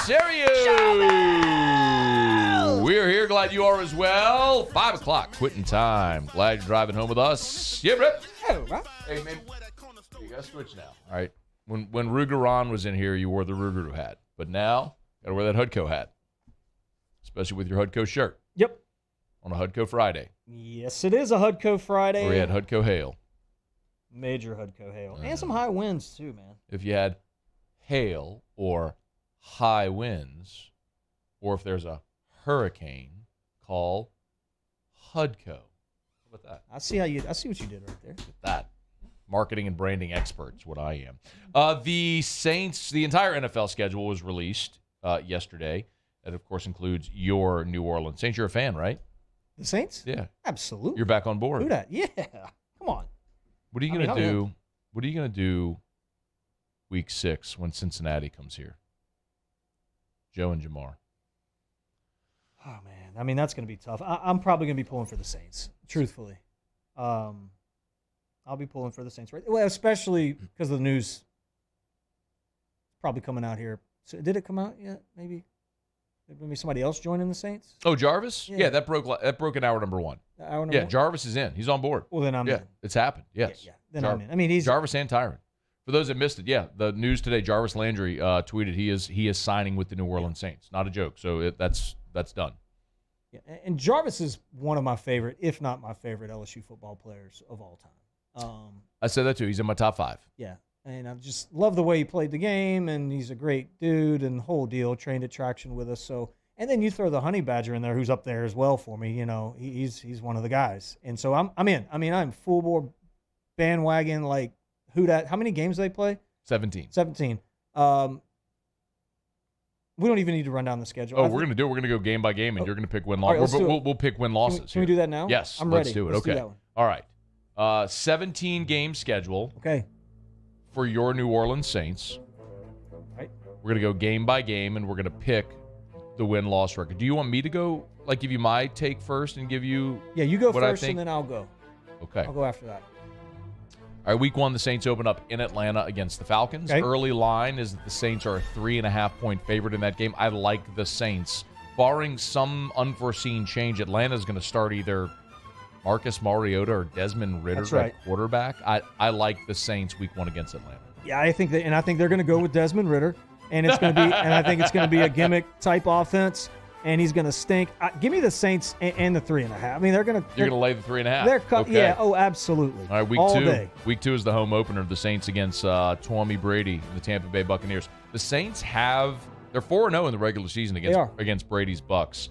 Theriot. We're here. Glad you are as well. 5 o'clock, quitting time. Glad you're driving home with us. Yeah, Rip. Hey, man. Hey, man. You got to switch now. All right. When Rugeron was in here, you wore the Ruger hat. But now, got to wear that Hudco hat. Especially with your Hudco shirt. Yep. On a Hudco Friday. Yes, it is a Hudco Friday. Where we had Hudco hail. Major Hudco hail. And some high winds, too, man. If you had hail or high winds, or if there's a hurricane, call Hudco. How about that? I see what you did right there. Look at that. Marketing and branding experts, what I am. The Saints, the entire NFL schedule was released yesterday. That, of course, includes your New Orleans Saints. You're a fan, right? The Saints? Yeah. Absolutely. You're back on board. Who that? Yeah. Come on. What are you going to do? What are you going to do week 6 when Cincinnati comes here? Joe and Jamar. Oh, man. I mean, that's going to be tough. I'm probably going to be pulling for the Saints, truthfully. I'll be pulling for the Saints, right? Well, especially because of the news probably coming out here. So did it come out yet? Maybe somebody else joining the Saints? Oh, Jarvis? Yeah, that broke in hour number 1. Hour number 1? Jarvis is in. He's on board. Well, then I'm in. It's happened. Yes. Yeah. Then I'm in. I mean, he's Jarvis and Tyron. For those that missed it, the news today, Jarvis Landry tweeted he is signing with the New Orleans Saints. Not a joke. So that's done. Yeah, and Jarvis is one of my favorite, if not my favorite, LSU football players of all time. I said that too. He's in my top 5. Yeah, and I just love the way he played the game, and he's a great dude and the whole deal. Trained at Traction with us, so And then you throw the Honey Badger in there, who's up there as well for me. You know, he's one of the guys. And so I'm in. I mean, I'm full board bandwagon. Like, who that? How many games do they play? 17. 17. We don't even need to run down the schedule. Oh, we're going to do it. We're going to go game by game, and you're going to pick win-loss. Right, we'll pick win-losses. Can we do that now? Yes. I'm let's ready. do it. Let's okay. do that one. All right. 17-game schedule. Okay. For your New Orleans Saints. Right. We're going to go game by game, and we're going to pick the win-loss record. Do you want me to go, like, give you my take first and give you Yeah, you go what first, I think? and then I'll go. Okay. I'll go after that. All right, week 1, the Saints open up in Atlanta against the Falcons. Okay. Early line is that the Saints are a 3.5-point favorite in that game. I like the Saints. Barring some unforeseen change, Atlanta's going to start either Marcus Mariota or Desmond Ridder That's right. at quarterback. I like the Saints week 1 against Atlanta. Yeah, I think they're going to go with Desmond Ridder, and it's going to be, and I think it's going to be a gimmick type offense, and he's going to stink. Give me the Saints and the 3.5. I mean, you're going to lay the 3.5. They're okay. Yeah. Oh, absolutely. All right, week All 2. Day. Week 2 is the home opener of the Saints against Tommy Brady and the Tampa Bay Buccaneers. The Saints they're 4-0 in the regular season against Brady's Bucs.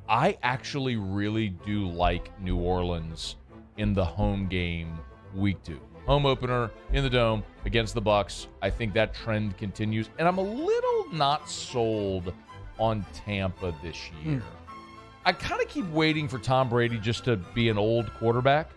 I actually really do like New Orleans in the home game week 2. Home opener in the Dome against the Bucs. I think that trend continues, and I'm a little not sold on Tampa this year. I kind of keep waiting for Tom Brady just to be an old quarterback,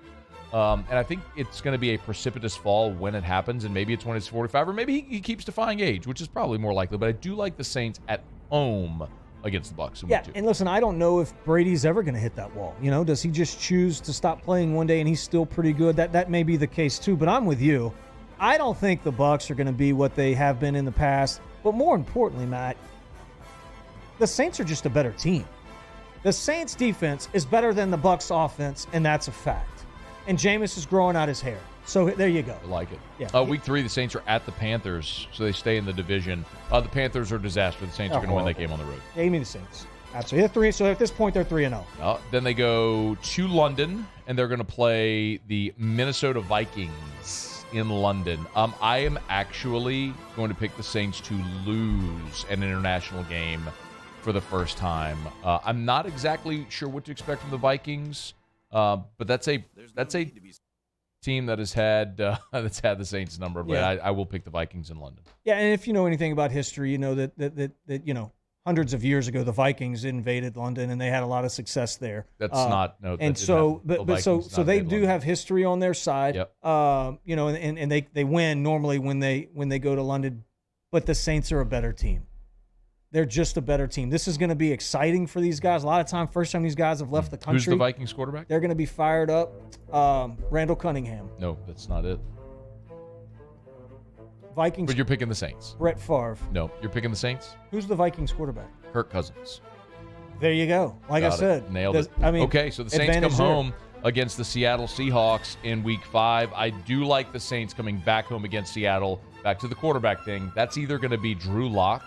and I think it's going to be a precipitous fall when it happens, and maybe it's when it's 45, or maybe he keeps defying age, which is probably more likely, but I do like the Saints at home against the Bucs in week 2. And listen, I don't know if Brady's ever going to hit that wall. You know, does he just choose to stop playing one day and he's still pretty good? That may be the case too, but I'm with you. I don't think the Bucs are going to be what they have been in the past, but more importantly, Matt, the Saints are just a better team. The Saints defense is better than the Bucs offense, and that's a fact. And Jameis is growing out his hair. So there you go. I like it. Yeah. Week 3, the Saints are at the Panthers, so they stay in the division. The Panthers are a disaster. The Saints are going to win that game on the road. Yeah, give me the Saints. Absolutely. They're 3. So at this point, they're 3-0. Then they go to London, and they're going to play the Minnesota Vikings in London. I am actually going to pick the Saints to lose an international game for the first time. I'm not exactly sure what to expect from the Vikings, but that's a team that has had the Saints number. But Yeah. I will pick the Vikings in London. Yeah, and if you know anything about history, you know that you know hundreds of years ago the Vikings invaded London and they had a lot of success there. That's not no. And so, so they do have history on their side. Yep. You know, and they win normally when they go to London, but the Saints are a better team. They're just a better team. This is going to be exciting for these guys. A lot of time, first time these guys have left the country. Who's the Vikings quarterback? They're going to be fired up. Randall Cunningham. No, that's not it. Vikings. But you're picking the Saints. Brett Favre. No, you're picking the Saints. Who's the Vikings quarterback? Kirk Cousins. There you go. Like I said. Nailed it. I mean, okay, so the Saints come advantage there. home against the Seattle Seahawks in Week 5. I do like the Saints coming back home against Seattle. Back to the quarterback thing. That's either going to be Drew Lock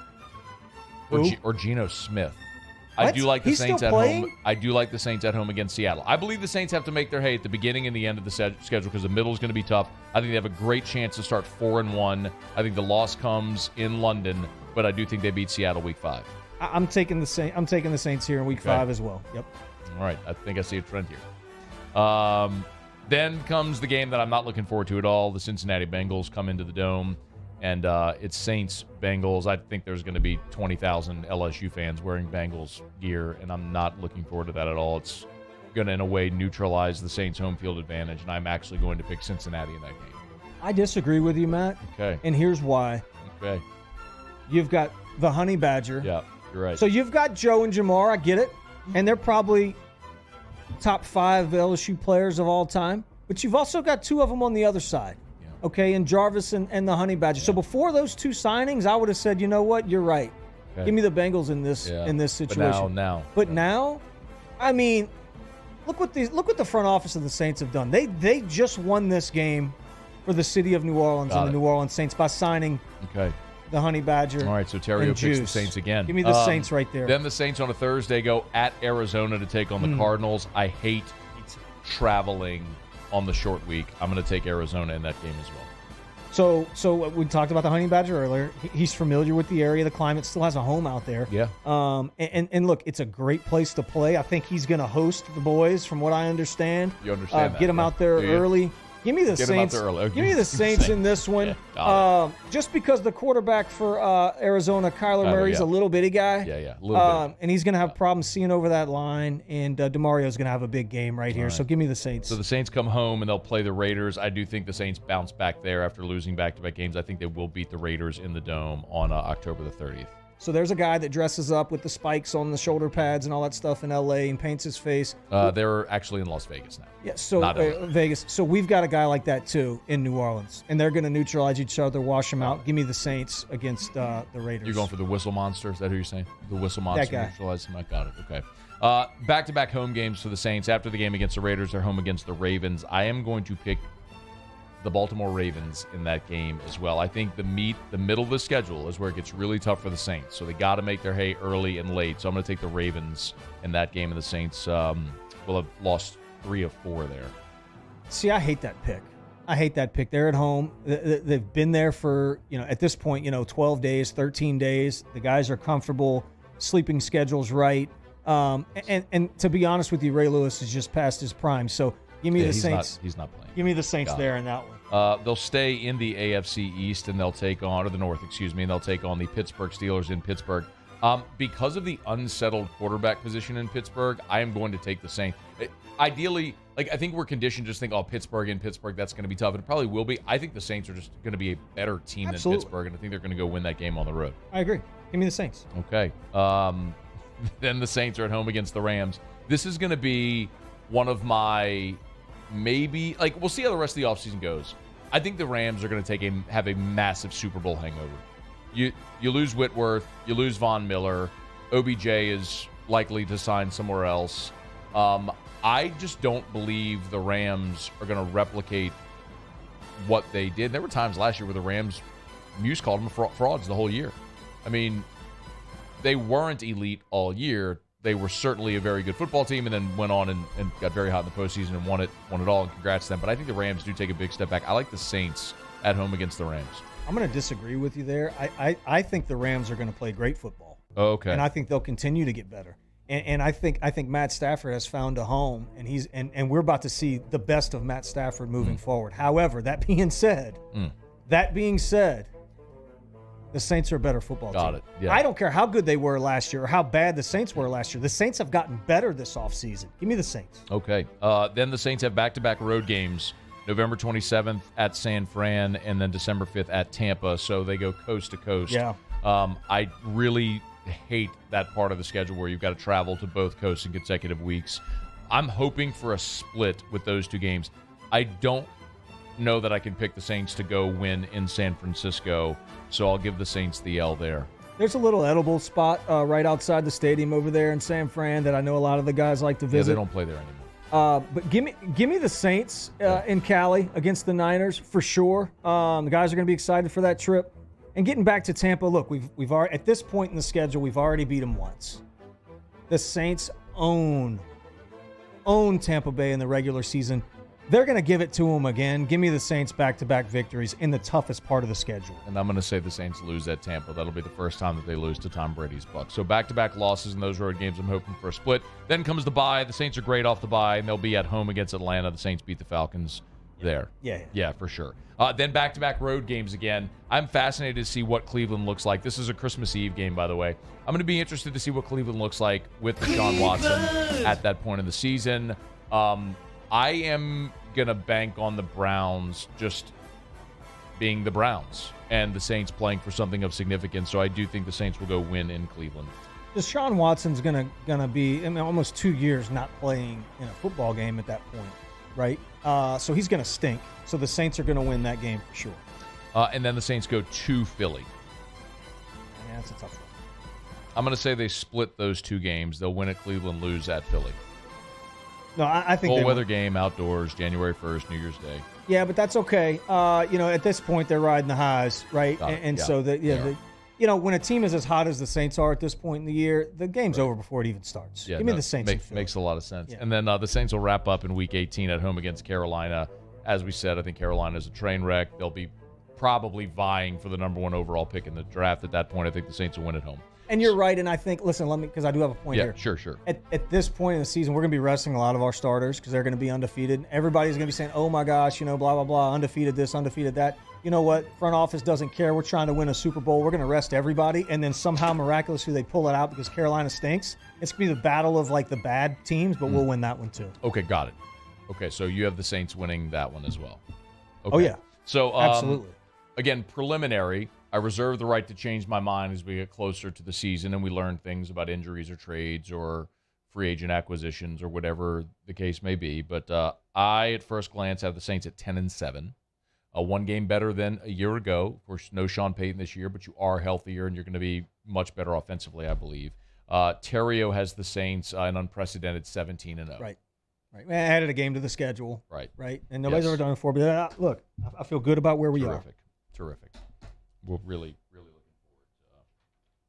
or Geno Smith. I What? do like the He's Saints still at playing? home. I do like the Saints at home against Seattle. I believe the Saints have to make their hay at the beginning and the end of the schedule because the middle is going to be tough. I think they have a great chance to start 4-1. I think the loss comes in London, but I do think they beat Seattle Week 5. I'm taking the Saints. I'm taking the Saints here in Week 5 as well. Yep. All right, I think I see a trend here. Then comes the game that I'm not looking forward to at all. The Cincinnati Bengals come into the Dome, and it's Saints-Bengals. I think there's going to be 20,000 LSU fans wearing Bengals gear, and I'm not looking forward to that at all. It's going to, in a way, neutralize the Saints' home field advantage, and I'm actually going to pick Cincinnati in that game. I disagree with you, Matt. Okay. And here's why. Okay. You've got the Honey Badger. Yeah, you're right. So you've got Joe and Jamar. I get it. And they're probably top 5 LSU players of all time. But you've also got 2 of them on the other side. Yeah. Okay, and Jarvis and the Honey Badger. Yeah. So before those 2 signings, I would have said, you know what, you're right. Okay. Give me the Bengals in this situation. But now, I mean, look what the front office of the Saints have done. They just won this game for the city of New Orleans and the New Orleans Saints by signing the Honey Badger. All right, so Theriot picks the Saints again. Give me the Saints right there. Then the Saints on a Thursday go at Arizona to take on the Cardinals. I hate traveling on the short week. I'm going to take Arizona in that game as well. So we talked about the Honey Badger earlier. He's familiar with the area. The climate, still has a home out there. Yeah. And look, it's a great place to play. I think he's going to host the boys, from what I understand. You understand that? Get them out there early. Give me the Get Saints. them out there early. Give me the Saints in this one. Yeah, just because the quarterback for Arizona, Kyler Murray's a little bitty guy. Yeah. A little bit. And he's going to have problems seeing over that line. And DeMario's going to have a big game right here. So give me the Saints. So the Saints come home and they'll play the Raiders. I do think the Saints bounce back there after losing back-to-back games. I think they will beat the Raiders in the Dome on October the 30th. So there's a guy that dresses up with the spikes on the shoulder pads and all that stuff in L.A. and paints his face. They're actually in Las Vegas now. Yeah, so Vegas. So we've got a guy like that, too, in New Orleans. And they're going to neutralize each other, wash them out. Give me the Saints against the Raiders. You're going for the Whistle Monster? Is that who you're saying? The Whistle Monster? That guy. Neutralize him? I got it. Okay. Back-to-back home games for the Saints. After the game against the Raiders, they're home against the Ravens. I am going to pick the Baltimore Ravens in that game as well. I think the middle of the schedule is where it gets really tough for the Saints. So they got to make their hay early and late. So I'm going to take the Ravens in that game, and the Saints will have lost 3 of 4 there. See, I hate that pick. They're at home. They've been there for, at this point, 12 days, 13 days. The guys are comfortable. Sleeping schedule's right. And to be honest with you, Ray Lewis is just past his prime. So give me the Saints. He's not playing. Give me the Saints there in that one. They'll stay in the AFC East, and they'll take on, or the North, excuse me, and they'll take on the Pittsburgh Steelers in Pittsburgh. Because of the unsettled quarterback position in Pittsburgh, I am going to take the Saints. Ideally, I think we're conditioned to just think, Pittsburgh in Pittsburgh, that's going to be tough. And it probably will be. I think the Saints are just going to be a better team than Pittsburgh, and I think they're going to go win that game on the road. I agree. Give me the Saints. Okay. Then the Saints are at home against the Rams. This is going to be one of my maybe, we'll see how the rest of the offseason goes. I think the Rams are going to have a massive Super Bowl hangover. You lose Whitworth, you lose Von Miller, OBJ is likely to sign somewhere else. I just don't believe the Rams are going to replicate what they did. There were times last year where the Rams, Muse called them frauds the whole year. I mean, they weren't elite all year. They were certainly a very good football team, and then went on and got very hot in the postseason and won it all, and congrats to them. But I think the Rams do take a big step back. I like the Saints at home against the Rams. I'm going to disagree with you there. I think the Rams are going to play great football. Okay. And I think they'll continue to get better. And I think Matt Stafford has found a home, and we're about to see the best of Matt Stafford moving forward. However, that being said, the Saints are a better football team. Got it. Yeah. I don't care how good they were last year or how bad the Saints were last year. The Saints have gotten better this offseason. Give me the Saints. Okay. Then the Saints have back-to-back road games, November 27th at San Fran and then December 5th at Tampa. So they go coast to coast. Yeah. I really hate that part of the schedule where you've got to travel to both coasts in consecutive weeks. I'm hoping for a split with those two games. I don't know that I can pick the Saints to go win in San Francisco, so I'll give the Saints the L there. There's a little edible spot right outside the stadium over there in San Fran that I know a lot of the guys like to visit. Yeah, they don't play there anymore. But give me the Saints in Cali against the Niners for sure. The guys are going to be excited for that trip. And getting back to Tampa, look, we've already, at this point in the schedule, we've already beat them once. The Saints own Tampa Bay in the regular season. They're going to give it to them again. Give me the Saints back-to-back victories in the toughest part of the schedule. And I'm going to say the Saints lose at Tampa. That'll be the first time that they lose to Tom Brady's Bucs. So back-to-back losses in those road games. I'm hoping for a split. Then comes the bye. The Saints are great off the bye, and they'll be at home against Atlanta. The Saints beat the Falcons there. Yeah, for sure. Then back-to-back road games again. I'm fascinated to see what Cleveland looks like. This is a Christmas Eve game, by the way. I'm going to be interested to see what Cleveland looks like with Deshaun Watson at that point in the season. I am going to bank on the Browns just being the Browns and the Saints playing for something of significance. So I do think the Saints will go win in Cleveland. Deshaun Watson's gonna be almost 2 years not playing in a football game at that point, right? So he's gonna stink. So the Saints are gonna win that game for sure. And then the Saints go to Philly. Yeah, that's a tough one. I'm gonna say they split those two games. They'll win at Cleveland, lose at Philly. No, I think full weather game outdoors, January 1st, New Year's Day. Yeah, but that's okay. At this point they're riding the highs, right? So when a team is as hot as the Saints are at this point in the year, the game's over before it even starts. Yeah, Give me the Saints. Makes a lot of sense. Yeah. And then the Saints will wrap up in Week 18 at home against Carolina. As we said, I think Carolina is a train wreck. They'll be probably vying for the number 1 overall pick in the draft at that point. I think the Saints will win at home. And you're right, and I think, listen, because I do have a point here. Yeah, sure. At this point in the season, we're going to be resting a lot of our starters because they're going to be undefeated. Everybody's going to be saying, oh my gosh, blah, blah, blah, undefeated this, undefeated that. You know what? Front office doesn't care. We're trying to win a Super Bowl. We're going to rest everybody, and then somehow miraculously they pull it out because Carolina stinks. It's going to be the battle of, the bad teams, but we'll win that one too. Okay, got it. Okay, so you have the Saints winning that one as well. Okay. Oh, yeah. So, absolutely. Again, preliminary, I reserve the right to change my mind as we get closer to the season and we learn things about injuries or trades or free agent acquisitions or whatever the case may be. But I, at first glance, have the Saints at 10-7. One game better than a year ago. Of course, no Sean Payton this year, but you are healthier and you're going to be much better offensively, I believe. Theriot has the Saints an unprecedented 17-0. Right. I added a game to the schedule. Right. And nobody's ever done it before. But look, I feel good about where we are. Terrific. We're really looking forward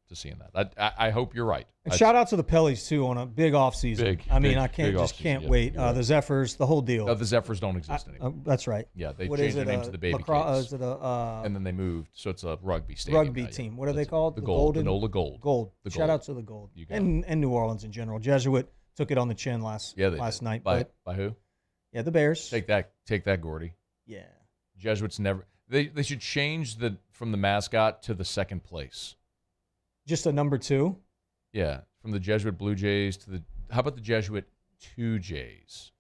to seeing that. I hope you're right. And shout out to the Pellies, too, on a big offseason. I can't wait. The Zephyrs, the whole deal. No, the Zephyrs don't exist anymore. That's right. Yeah, they changed their name to the Baby Cakes. And then they moved, so it's a rugby stadium. Rugby team. What are they called? The Gold. The NOLA Gold. Gold. Shout out to the Gold. And New Orleans in general. Jesuit took it on the chin last night. By who? Yeah, the Bears. Take that, Gordy. Yeah. Jesuits never. They should change from the mascot to the second place. Just a number 2? Yeah, from the Jesuit Blue Jays to how about the Jesuit 2 Jays?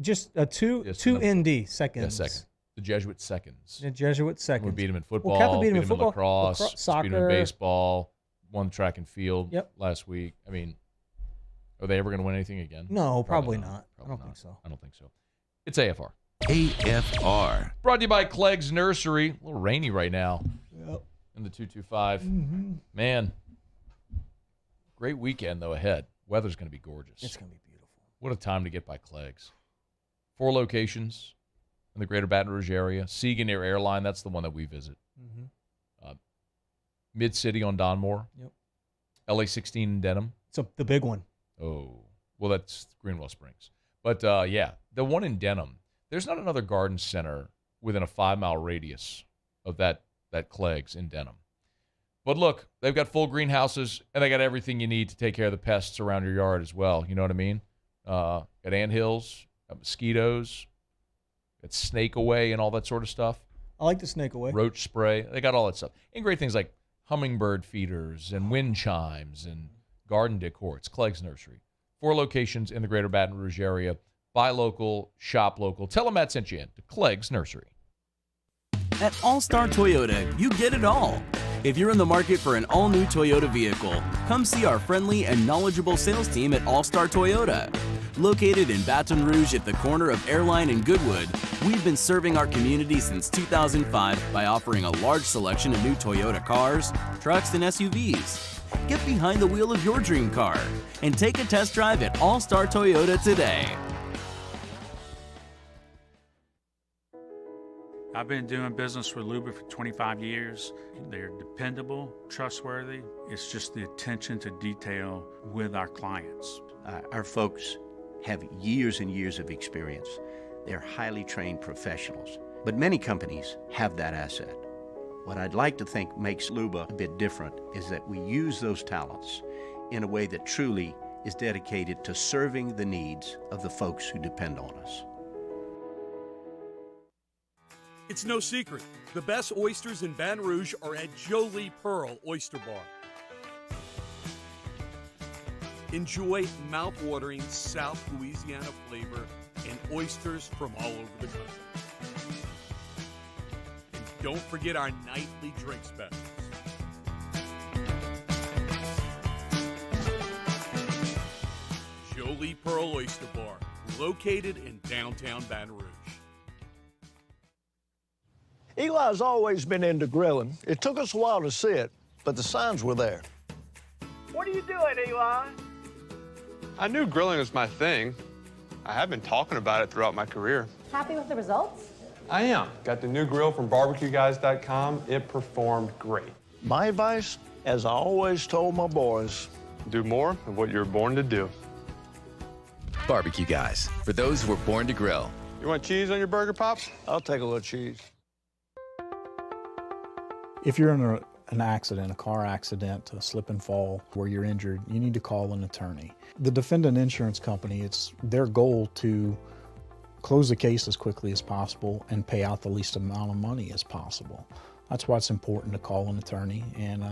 Just a 2 ND seconds. Yeah, second. The Jesuit seconds. The Jesuit seconds. We beat them in football, beat them in lacrosse, soccer, beat them in baseball, won track and field last week. I mean, are they ever going to win anything again? No, probably not. I don't think so. I don't think so. It's AFR. AFR. Brought to you by Clegg's Nursery. A little rainy right now. Yep. In the 225. Mm-hmm. Man, great weekend, though, ahead. Weather's going to be gorgeous. It's going to be beautiful. What a time to get by Clegg's. 4 locations in the greater Baton Rouge area. Siega near Airline, that's the one that we visit. Mm-hmm. Mid-City on Donmore. Yep. LA 16 in Denham. It's the big one. Oh, well, that's Greenwell Springs. But, the one in Denham, there's not another garden center within a 5-mile radius of that Clegg's in Denham. But look, they've got full greenhouses, and they got everything you need to take care of the pests around your yard as well. You know what I mean? Got anthills, got mosquitoes, got snake away and all that sort of stuff. I like the snake away. Roach spray. They got all that stuff. And great things like hummingbird feeders and wind chimes and garden decor. It's Clegg's Nursery. 4 locations in the greater Baton Rouge area. Buy local, shop local. Tell them Matt sent you in to Clegg's Nursery. At All-Star Toyota, you get it all. If you're in the market for an all-new Toyota vehicle, come see our friendly and knowledgeable sales team at All-Star Toyota. Located in Baton Rouge at the corner of Airline and Goodwood, we've been serving our community since 2005 by offering a large selection of new Toyota cars, trucks, and SUVs. Get behind the wheel of your dream car and take a test drive at All-Star Toyota today. I've been doing business with Luba for 25 years. They're dependable, trustworthy. It's just the attention to detail with our clients. Our folks have years and years of experience. They're highly trained professionals, but many companies have that asset. What I'd like to think makes Luba a bit different is that we use those talents in a way that truly is dedicated to serving the needs of the folks who depend on us. It's no secret, the best oysters in Baton Rouge are at Jolie Pearl Oyster Bar. Enjoy mouth-watering South Louisiana flavor and oysters from all over the country. And don't forget our nightly drink specials. Jolie Pearl Oyster Bar, located in downtown Baton Rouge. Eli's always been into grilling. It took us a while to see it, but the signs were there. What are you doing, Eli? I knew grilling was my thing. I have been talking about it throughout my career. Happy with the results? I am. Got the new grill from barbecueguys.com. It performed great. My advice, as I always told my boys, do more of what you were born to do. Barbecue Guys, for those who were born to grill. You want cheese on your burger, Pops? I'll take a little cheese. If you're in an accident, a car accident, a slip and fall where you're injured, you need to call an attorney. The defendant insurance company, it's their goal to close the case as quickly as possible and pay out the least amount of money as possible. That's why it's important to call an attorney and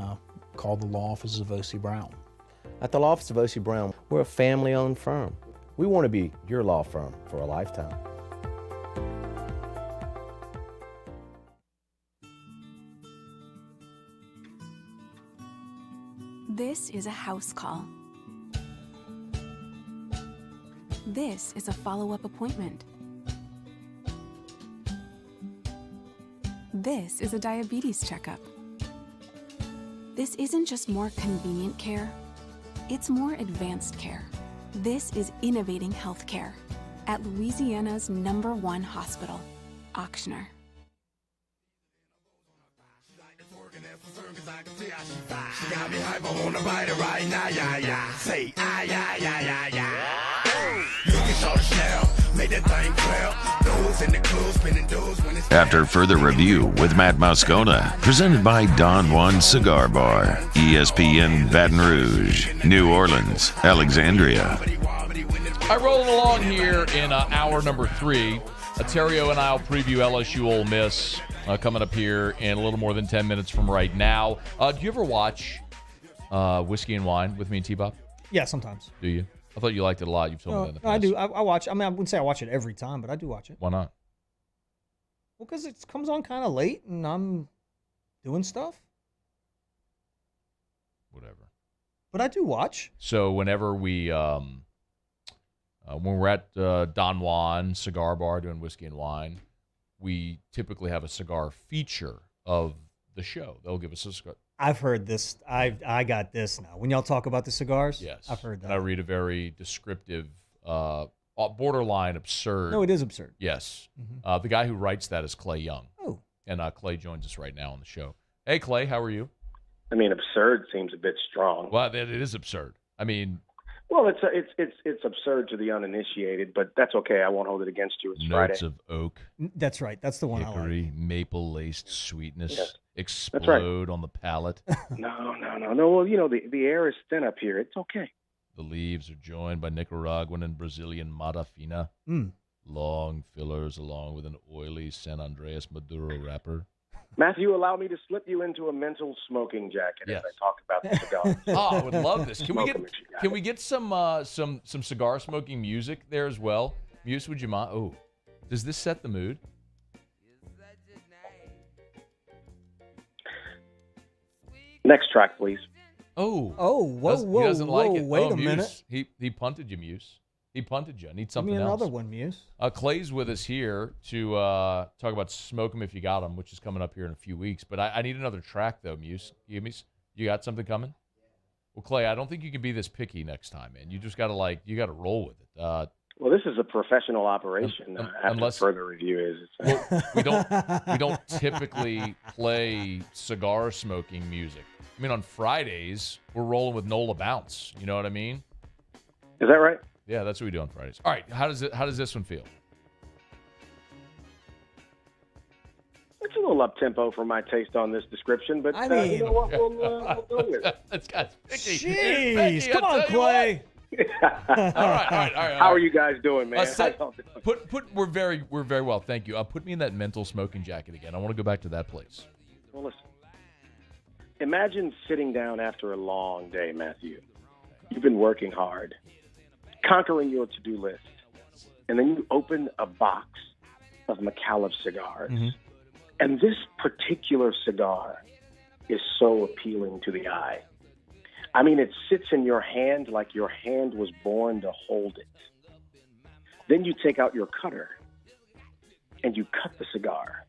call the law offices of O.C. Brown. At the law office of O.C. Brown, we're a family-owned firm. We want to be your law firm for a lifetime. This is a house call. This is a follow-up appointment. This is a diabetes checkup. This isn't just more convenient care, it's more advanced care. This is innovating healthcare at Louisiana's #1 hospital, Ochsner. She got me hype, I wanna ride it right now, yeah, yeah. Say, ah, yeah, yeah, yeah, yeah. Look at shorty now, make that thing quell. Those in the club, spinning those when it's... After further review with Matt Moscona, presented by Don Juan Cigar Bar, ESPN Baton Rouge, New Orleans, Alexandria. I rolling along here in hour number 3. Theriot and I will preview LSU Ole Miss coming up here in a little more than 10 minutes from right now. Do you ever watch Whiskey and Wine with me and T-Bob? Yeah, sometimes. Do you? I thought you liked it a lot. You've told me that in the past. I do. I watch. I mean, I wouldn't say I watch it every time, but I do watch it. Why not? Well, because it comes on kind of late, and I'm doing stuff. Whatever. But I do watch. So whenever we, when we're at Don Juan Cigar Bar doing Whiskey and Wine, we typically have a cigar feature of the show. They'll give us a cigar. I've heard this. I got this now. When y'all talk about the cigars, yes, I've heard that. And I read a very descriptive, borderline absurd. No, it is absurd. Yes. The guy who writes that is Clay Young. Oh. And Clay joins us right now on the show. Hey, Clay, how are you? I mean, absurd seems a bit strong. Well, it is absurd. I mean, well, it's absurd to the uninitiated, but that's okay. I won't hold it against you. It's Friday. Notes of oak. That's right. That's the one hickory, I like. maple-laced sweetness. Yes. Explode on the palate. No. Well, you know, the air is thin up here. It's okay. The leaves are joined by Nicaraguan and Brazilian Mata Fina. Long fillers along with an oily San Andreas Maduro wrapper. Matthew, allow me to slip you into a mental smoking jacket as I talk about the cigar. Oh, I would love this. Can we get some cigar smoking music there as well? Muse, would you mind? Oh, does this set the mood? Next track, please. Oh, whoa, he doesn't like it. Wait a Muse. minute. He punted you, Muse. He punted you. I need something Give me else. another one, Muse. Clay's with us here to talk about Smoke 'em If You Got 'em, which is coming up here in a few weeks. But I need another track, though, Muse. You got something coming? Well, Clay, I don't think you can be this picky next time, man. You just got to roll with it. Well, this is a professional operation. Unless further review is. We don't typically play cigar smoking music. I mean, on Fridays, we're rolling with Nola Bounce. You know what I mean? Is that right? Yeah, that's what we do on Fridays. All right, how does this one feel? It's a little up-tempo for my taste on this description, but I mean, you know what? We'll go with it. This guy's picky. Jeez, come on, Clay. All right. How are you guys doing, man? We're very well, thank you. Put me in that mental smoking jacket again. I want to go back to that place. Well, listen. Imagine sitting down after a long day, Matthew. You've been working hard, conquering your to-do list, and then you open a box of McAuliffe cigars. Mm-hmm. And this particular cigar is so appealing to the eye. I mean, it sits in your hand like your hand was born to hold it. Then you take out your cutter and you cut the cigar.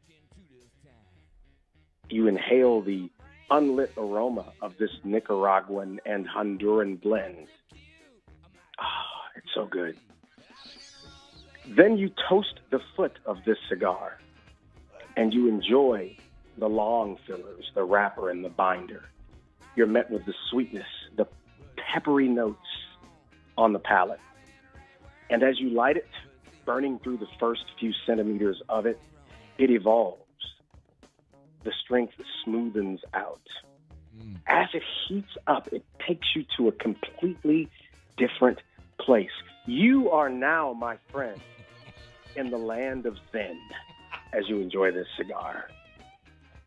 You inhale the unlit aroma of this Nicaraguan and Honduran blend. It's so good. Then you toast the foot of this cigar and you enjoy the long fillers, the wrapper and the binder. You're met with the sweetness, the peppery notes on the palate. And as you light it, burning through the first few centimeters of it, it evolves the strength smoothens out. As it heats up, it takes you to a completely different place. You are now, my friend, in the land of Zen as you enjoy this cigar.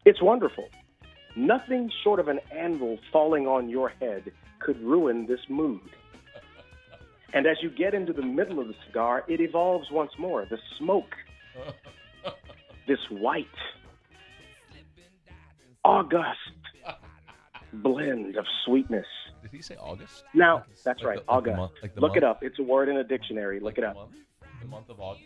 It's wonderful. Nothing short of an anvil falling on your head could ruin this mood. And as you get into the middle of the cigar, it evolves once more. The smoke, this white, august blend of sweetness. Did he say August? Now, that's right, the august. month, the Look month? it up. It's a word in a dictionary. Look it up. The month of August.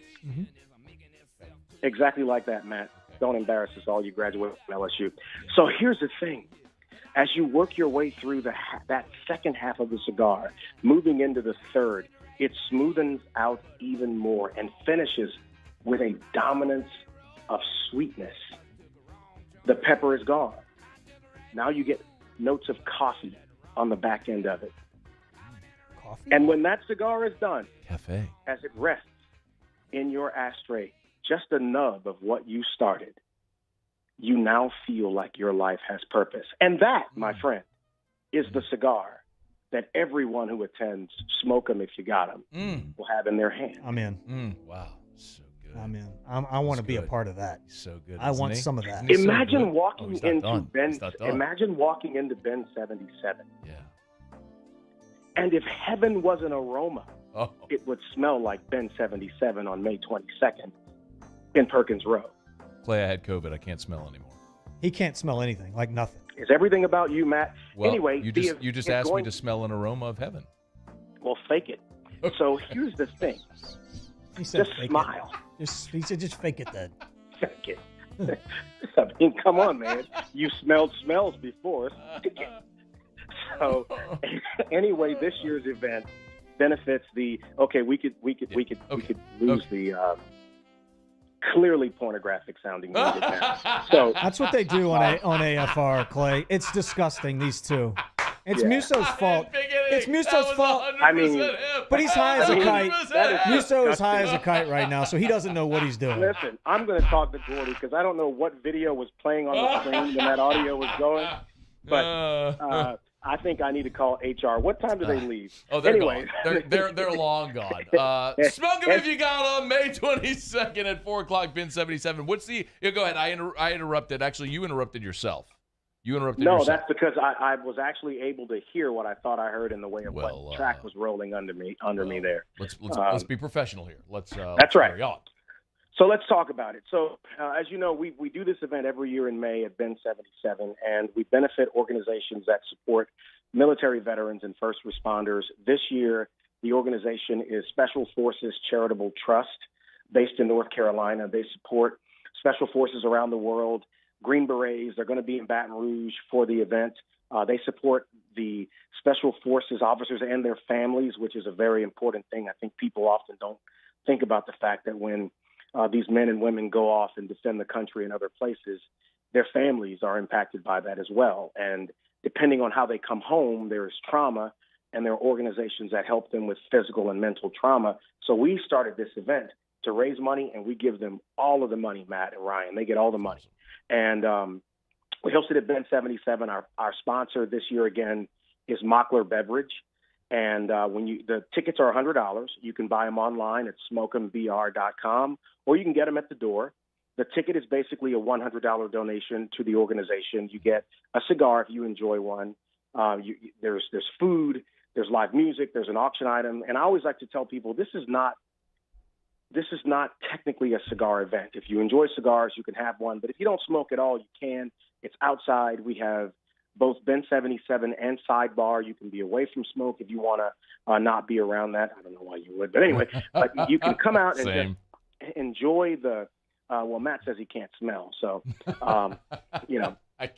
Exactly like that, Matt. Don't embarrass us all, you graduate from LSU. So here's the thing. As you work your way through that second half of the cigar, moving into the third, it smoothens out even more and finishes with a dominance of sweetness. The pepper is gone. Now you get notes of coffee on the back end of it. Coffee? And when that cigar is done, Cafe. as it rests in your ashtray, just a nub of what you started, you now feel like your life has purpose. And that, my friend, is the cigar that everyone who attends Smoke 'em If You Got 'em will have in their hand. I'm in. Wow. So good. I'm in. I want to be a part of that. So good. I want isn't he? some of that. Isn't he so Imagine good? walking Oh, he's not into done. Ben. He's not done. Imagine walking into Ben 77. Yeah. And if heaven was an aroma, Oh. it would smell like Ben 77 on May 22nd in Perkins Row. Clay, I had COVID. I can't smell anymore. He can't smell anything, like nothing. Is everything about you, Matt? Well, anyway, you just it's asked me going- to smell an aroma of heaven. Well, fake it. So here's the thing. He said Just fake smile. It. He said just fake it then. Fake it. I mean, come on, man. You smelled smells before. So anyway, this year's event benefits the. Okay, we could lose the clearly pornographic sounding music now. So That's what they do on AFR, Clay. It's disgusting. These two. It's Yeah. Muso's fault. It's Muso's fault. I mean, But he's high as a kite. that is Muso is high as a disgusting. kite right now, so he doesn't know what he's doing. Listen, I'm going to talk to Gordy because I don't know what video was playing on the screen when that audio was going. But I think I need to call HR. What time do they leave? Oh, they're anyway, gone. They're long gone. Smoke 'em if you got 'em. May 22nd at 4 o'clock. Ben 77. What's the? Yeah, go ahead. I interrupted. Actually, you interrupted yourself. You interrupted No, yourself. that's because I was actually able to hear what I thought I heard in the way of what track was rolling under me there. Let's be professional here. Let's That's right. carry on. So let's talk about it. So as you know, we do this event every year in May at Ben 77, and we benefit organizations that support military veterans and first responders. This year, the organization is Special Forces Charitable Trust, based in North Carolina. They support special forces around the world. Green Berets, they're going to be in Baton Rouge for the event. They support the Special Forces officers and their families, which is a very important thing. I think people often don't think about the fact that when these men and women go off and defend the country in other places, their families are impacted by that as well. And depending on how they come home, there is trauma, and there are organizations that help them with physical and mental trauma. So we started this event to raise money, and we give them all of the money, Matt and Ryan. They get all the money. And we hosted at Ben 77. Our sponsor this year, again, is Mockler Beverage. And the tickets are $100. You can buy them online at smokeembr.com, or you can get them at the door. The ticket is basically a $100 donation to the organization. You get a cigar if you enjoy one. There's food, there's live music, there's an auction item. And I always like to tell people this is not technically a cigar event. If you enjoy cigars, you can have one. But if you don't smoke at all, you can. It's outside. We have both Ben 77 and Sidebar. You can be away from smoke if you want to not be around that. I don't know why you would. But anyway, you can come out and just enjoy the well, Matt says he can't smell. So, I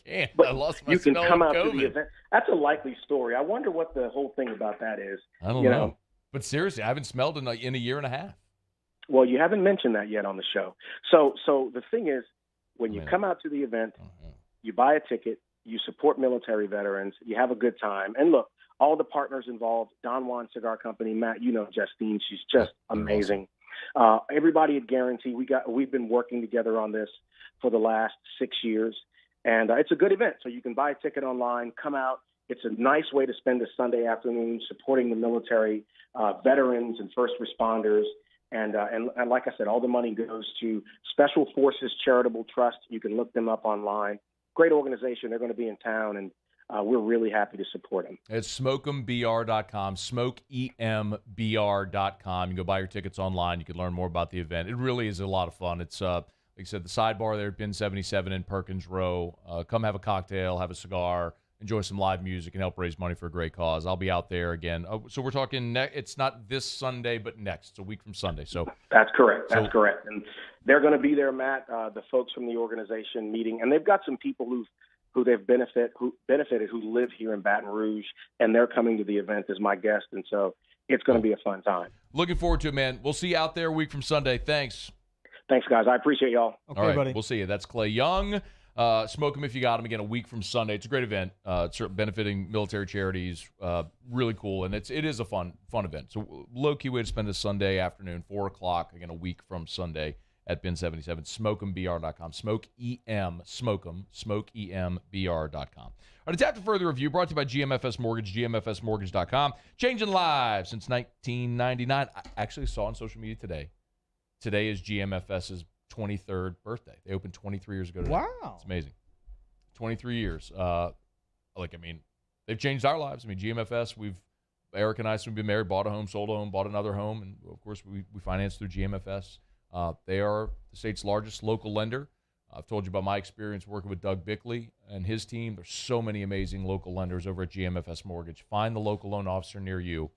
can't. But I lost my you can smell come with out to COVID. the event. That's a likely story. I wonder what the whole thing about that is. I don't know. But seriously, I haven't smelled in a year and a half. Well, you haven't mentioned that yet on the show. So the thing is, when you come out to the event, you buy a ticket, you support military veterans, you have a good time. And look, all the partners involved, Don Juan Cigar Company, Matt, you know Justine, she's just amazing. Everybody at Guarantee, we've been working together on this for the last 6 years. And it's a good event, so you can buy a ticket online, come out. It's a nice way to spend a Sunday afternoon supporting the military, veterans and first responders. And like I said, all the money goes to Special Forces Charitable Trust. You can look them up online. Great organization. They're going to be in town, and we're really happy to support them. It's smokembr.com, smokembr.com. You can go buy your tickets online. You can learn more about the event. It really is a lot of fun. It's, like I said, the sidebar there at Bin 77 in Perkins Row. Come have a cocktail, have a cigar, enjoy some live music, and help raise money for a great cause. I'll be out there again. So we're talking, it's not this Sunday, but next. It's a week from Sunday. So That's correct. That's correct. And they're going to be there, Matt, the folks from the organization meeting. And they've got some people who they've benefited who live here in Baton Rouge, and they're coming to the event as my guest. And so it's going to be a fun time. Looking forward to it, man. We'll see you out there a week from Sunday. Thanks. Thanks, guys. I appreciate y'all. Okay, All right, buddy. We'll see you. That's Clay Young. Smoke 'em if you got 'em. Again, a week from Sunday. It's a great event. It's benefiting military charities. Really cool, and it is a fun event. So low-key way to spend this Sunday afternoon, 4 o'clock, again, a week from Sunday at Bin 77. Smokembr.com. Smokembr.com. All right, it's After Further Review, brought to you by GMFS Mortgage, GMFSmortgage.com. Changing lives since 1999. I actually saw on social media today. Today is GMFS's 23rd birthday. They opened 23 years ago today. Wow. It's amazing. 23 years. They've changed our lives. GMFS, Eric and I, since we've been married, bought a home, sold a home, bought another home, and, of course, we finance through GMFS. They are the state's largest local lender. I've told you about my experience working with Doug Bickley and his team. There's so many amazing local lenders over at GMFS Mortgage. Find the local loan officer near you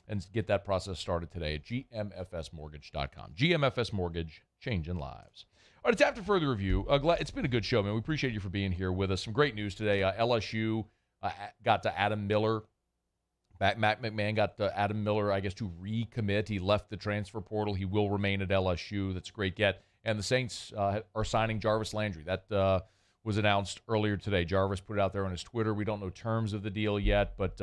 and get that process started today at gmfsmortgage.com. GMFS Mortgage, changing lives. All right, it's After Further Review. It's been a good show, man. We appreciate you for being here with us. Some great news today. LSU got to Adam Miller. Matt McMahon got to Adam Miller, I guess, to recommit. He left the transfer portal. He will remain at LSU. That's a great get. And the Saints are signing Jarvis Landry. That was announced earlier today. Jarvis put it out there on his Twitter. We don't know terms of the deal yet, but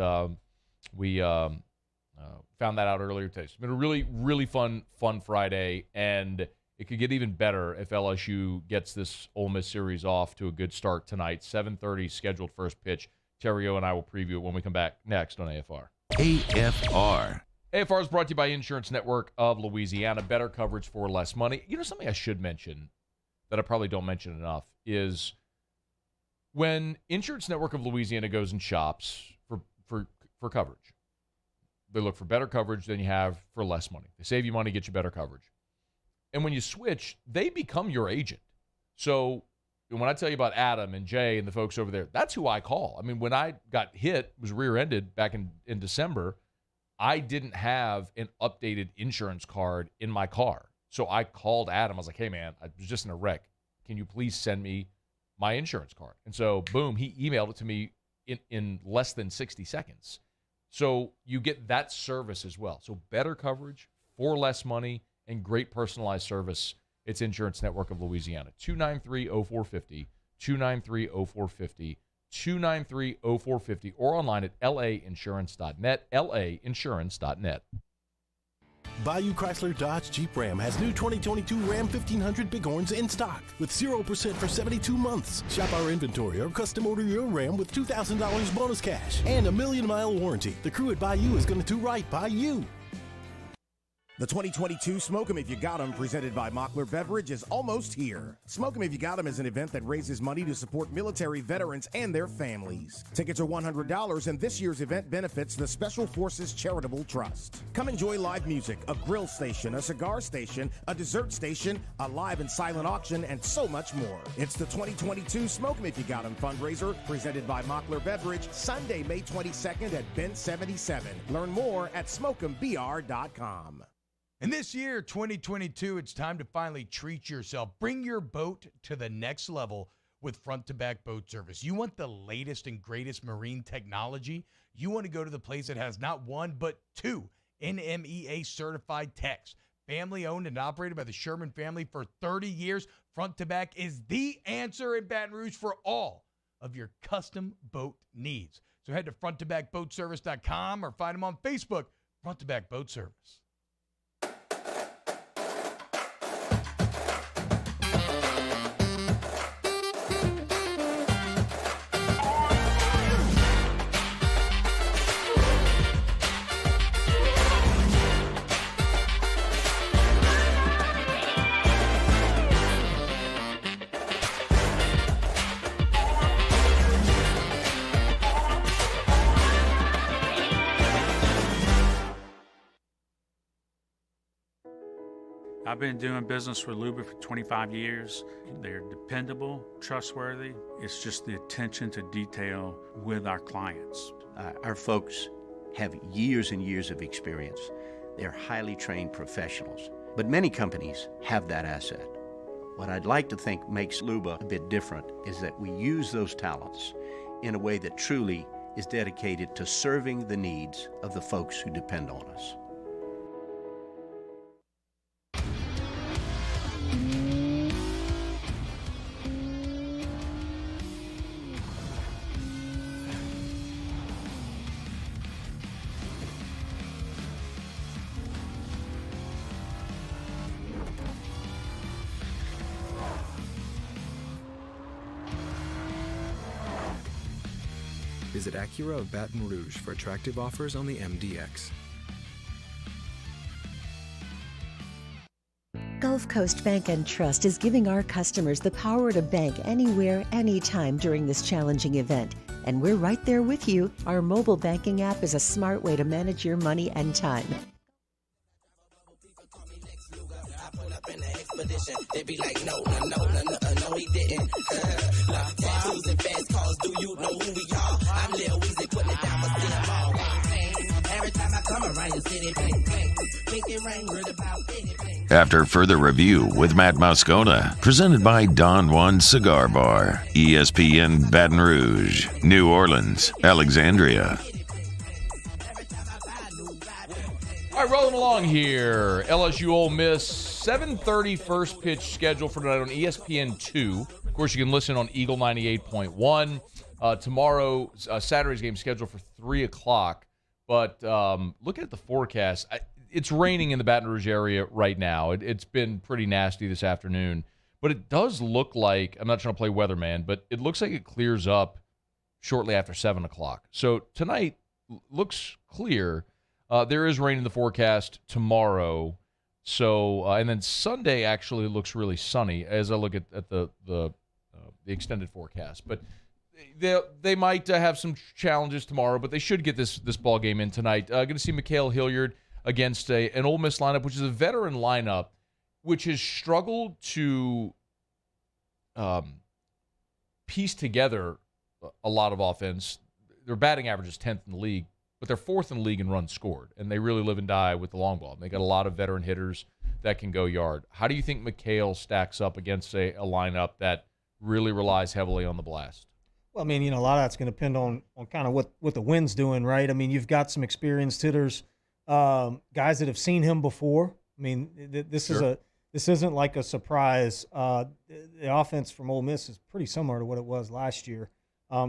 we found that out earlier today. It's been a really, really fun Friday, and it could get even better if LSU gets this Ole Miss series off to a good start tonight. 7:30 scheduled first pitch. Theriot and I will preview it when we come back next on AFR. AFR. AFR is brought to you by Insurance Network of Louisiana. Better coverage for less money. You know, something I should mention that I probably don't mention enough is when Insurance Network of Louisiana goes and shops for coverage, they look for better coverage than you have for less money. They save you money, get you better coverage. And when you switch, they become your agent. So when I tell you about Adam and Jay and the folks over there, that's who I call. When I got hit, was rear-ended back in December, I didn't have an updated insurance card in my car. So I called Adam. I was like, hey, man, I was just in a wreck. Can you please send me my insurance card? And so, boom, he emailed it to me in less than 60 seconds. So you get that service as well. So better coverage for less money and great personalized service. It's Insurance Network of Louisiana. 293-0450, 293-0450, 293-0450, or online at lainsurance.net, lainsurance.net. Bayou Chrysler Dodge Jeep Ram has new 2022 Ram 1500 Bighorns in stock with 0% for 72 months. Shop our inventory or custom order your Ram with $2,000 bonus cash and a 1,000,000-mile warranty. The crew at Bayou is going to do right by you. The 2022 Smoke 'em If You Got 'em, presented by Mockler Beverage, is almost here. Smoke 'em If You Got 'em is an event that raises money to support military veterans and their families. Tickets are $100, and this year's event benefits the Special Forces Charitable Trust. Come enjoy live music, a grill station, a cigar station, a dessert station, a live and silent auction, and so much more. It's the 2022 Smoke 'em If You Got 'em fundraiser, presented by Mockler Beverage, Sunday, May 22nd at Bin 77. Learn more at smokembr.com. And this year, 2022, it's time to finally treat yourself. Bring your boat to the next level with front-to-back boat service. You want the latest and greatest marine technology? You want to go to the place that has not one, but two NMEA-certified techs. Family-owned and operated by the Sherman family for 30 years, front-to-back is the answer in Baton Rouge for all of your custom boat needs. So head to front-to-backboatservice.com or find them on Facebook, Front-to-Back Boat Service. I've been doing business with Luba for 25 years. They're dependable, trustworthy. It's just the attention to detail with our clients. Our folks have years and years of experience. They're highly trained professionals. But many companies have that asset. What I'd like to think makes Luba a bit different is that we use those talents in a way that truly is dedicated to serving the needs of the folks who depend on us. Visit Acura of Baton Rouge for attractive offers on the MDX. Gulf Coast Bank and Trust is giving our customers the power to bank anywhere, anytime during this challenging event. And we're right there with you. Our mobile banking app is a smart way to manage your money and time. They be like, no, he didn't. Tattoos and fast cars, do you know who we are? I'm Lil Weezy, putting it down, but still all. Every time I come around your city, bang, bang. Make it rain, read about anything. After further review with Matt Moscona, presented by Don Juan Cigar Bar, ESPN Baton Rouge, New Orleans, Alexandria. All right, rolling along here. LSU Ole Miss, 7:30 first pitch schedule for tonight on ESPN 2. Of course, you can listen on Eagle 98.1. Tomorrow, Saturday's game scheduled for 3 o'clock. But looking at the forecast, it's raining in the Baton Rouge area right now. It's been pretty nasty this afternoon. But it does look like, I'm not trying to play weatherman, but it looks like it clears up shortly after 7 o'clock. So tonight looks clear. There is rain in the forecast tomorrow. So and then Sunday actually looks really sunny as I look at the extended forecast. But they might have some challenges tomorrow, but they should get this ball game in tonight. Going to see Mikhail Hilliard against an Ole Miss lineup, which is a veteran lineup, which has struggled to piece together a lot of offense. Their batting average is 10th in the league, but they're 4th in the league in runs scored, and they really live and die with the long ball. They got a lot of veteran hitters that can go yard. How do you think Mikhail stacks up against a lineup that really relies heavily on the blast? Well, I mean, a lot of that's going to depend on kind of what the wind's doing, right? I mean, you've got some experienced hitters, guys that have seen him before. I mean, this isn't like a surprise. The offense from Ole Miss is pretty similar to what it was last year.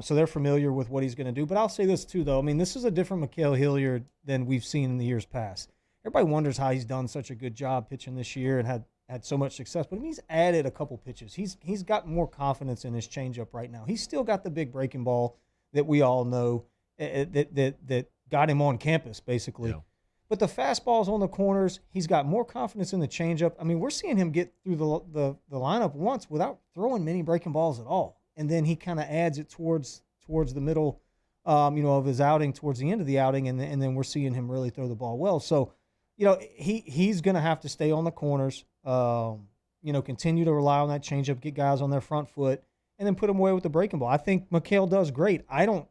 So they're familiar with what he's going to do. But I'll say this, too, though. I mean, this is a different Mikhail Hilliard than we've seen in the years past. Everybody wonders how he's done such a good job pitching this year and had so much success. But I mean, he's added a couple pitches. He's got more confidence in his changeup right now. He's still got the big breaking ball that we all know that got him on campus, basically. Yeah. But the fastballs on the corners, he's got more confidence in the changeup. I mean, we're seeing him get through the lineup once without throwing many breaking balls at all. And then he kind of adds it towards the middle, of his outing, towards the end of the outing, and then we're seeing him really throw the ball well. So, he's going to have to stay on the corners, continue to rely on that changeup, get guys on their front foot, and then put them away with the breaking ball. I think Mikhail does great. I don't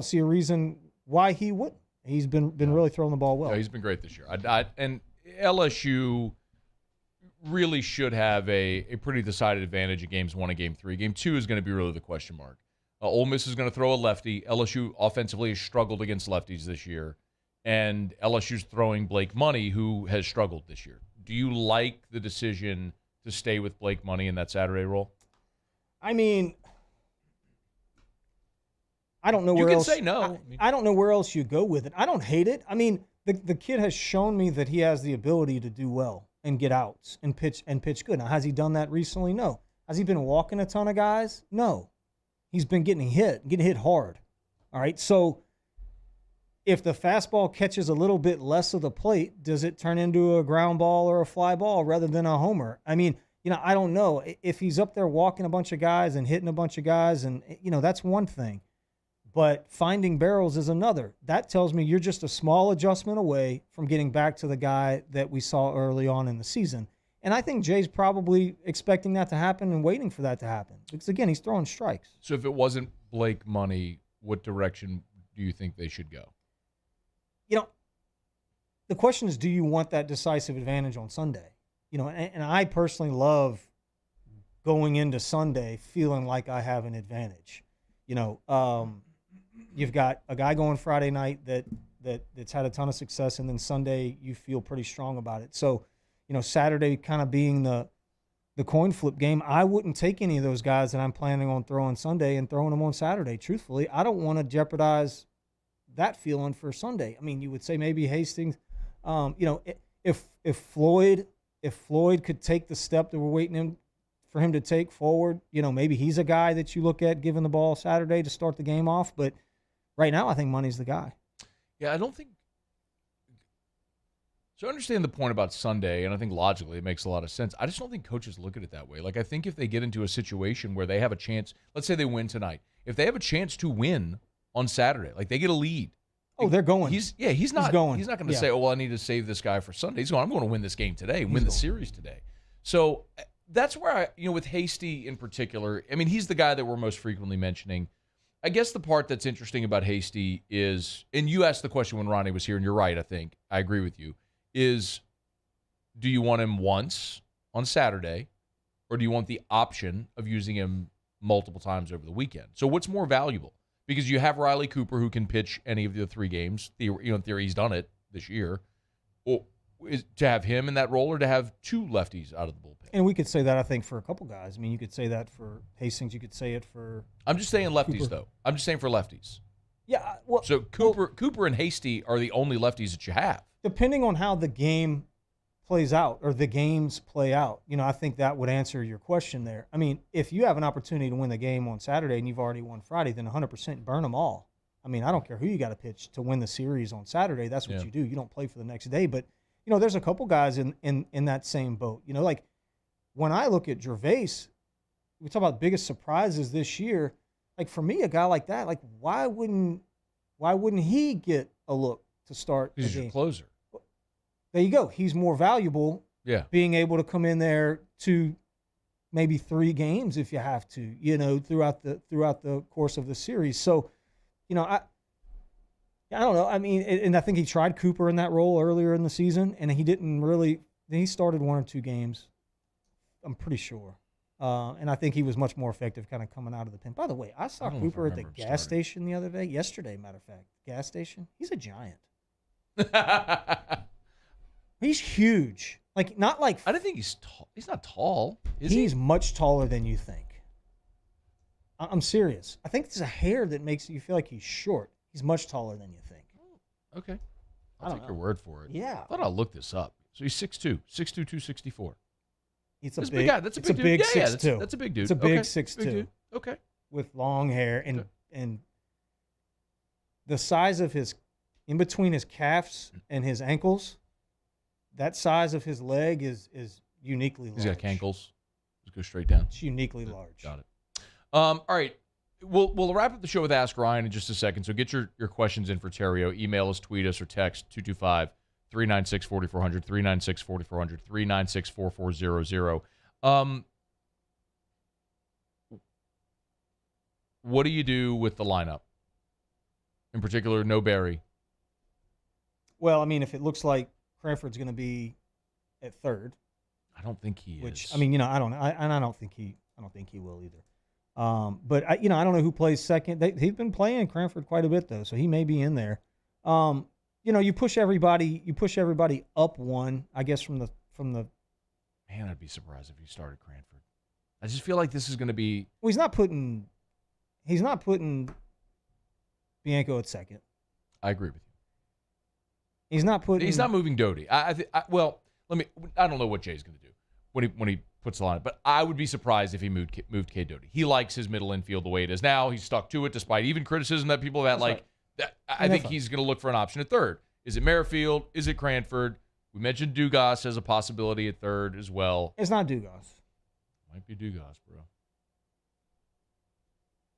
see a reason why he wouldn't. He's been really throwing the ball well. Yeah, he's been great this year. And LSU really should have a pretty decided advantage in games 1 and game 3. Game 2 is going to be really the question mark. Ole Miss is going to throw a lefty. LSU offensively has struggled against lefties this year. And LSU's throwing Blake Money, who has struggled this year. Do you like the decision to stay with Blake Money in that Saturday role? I mean, I don't know where else. You can say no. I don't know where else you go with it. I don't hate it. I mean, the kid has shown me that he has the ability to do well and get outs and pitch good. Now, has he done that recently? No. Has he been walking a ton of guys? No. He's been getting hit hard. All right, so if the fastball catches a little bit less of the plate, does it turn into a ground ball or a fly ball rather than a homer? I mean, I don't know. If he's up there walking a bunch of guys and hitting a bunch of guys, and, that's one thing. But finding barrels is another. That tells me you're just a small adjustment away from getting back to the guy that we saw early on in the season. And I think Jay's probably expecting that to happen and waiting for that to happen. Because, again, he's throwing strikes. So if it wasn't Blake money, what direction do you think they should go? You know, the question is, do you want that decisive advantage on Sunday? You know, and I personally love going into Sunday feeling like I have an advantage. You know, you've got a guy going Friday night that's had a ton of success, and then Sunday you feel pretty strong about it. So, you know, Saturday kind of being the coin flip game, I wouldn't take any of those guys that I'm planning on throwing Sunday and throwing them on Saturday. Truthfully, I don't want to jeopardize that feeling for Sunday. I mean, you would say maybe Hastings. You know, if Floyd could take the step that we're waiting for him to take forward, you know, maybe he's a guy that you look at giving the ball Saturday to start the game off. But right now, I think Money's the guy. Yeah, I don't think. So I understand the point about Sunday, and I think logically it makes a lot of sense. I just don't think coaches look at it that way. Like, I think if they get into a situation where they have a chance, let's say they win tonight. If they have a chance to win on Saturday, like they get a lead. Oh, they're going. He's not going to say, oh, well, I need to save this guy for Sunday. He's going, I'm going to win this game today, win the series today. So that's where with Hasty in particular, I mean, he's the guy that we're most frequently mentioning. I guess the part that's interesting about Hasty is, and you asked the question when Ronnie was here, and you're right, I think. I agree with you. Is, do you want him once on Saturday, or do you want the option of using him multiple times over the weekend? So what's more valuable? Because you have Riley Cooper who can pitch any of the 3 games. In theory, he's done it this year. Or to have him in that role, or to have 2 lefties out of the bullpen? And we could say that, I think, for a couple guys. I mean, you could say that for Hastings. You could say it for. I'm just saying lefties, Cooper. though. I'm just saying for lefties. Yeah. Well, so Cooper and Hasty are the only lefties that you have. Depending on how the game plays out, or the games play out, you know, I think that would answer your question there. I mean, if you have an opportunity to win the game on Saturday and you've already won Friday, then 100% burn them all. I mean, I don't care who you got to pitch to win the series on Saturday. That's what you do. You don't play for the next day. But, you know, there's a couple guys in that same boat. You know, like when I look at Gervais, we talk about biggest surprises this year. Like for me, a guy like that, like why wouldn't he get a look to start the game? He's your closer. There you go. He's more valuable. Yeah. Being able to come in there to maybe 3 games if you have to, you know, throughout the course of the series. So, you know, I don't know. I mean, and I think he tried Cooper in that role earlier in the season, and he didn't really. He started 1 or 2 games, I'm pretty sure. And I think he was much more effective kind of coming out of the pen. By the way, I saw Cooper at the gas station the other day. Yesterday, matter of fact. Gas station. He's a giant. He's huge. Like, not like. I don't think he's tall. He's not tall. He's much taller than you think. I'm serious. I think it's a hair that makes you feel like he's short. He's much taller than you think. Okay. I'll take your word for it. Yeah. I thought I'll look this up. So he's 6'2", 264. He's a That's big guy. That's a big dude. big Yeah, 6'2". that's a big dude. It's a big Okay. 6'2". Big dude. Okay. With long hair and the size of his, in between his calves and his ankles, that size of his leg is uniquely large. He's got cankles. Just go straight down. It's uniquely large. Got it. All right. We'll wrap up the show with Ask Ryan in just a second. So get your questions in for Theriot. Email us, tweet us, or text 225-396-4400, 396-4400, 396-4400. What do you do with the lineup? In particular, no Barry. Well, I mean, if it looks like Cranford's going to be at third, I don't think he is. is. I mean, you know, I don't think he will either. But I don't know who plays second. He's been playing Cranford quite a bit though, so he may be in there. You know, you push everybody up one, I guess from the. Man, I'd be surprised if he started Cranford. I just feel like this is going to be. Well, he's not putting Bianco at second. I agree with you. He's not moving Doty. I don't know what Jay's going to do when he puts the line up, but I would be surprised if he moved K Doty. He likes his middle infield the way it is now. He's stuck to it despite even criticism that people have had. I think he's going to look for an option at third. Is it Merrifield? Is it Cranford? We mentioned Dugas as a possibility at third as well. It's not Dugas. Might be Dugas, bro.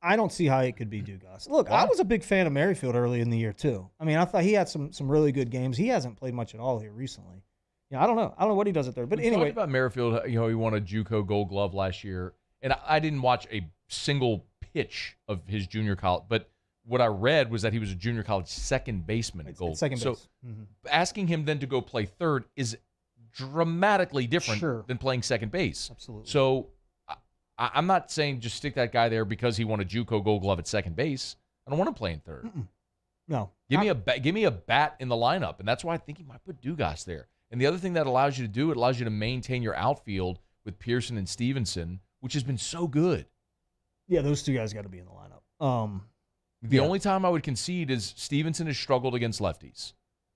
I don't see how it could be Dugas. Look, I was a big fan of Merrifield early in the year too. I mean, I thought he had some really good games. He hasn't played much at all here recently. Yeah, I don't know. I don't know what he does at third. But we anyway. talked about Merrifield, he won a JUCO Gold Glove last year. And I didn't watch a single pitch of his junior college. But what I read was that he was a junior college second baseman at Gold. Second so base. asking him then to go play third is dramatically different than playing second base. Absolutely. So I'm not saying just stick that guy there because he won a JUCO Gold Glove at second base. I don't want him playing third. No. Give me a bat in the lineup, and that's why I think he might put Dugas there. And the other thing that allows you to do, it allows you to maintain your outfield with Pearson and Stevenson, which has been so good. Yeah, those two guys got to be in the lineup. The only time I would concede is Stevenson has struggled against lefties.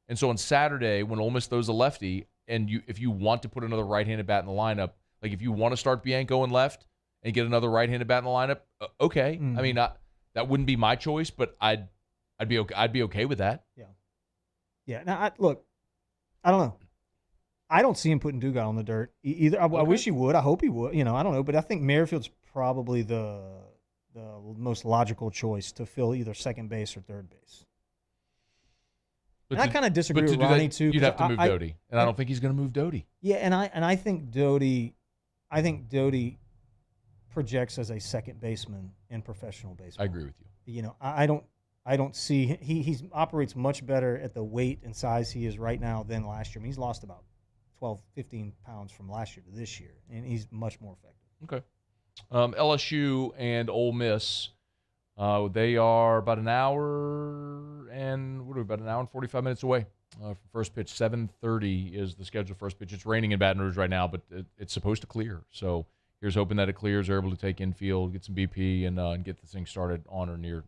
And so on Saturday, when Ole Miss throws a lefty, and if you want to put another right-handed bat in the lineup, like if you want to start Bianco in left and get another right-handed bat in the lineup, okay. I mean, that wouldn't be my choice, but I'd be okay with that. Yeah. Yeah. Now, look, I don't know. I don't see him putting Dugas on the dirt either. I wish he would. I hope he would. I don't know. But I think Merrifield's probably the most logical choice to fill either second base or third base. And I kind of disagree with Ronnie, too. You'd have to move Doty. And I don't think he's going to move Doty. Yeah, and I think Doty projects as a second baseman in professional baseball. I agree with you. I don't see he operates much better at the weight and size he is right now than last year. I mean, he's lost about 12, 15 pounds from last year to this year, and he's much more effective. Okay. LSU and Ole Miss, they are about an hour and 45 minutes away from first pitch. 7:30 is the scheduled first pitch. It's raining in Baton Rouge right now, but it's supposed to clear. So here's hoping that it clears. They're able to take infield, get some BP, and get this thing started on or near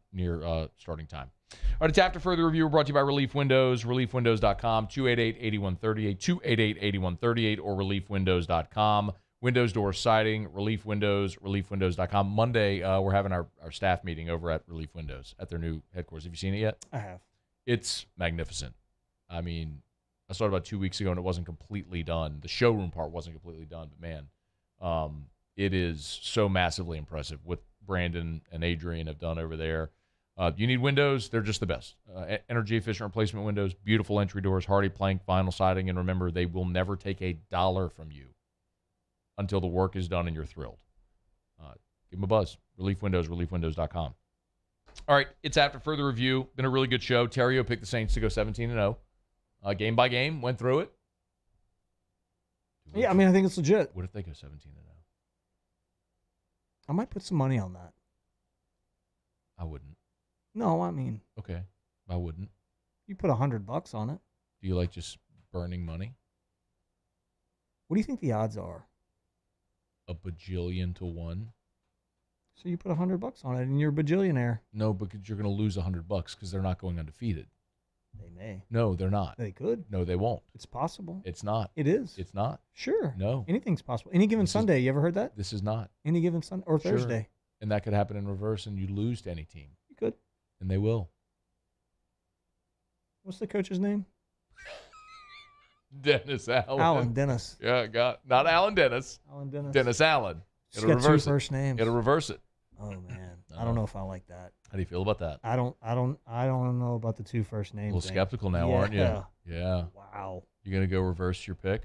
starting time. All right, it's After Further Review brought to you by Relief Windows, reliefwindows.com, 288-8138, 288-8138, or reliefwindows.com. Windows, doors, siding, Relief Windows, reliefwindows.com. Monday, we're having our staff meeting over at Relief Windows at their new headquarters. Have you seen it yet? I have. It's magnificent. I mean, I saw it about 2 weeks ago, and it wasn't completely done. The showroom part wasn't completely done, but man, it is so massively impressive what Brandon and Adrian have done over there. You need windows, they're just the best. Energy-efficient replacement windows, beautiful entry doors, hardy plank, vinyl siding, and remember, they will never take $1 from you until the work is done and you're thrilled. Give them a buzz. Relief Windows, reliefwindows.com. All right, it's After Further Review. Been a really good show. Theriot picked the Saints to go 17-0. Game by game, went through it. Yeah, I mean, I think it's legit. What if they go 17-0? I might put some money on that. I wouldn't. No, I mean. Okay, I wouldn't. You put $100 on it. Do you like just burning money? What do you think the odds are? A bajillion to 1. So you put $100 on it, and you're a bajillionaire. No, because you're going to lose $100 because they're not going undefeated. They may. No, they're not. They could. No, they won't. It's possible. It's not. It is. It's not. Sure. No. Anything's possible. Any given Sunday. You ever heard that? This is not. Any given Sunday or Sure. Thursday. And that could happen in reverse, and you lose to any team. You could. And they will. What's the coach's name? Dennis Allen. Allen Dennis. Yeah, not Allen Dennis. Allen Dennis. Dennis Allen. He's got two first names. It'll reverse it. Oh man, I don't know if I like that. How do you feel about that? I don't know about the two first names. A little skeptical now, aren't you? Yeah. Wow. You gonna go reverse your pick?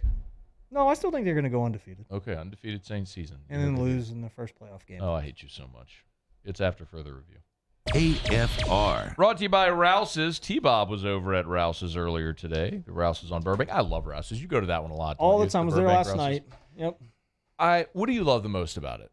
No, I still think they're gonna go undefeated. Okay, undefeated Saints season. And then lose in the first playoff game. Oh, I hate you so much. It's After Further Review. AFR. Brought to you by Rouse's. T-Bob was over at Rouse's earlier today. The Rouse's on Burbank. I love Rouse's. You go to that one a lot. All the time. I was there last night. Yep. What do you love the most about it?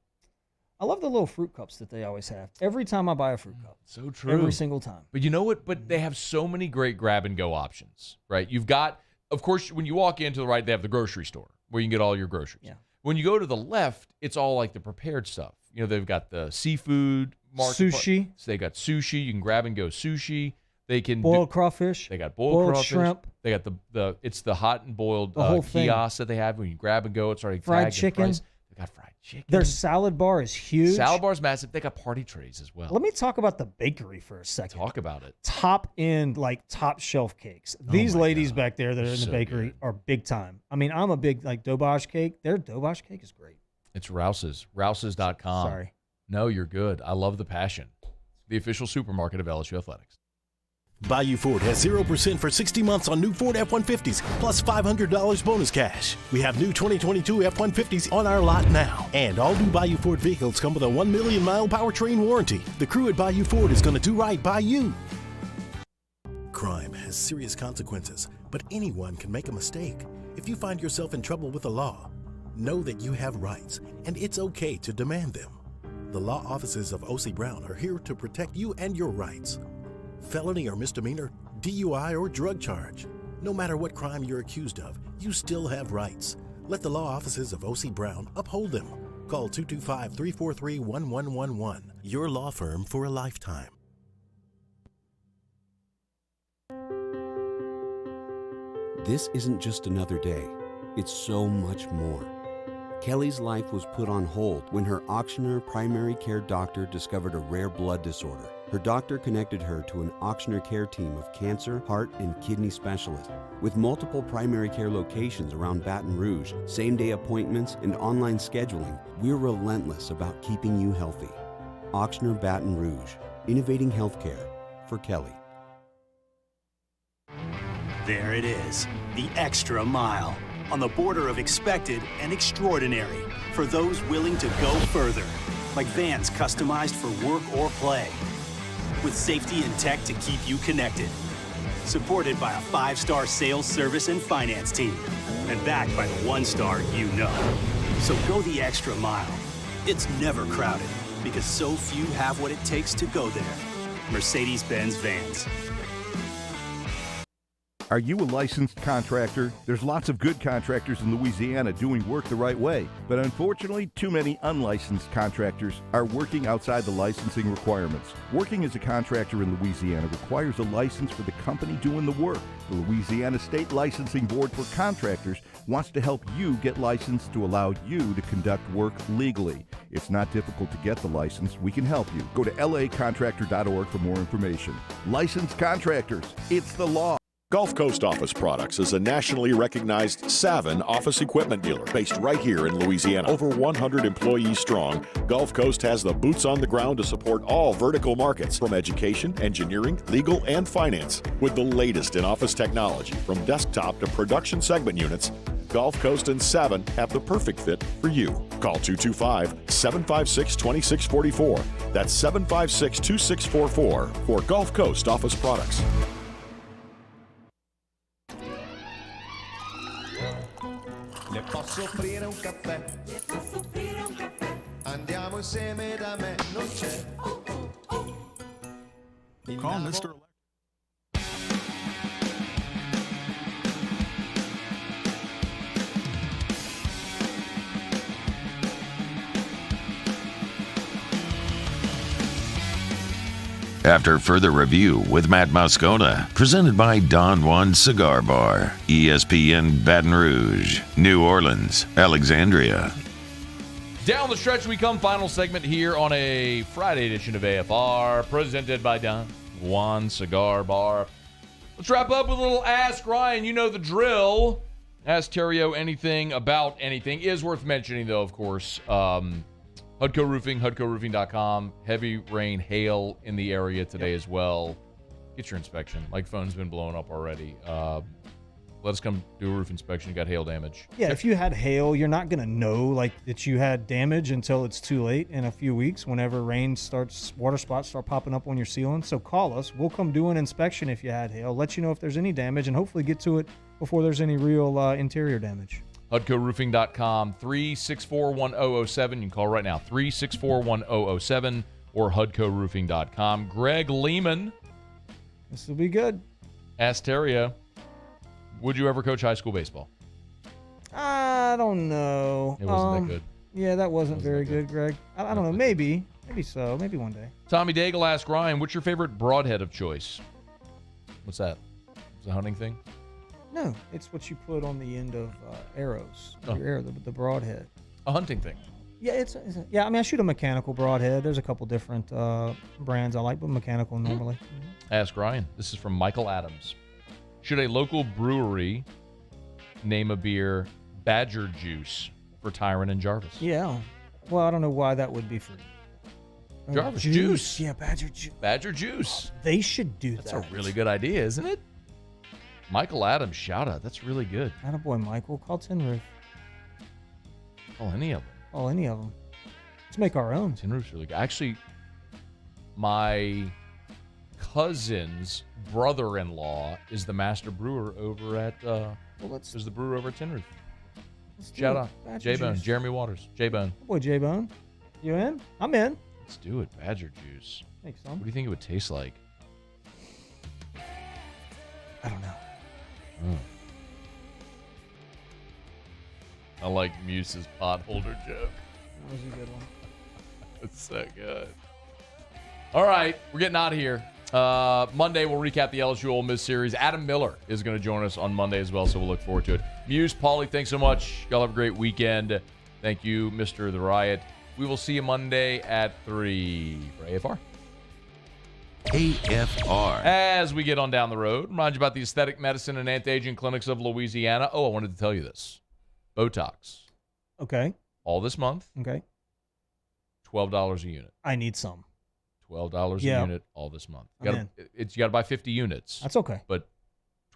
I love the little fruit cups that they always have. Every time I buy a fruit cup. So true. Every single time. But you know what? But they have so many great grab-and-go options, right? You've got, of course, when you walk in to the right, they have the grocery store where you can get all your groceries. Yeah. When you go to the left, it's all like the prepared stuff. You know, they've got the seafood market. Sushi. So they got sushi. You can grab-and-go sushi. They can boiled crawfish. They got boiled crawfish. Shrimp. They got it's the hot and boiled whole kiosk that they have when you grab and go. It's already fried tagged chicken. And they got fried chicken. Their salad bar is huge. Salad bar is massive. They got party trays as well. Let me talk about the bakery for a second. Talk about it. Top end, like top shelf cakes. These ladies back there that are in the bakery are big time. I mean, I'm a big like Dobosh cake. Their Dobosh cake is great. It's Rouse's. Rouse's.com. Sorry. No, you're good. I love the passion. The official supermarket of LSU Athletics. Bayou Ford has 0% for 60 months on new Ford F-150s, plus $500 bonus cash. We have new 2022 F-150s on our lot now. And all new Bayou Ford vehicles come with a 1 million mile powertrain warranty. The crew at Bayou Ford is going to do right by you. Crime has serious consequences, but anyone can make a mistake. If you find yourself in trouble with the law, know that you have rights, and it's okay to demand them. The law offices of O.C. Brown are here to protect you and your rights. Felony or misdemeanor, DUI or drug charge. No matter what crime you're accused of, you still have rights. Let the law offices of O.C. Brown uphold them. Call 225-343-1111. Your law firm for a lifetime. This isn't just another day. It's so much more. Kelly's life was put on hold when her auctioneer primary care doctor discovered a rare blood disorder. Her doctor connected her to an auctioneer care team of cancer, heart, and kidney specialists. With multiple primary care locations around Baton Rouge, same-day appointments, and online scheduling, we're relentless about keeping you healthy. Auctioneer Baton Rouge, innovating healthcare for Kelly. There it is, the extra mile. On the border of expected and extraordinary for those willing to go further, like vans customized for work or play, with safety and tech to keep you connected, supported by a 5-star sales, service, and finance team, and backed by the 1-star you know. So go the extra mile. It's never crowded because so few have what it takes to go there. Mercedes-Benz Vans. Are you a licensed contractor? There's lots of good contractors in Louisiana doing work the right way, but unfortunately, too many unlicensed contractors are working outside the licensing requirements. Working as a contractor in Louisiana requires a license for the company doing the work. The Louisiana State Licensing Board for Contractors wants to help you get licensed to allow you to conduct work legally. It's not difficult to get the license. We can help you. Go to lacontractor.org for more information. Licensed contractors, it's the law. Gulf Coast Office Products is a nationally recognized Savin office equipment dealer based right here in Louisiana. Over 100 employees strong, Gulf Coast has the boots on the ground to support all vertical markets from education, engineering, legal, and finance. With the latest in office technology from desktop to production segment units, Gulf Coast and Savin have the perfect fit for you. Call 225-756-2644. That's 756-2644 for Gulf Coast Office Products. Le posso offrire un caffè? Le posso offrire un caffè? Andiamo insieme da me, non c'è. Call Mr. After further review with Matt Moscona, presented by Don Juan Cigar Bar, ESPN Baton Rouge, New Orleans, Alexandria. Down the stretch we come, final segment here on a Friday edition of AFR, presented by Don Juan Cigar Bar. Let's wrap up with a little Ask Ryan. You know the drill. Ask Theriot anything about anything. Is worth mentioning, though, of course, Hudco Roofing, HudcoRoofing.com. Heavy rain, hail in the area today as well. Get your inspection. Like phone's been blowing up already. Let us come do a roof inspection. You got hail damage. Yeah, if you had hail, you're not going to know that you had damage until it's too late in a few weeks whenever rain starts, water spots start popping up on your ceiling. So call us. We'll come do an inspection if you had hail, let you know if there's any damage, and hopefully get to it before there's any real interior damage. HudcoRoofing.com, 364-1007. You can call right now, 364-1007, or HudcoRoofing.com. Greg Lehman. This will be good. Ask Theriot, would you ever coach high school baseball? I don't know. It wasn't that good. Yeah, that wasn't very good, Greg. I don't know. Maybe so. Maybe one day. Tommy Daigle asked Ryan, what's your favorite broadhead of choice? What's that? It's a hunting thing? No, it's what you put on the end of arrows. Oh. Your arrow, the broadhead. A hunting thing. Yeah, I mean, I shoot a mechanical broadhead. There's a couple different brands I like, but mechanical normally. Ask Ryan. This is from Michael Adams. Should a local brewery name a beer Badger Juice for Tyron and Jarvis? Yeah. Well, I don't know why that would be for Jarvis, juice. Yeah, Badger juice. Badger juice. They should do That's that. a really good idea, isn't it? Michael Adams, shout out. That's really good. Attaboy, Michael. Call Tin Roof. Call any of them. Call any of them. Let's make our own. Tin Roof's really good. Actually, my cousin's brother-in-law is the master brewer over at is the brewer over at Tin Roof. Shout out. J-Bone, Jeremy Waters. J-Bone. Boy, J-Bone. You in? I'm in. Let's do it. Badger juice. Make some. What do you think it would taste like? I don't know. I like Muse's potholder joke. That was a good one. It's so good. All right, we're getting out of here. Monday, we'll recap the LSU Ole Miss series. Adam Miller is going to join us on Monday as well, so we'll look forward to it. Muse, Paulie, thanks so much. Y'all have a great weekend. Thank you, Mr. The Riot. We will see you Monday at 3 for AFR. AFR. As we get on down the road, remind you about the Aesthetic Medicine and Anti-Aging Clinics of Louisiana. Oh, I wanted to tell you this. Botox. Okay. All this month. Okay. $12 a unit. I need some. $12 a unit all this month. You got to buy 50 units. That's okay. But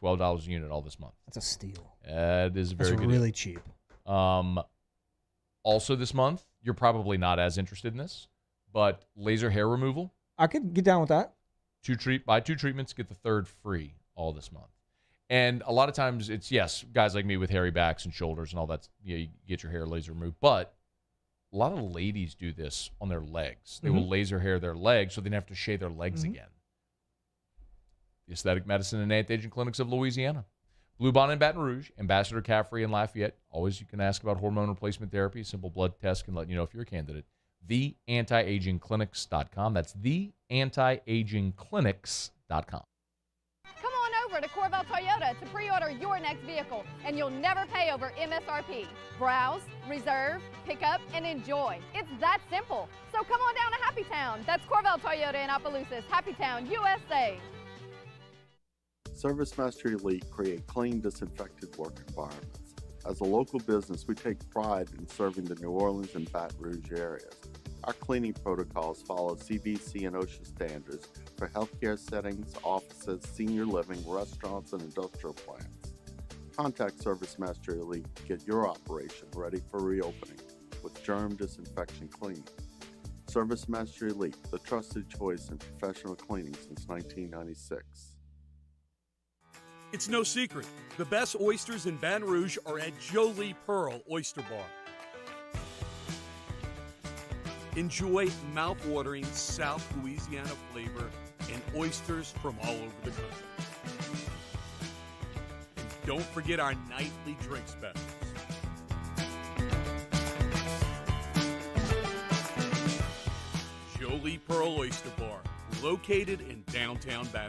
$12 a unit all this month. That's a steal. That is very good. That's really cheap. Also this month, you're probably not as interested in this, but laser hair removal. I could get down with that. Buy 2 treatments, get the third free all this month. And a lot of times it's, yes, guys like me with hairy backs and shoulders and all that, you get your hair laser removed. But a lot of ladies do this on their legs. They will laser hair their legs so they don't have to shave their legs again. The Aesthetic Medicine and Anti-Aging Clinics of Louisiana. Blue Bonnet in Baton Rouge, Ambassador Caffrey in Lafayette. Always you can ask about hormone replacement therapy. Simple blood test can let you know if you're a candidate. TheAntiAgingClinics.com. That's TheAntiAgingClinics.com. Come on over to Corval Toyota to pre-order your next vehicle, and you'll never pay over MSRP. Browse, reserve, pick up, and enjoy. It's that simple. So come on down to Happy Town. That's Corval Toyota in Opelousas, Happy Town, USA. Service Master Elite create clean, disinfected work environments. As a local business, we take pride in serving the New Orleans and Baton Rouge areas. Our cleaning protocols follow CDC and OSHA standards for healthcare settings, offices, senior living, restaurants, and industrial plants. Contact Service Master Elite to get your operation ready for reopening with germ disinfection cleaning. Service Master Elite, the trusted choice in professional cleaning since 1996. It's no secret. The best oysters in Baton Rouge are at Jolie Pearl Oyster Bar. Enjoy mouth-watering South Louisiana flavor and oysters from all over the country. And don't forget our nightly drink specials. Jolie Pearl Oyster Bar, located in downtown Baton Rouge.